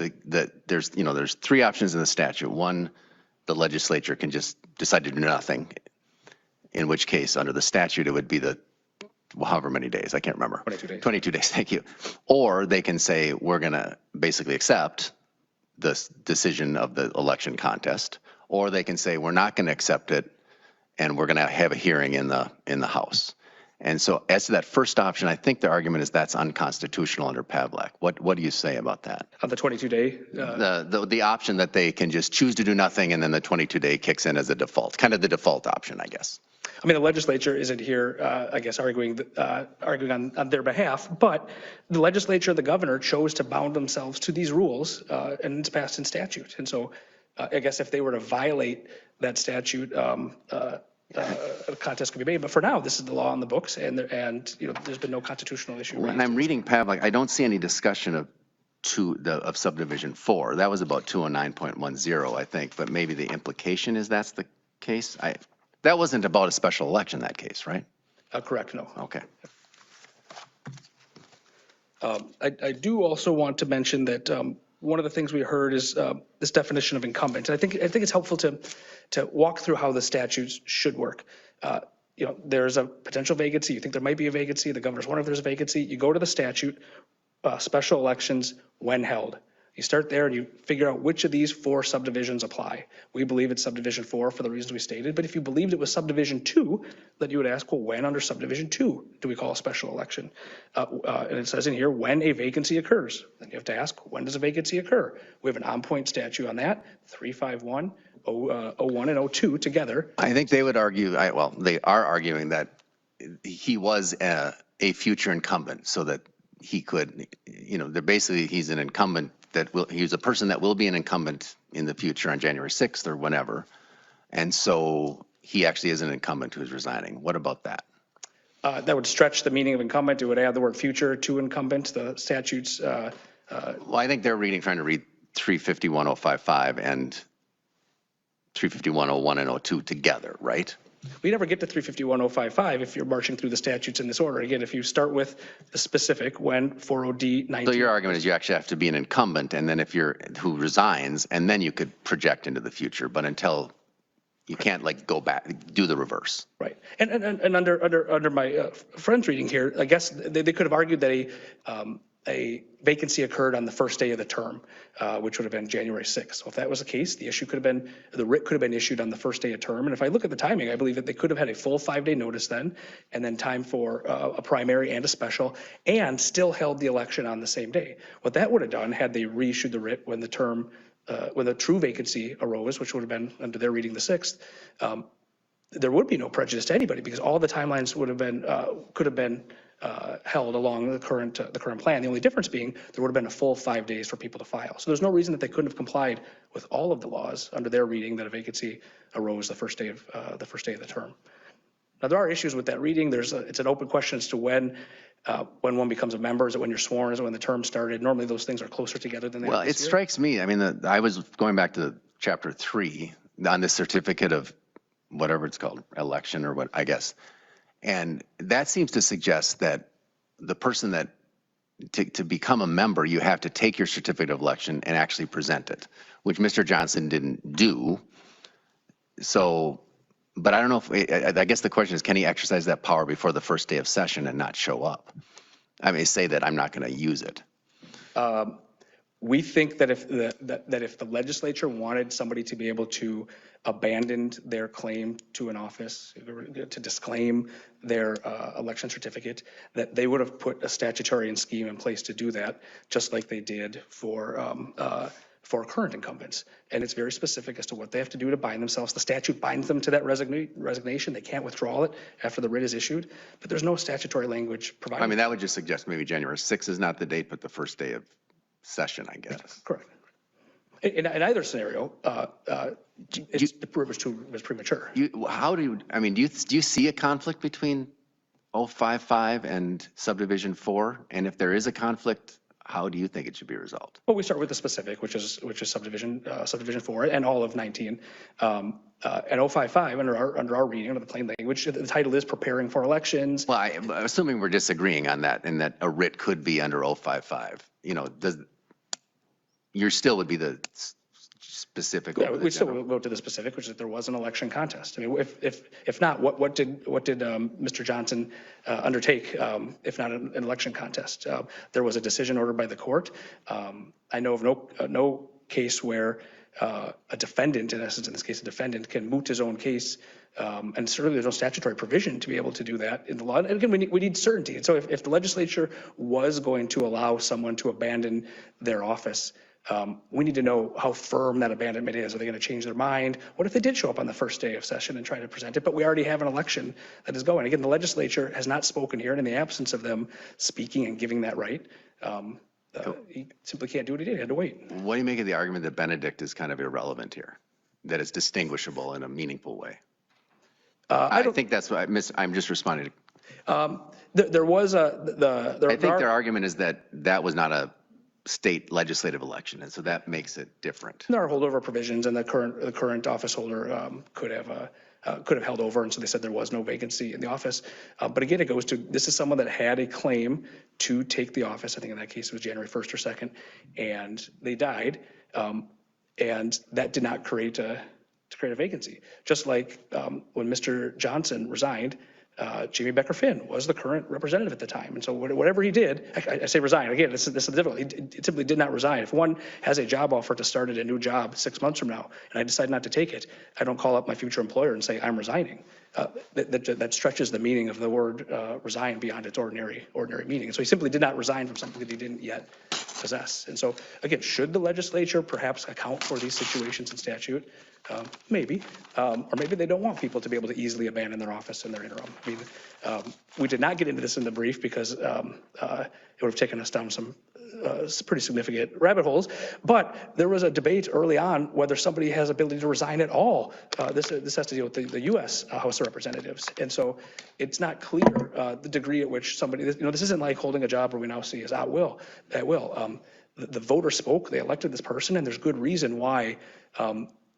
there's three options in the statute. One, the legislature can just decide to do nothing, in which case under the statute it would be the however many days, I can't remember. 22 days. 22 days, thank you. Or they can say we're going to basically accept the decision of the election contest, or they can say we're not going to accept it and we're going to have a hearing in the House. And so as to that first option, I think the argument is that's unconstitutional under Pavlak. What do you say about that? On the 22-day? The option that they can just choose to do nothing and then the 22-day kicks in as a default, kind of the default option, I guess. I mean, the legislature isn't here, I guess, arguing on their behalf, but the legislature, the governor, chose to bound themselves to these rules, and it's passed in statute. And so I guess if they were to violate that statute, a contest could be made. But for now, this is the law on the books, and there's been no constitutional issue. When I'm reading Pavlak, I don't see any discussion of subdivision 4. That was about 209.10, I think, but maybe the implication is that's the case. That wasn't about a special election, that case, right? Correct, no. Okay. I do also want to mention that one of the things we heard is this definition of incumbent. And I think it's helpful to walk through how the statutes should work. There's a potential vacancy. You think there might be a vacancy. The governor's wondering if there's a vacancy. You go to the statute, special elections when held. You start there and you figure out which of these 4 subdivisions apply. We believe it's subdivision 4 for the reasons we stated, but if you believed it was subdivision 2, then you would ask, well, when under subdivision 2 do we call a special election? And it says in here, when a vacancy occurs. Then you have to ask, when does a vacancy occur? We have an on-point statute on that, 351, 01, and 02 together. I think they would argue, they are arguing that he was a future incumbent, so that he could, they're basically, he's an incumbent he's a person that will be an incumbent in the future on January 6th or whenever. And so he actually is an incumbent who's resigning. What about that? That would stretch the meaning of incumbent. It would add the word future to incumbent. The statutes. Well, I think they're trying to read 351.055 and 351.01 and 02 together, right? We never get to 351.055 if you're marching through the statutes in this order. Again, if you start with the specific when 40D19. So your argument is you actually have to be an incumbent, and then who resigns, and then you could project into the future. But until you can't go back, do the reverse. Right. And under my friend's reading here, I guess they could have argued that a vacancy occurred on the first day of the term, which would have been January 6th. So if that was the case, the writ could have been issued on the first day of term. And if I look at the timing, I believe that they could have had a full 5-day notice then, and then time for a primary and a special, and still held the election on the same day. What that would have done had they reissued the writ when the true vacancy arose, which would have been under their reading the 6th, there would be no prejudice to anybody because all the timelines could have been held along the current plan. The only difference being there would have been a full 5 days for people to file. So there's no reason that they couldn't have complied with all of the laws under their reading that a vacancy arose the first day of the term. Now there are issues with that reading. It's an open question as to when one becomes a member. Is it when you're sworn? Is it when the term started? Normally those things are closer together than they are. Well, it strikes me. I mean, I was going back to chapter 3 on this certificate of whatever it's called, election or what, I guess. And that seems to suggest that the person that to become a member, you have to take your certificate of election and actually present it, which Mr. Johnson didn't do. So, but I don't know if, I guess the question is, can he exercise that power before the first day of session and not show up? I mean, say that I'm not going to use it. We think that if the legislature wanted somebody to be able to abandon their claim to an office, to disclaim their election certificate, that they would have put a statutory scheme in place to do that, just like they did for current incumbents. And it's very specific as to what they have to do to bind themselves. The statute binds them to that resignation. They can't withdraw it after the writ is issued, but there's no statutory language provided. I mean, that would just suggest maybe January 6th is not the date, but the first day of session, I guess. Correct. In either scenario, the writ was premature. Do you see a conflict between 055 and subdivision 4? And if there is a conflict, how do you think it should be resolved? Well, we start with the specific, which is subdivision 4 and all of 19. And 055 under our reading, under the plain language, the title is preparing for elections. Well, I'm assuming we're disagreeing on that, and that a writ could be under 055. You still would be the specific. Yeah, we still will go to the specific, which is that there was an election contest. I mean, if not, what did Mr. Johnson undertake? If not an election contest, there was a decision ordered by the court. I know of no case where a defendant, in essence, in this case, a defendant can moot his own case. And certainly there's no statutory provision to be able to do that in the law. And again, we need certainty. And so if the legislature was going to allow someone to abandon their office, we need to know how firm that abandonment is. Are they going to change their mind? What if they did show up on the first day of session and try to present it? But we already have an election that is going. Again, the legislature has not spoken here, and in the absence of them speaking and giving that right, he simply can't do what he did. He had to wait. What do you make of the argument that Benedict is kind of irrelevant here, that it's distinguishable in a meaningful way? I think that's what I'm just responding to. There was I think their argument is that was not a state legislative election, and so that makes it different. There are holdover provisions, and the current office holder could have could have held over, and so they said there was no vacancy in the office. But again, it goes to, this is someone that had a claim to take the office. I think in that case it was January 1st or 2nd, and they died. And that did not create a vacancy. Just like when Mr. Johnson resigned, Jamie Becker-Finn was the current representative at the time. And so whatever he did, I say resign, again, this is difficult. He simply did not resign. If one has a job offer to start at a new job 6 months from now, and I decide not to take it, I don't call up my future employer and say, I'm resigning. That stretches the meaning of the word resign beyond its ordinary meaning. And so he simply did not resign from something that he didn't yet possess. And so, again, should the legislature perhaps account for these situations in statute? Maybe. Or maybe they don't want people to be able to easily abandon their office in their interim. I mean, we did not get into this in the brief because it would have taken us down some pretty significant rabbit holes, but there was a debate early on whether somebody has ability to resign at all. This has to deal with the U.S. House of Representatives, and so it's not clear the degree at which somebody, this isn't like holding a job where we now see is at will. The voters spoke, they elected this person, and there's good reason why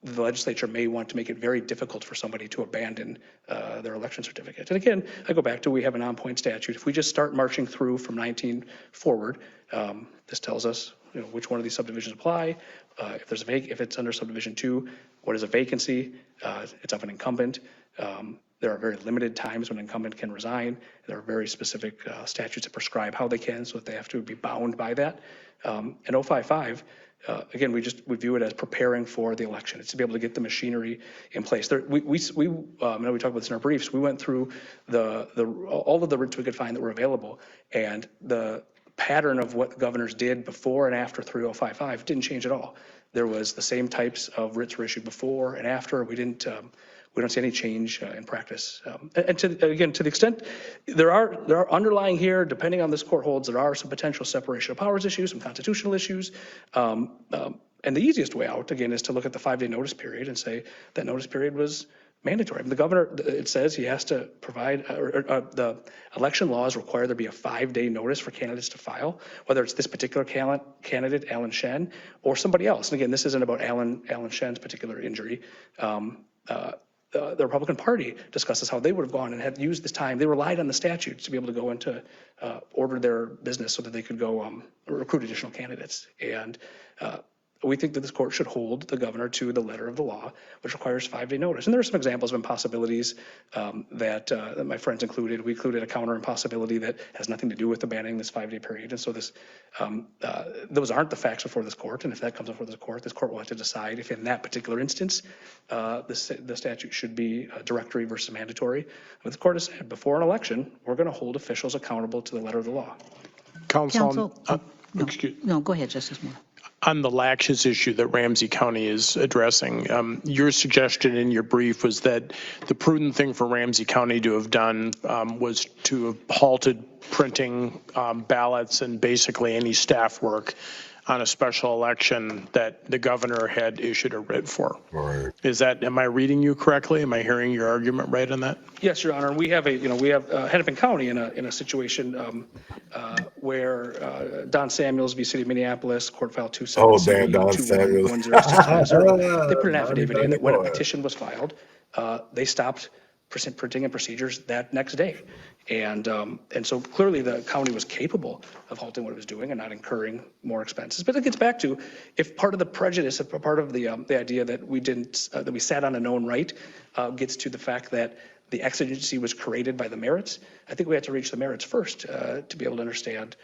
the legislature may want to make it very difficult for somebody to abandon their election certificate. And again, I go back to, we have an on-point statute. If we just start marching through from 19 forward, this tells us which one of these subdivisions apply. If it's under subdivision 2, what is a vacancy? It's of an incumbent. There are very limited times when an incumbent can resign. There are very specific statutes that prescribe how they can, so that they have to be bound by that. And 055, again, we view it as preparing for the election. It's to be able to get the machinery in place. I know we talked about this in our briefs. We went through all of the writs we could find that were available, and the pattern of what the governors did before and after 3055 didn't change at all. There was the same types of writs were issued before and after. We don't see any change in practice. And to the extent there are underlying here, depending on this court holds, there are some potential separation of powers issues, some constitutional issues. And the easiest way out, again, is to look at the 5-day notice period and say that notice period was mandatory. I mean, the governor, it says he has to provide, the election laws require there be a 5-day notice for candidates to file, whether it's this particular candidate, Alan Shen, or somebody else. And again, this isn't about Alan Shen's particular injury. The Republican Party discusses how they would have gone and had used this time. They relied on the statutes to be able to go into order their business so that they could go recruit additional candidates. And we think that this court should hold the governor to the letter of the law, which requires 5-day notice. And there are some examples of impossibilities that my friends included. We included a counter impossibility that has nothing to do with abandoning this 5-day period. And so those aren't the facts before this court. And if that comes before this court will have to decide if in that particular instance, the statute should be directory versus mandatory. But the court has said before an election, we're going to hold officials accountable to the letter of the law. Counsel, no, go ahead, Justice Moore. On the latches issue that Ramsey County is addressing, your suggestion in your brief was that the prudent thing for Ramsey County to have done was to have halted printing ballots and basically any staff work on a special election that the governor had issued a writ for. Right. Am I reading you correctly? Am I hearing your argument right on that? Yes, Your Honor. We have Hennepin County in a situation where Don Samuels v. City of Minneapolis, court file 277. Don Samuels. They put an affidavit in that when a petition was filed, they stopped printing and procedures that next day. And so clearly the county was capable of halting what it was doing and not incurring more expenses. But it gets back to, if part of the prejudice, if part of the idea that we sat on a known right gets to the fact that the exigency was created by the merits, I think we have to reach the merits first to be able to understand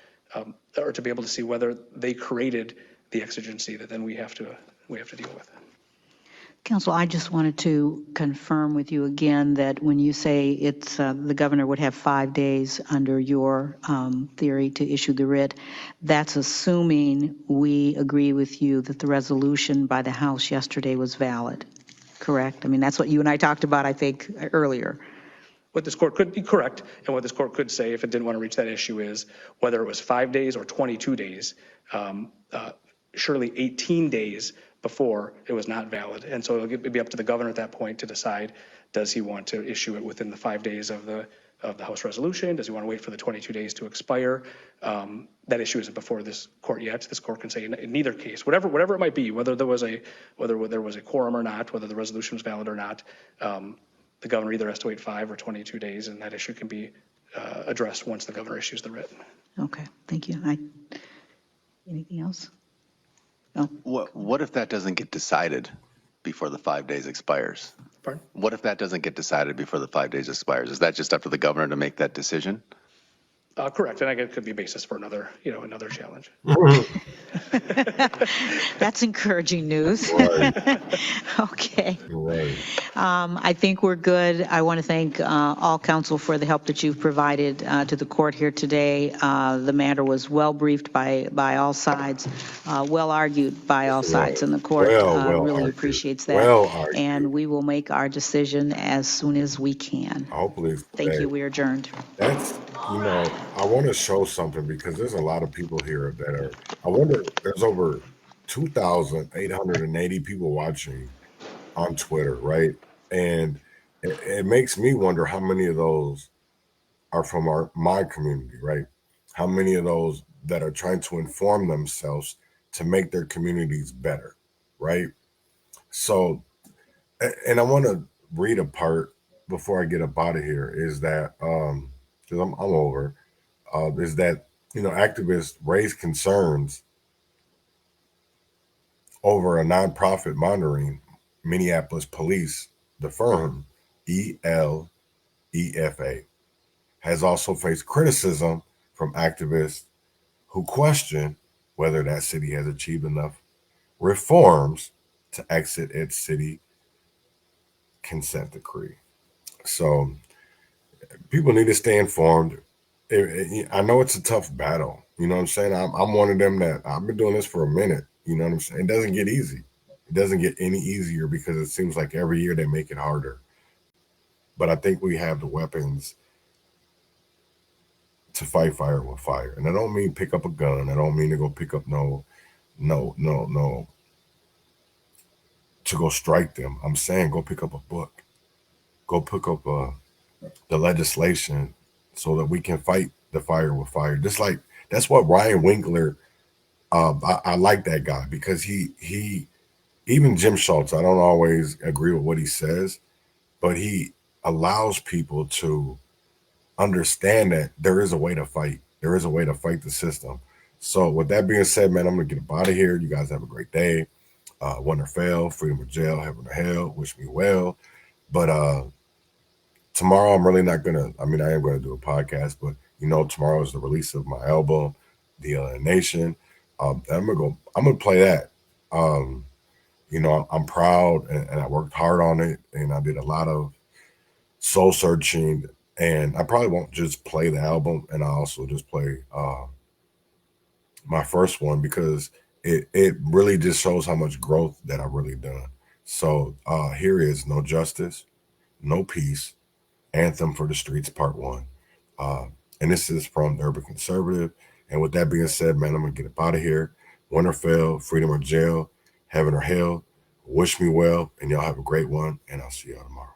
or to be able to see whether they created the exigency that then we have to deal with. Counsel, I just wanted to confirm with you again that when you say it's the governor would have 5 days under your theory to issue the writ, that's assuming we agree with you that the resolution by the House yesterday was valid, correct? I mean, that's what you and I talked about, I think, earlier. What this court could be correct, and what this court could say if it didn't want to reach that issue is whether it was 5 days or 22 days, surely 18 days before it was not valid. And so it'll be up to the governor at that point to decide, does he want to issue it within the 5 days of the House resolution? Does he want to wait for the 22 days to expire? That issue isn't before this court yet. This court can say in neither case, whatever it might be, whether there was a quorum or not, whether the resolution was valid or not, the governor either has to wait 5 or 22 days, and that issue can be addressed once the governor issues the writ. Okay, thank you. Anything else? What if that doesn't get decided before the 5 days expires? Pardon? What if that doesn't get decided before the 5 days expires? Is that just up to the governor to make that decision? Correct, and it could be a basis for another challenge. That's encouraging news. Right. Okay. Right. I think we're good. I want to thank all counsel for the help that you've provided to the court here today. The matter was well briefed by all sides, well argued by all sides, and the court really argued. appreciates that. Well argued. And we will make our decision as soon as we can. Hopefully. Thank you. We are adjourned. That's, I want to show something because there's a lot of people here that are, I wonder, there's over 2,880 people watching on Twitter, right? And it makes me wonder how many of those are from my community, right? How many of those that are trying to inform themselves to make their communities better, right? So, and I want to read a part before I get up out of here, is that, because I'm over, is that, activists raise concerns over a nonprofit monitoring Minneapolis police, the firm ELEFA, has also faced criticism from activists who question whether that city has achieved enough reforms to exit its city consent decree. So people need to stay informed. I know it's a tough battle. You know what I'm saying? I'm one of them that I've been doing this for a minute. You know what I'm saying? It doesn't get easy. It doesn't get any easier because it seems like every year they make it harder. But I think we have the weapons to fight fire with fire. And I don't mean pick up a gun. I don't mean to go pick up no, to go strike them. I'm saying go pick up a book. Go pick up the legislation so that we can fight the fire with fire. Just like, that's what Ryan Winkler, I like that guy because he even Jim Schultz, I don't always agree with what he says, but he allows people to understand that there is a way to fight. There is a way to fight the system. So with that being said, man, I'm going to get up out of here. You guys have a great day. Win or fail, freedom or jail, heaven or hell, wish me well. But tomorrow I'm really not going to, I am going to do a podcast, but tomorrow is the release of my album, The Nation. I'm going to play that. I'm proud and I worked hard on it and I did a lot of soul searching, and I probably won't just play the album, and I also just play my first one because it really just shows how much growth that I've really done. So here is No Justice, No Peace, Anthem for the Streets, Part 1. And this is from the Urban Conservative. And with that being said, man, I'm going to get up out of here. Win or fail, freedom or jail, heaven or hell, wish me well, and y'all have a great one, and I'll see y'all tomorrow.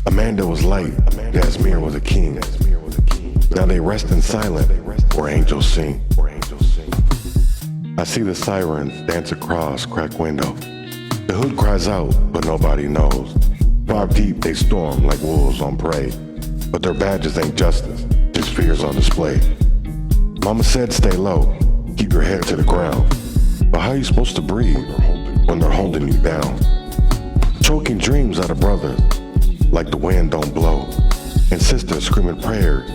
Amanda was light, Jasmine was a king. Now they rest in silence where angels sing. I see the sirens dance across cracked window. The hood cries out, but nobody knows. 5 deep they storm like wolves on prey. But their badges ain't justice, just fears on display. Mama said stay low, keep your head to the ground. But how you supposed to breathe when they're holding you down? Choking dreams out of brothers, like the wind don't blow. And sisters screaming prayers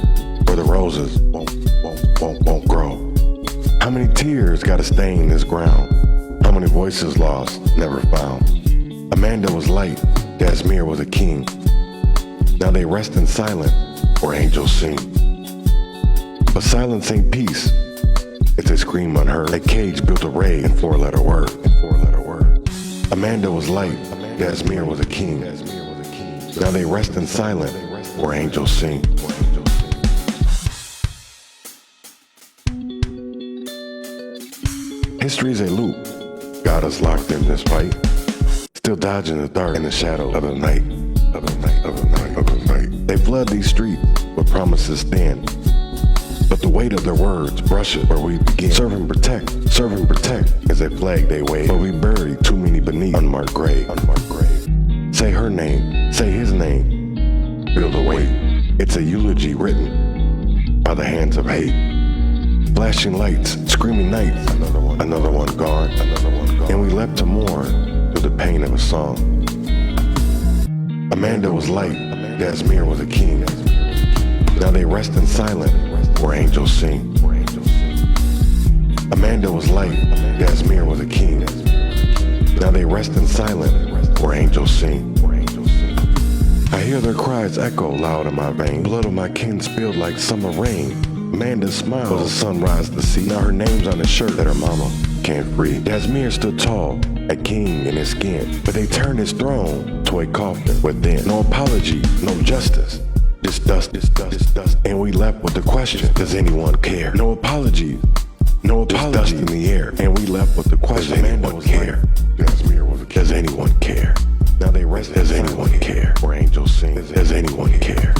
where the roses won't grow. How many tears gotta stain this ground? How many voices lost, never found? Amanda was light, Jasmine was a king. Now they rest in silence where angels sing. But silence ain't peace if they scream unheard. A cage built a ray in 4-letter word. Amanda was light, Jasmine was a king. Now they rest in silence where angels sing. History's a loop, got us locked in this fight. Still dodging the dark in the shadow of the night. They flood these streets, but promises stand. but the weight of their words brush it where we begin. Serve and protect is a flag they wave, but we bury too many beneath unmarked grave. Say her name, say his name, feel the weight. It's a eulogy written by the hands of hate. Flashing lights, screaming nights, another one gone, and we left to mourn through the pain of a song. Amanda was light, Gasmir was a king. Now they rest in silence where angels sing. Amanda was light, Gasmir was a king. Now they rest in silence where angels sing. I hear their cries echo loud in my veins. Blood of my kin spilled like summer rain. Amanda's smile was a sunrise to see. Now her name's on the shirt that her mama can't free. Gasmir stood tall, a king in his skin, but they turned his throne to a coffin within. No apology, no justice. Just dust, and we left with the question, does anyone care? No apology, just dust in the air, and we left with the question, does anyone care? Does anyone care? Now they rest, does anyone care? Where angels sing, does anyone care?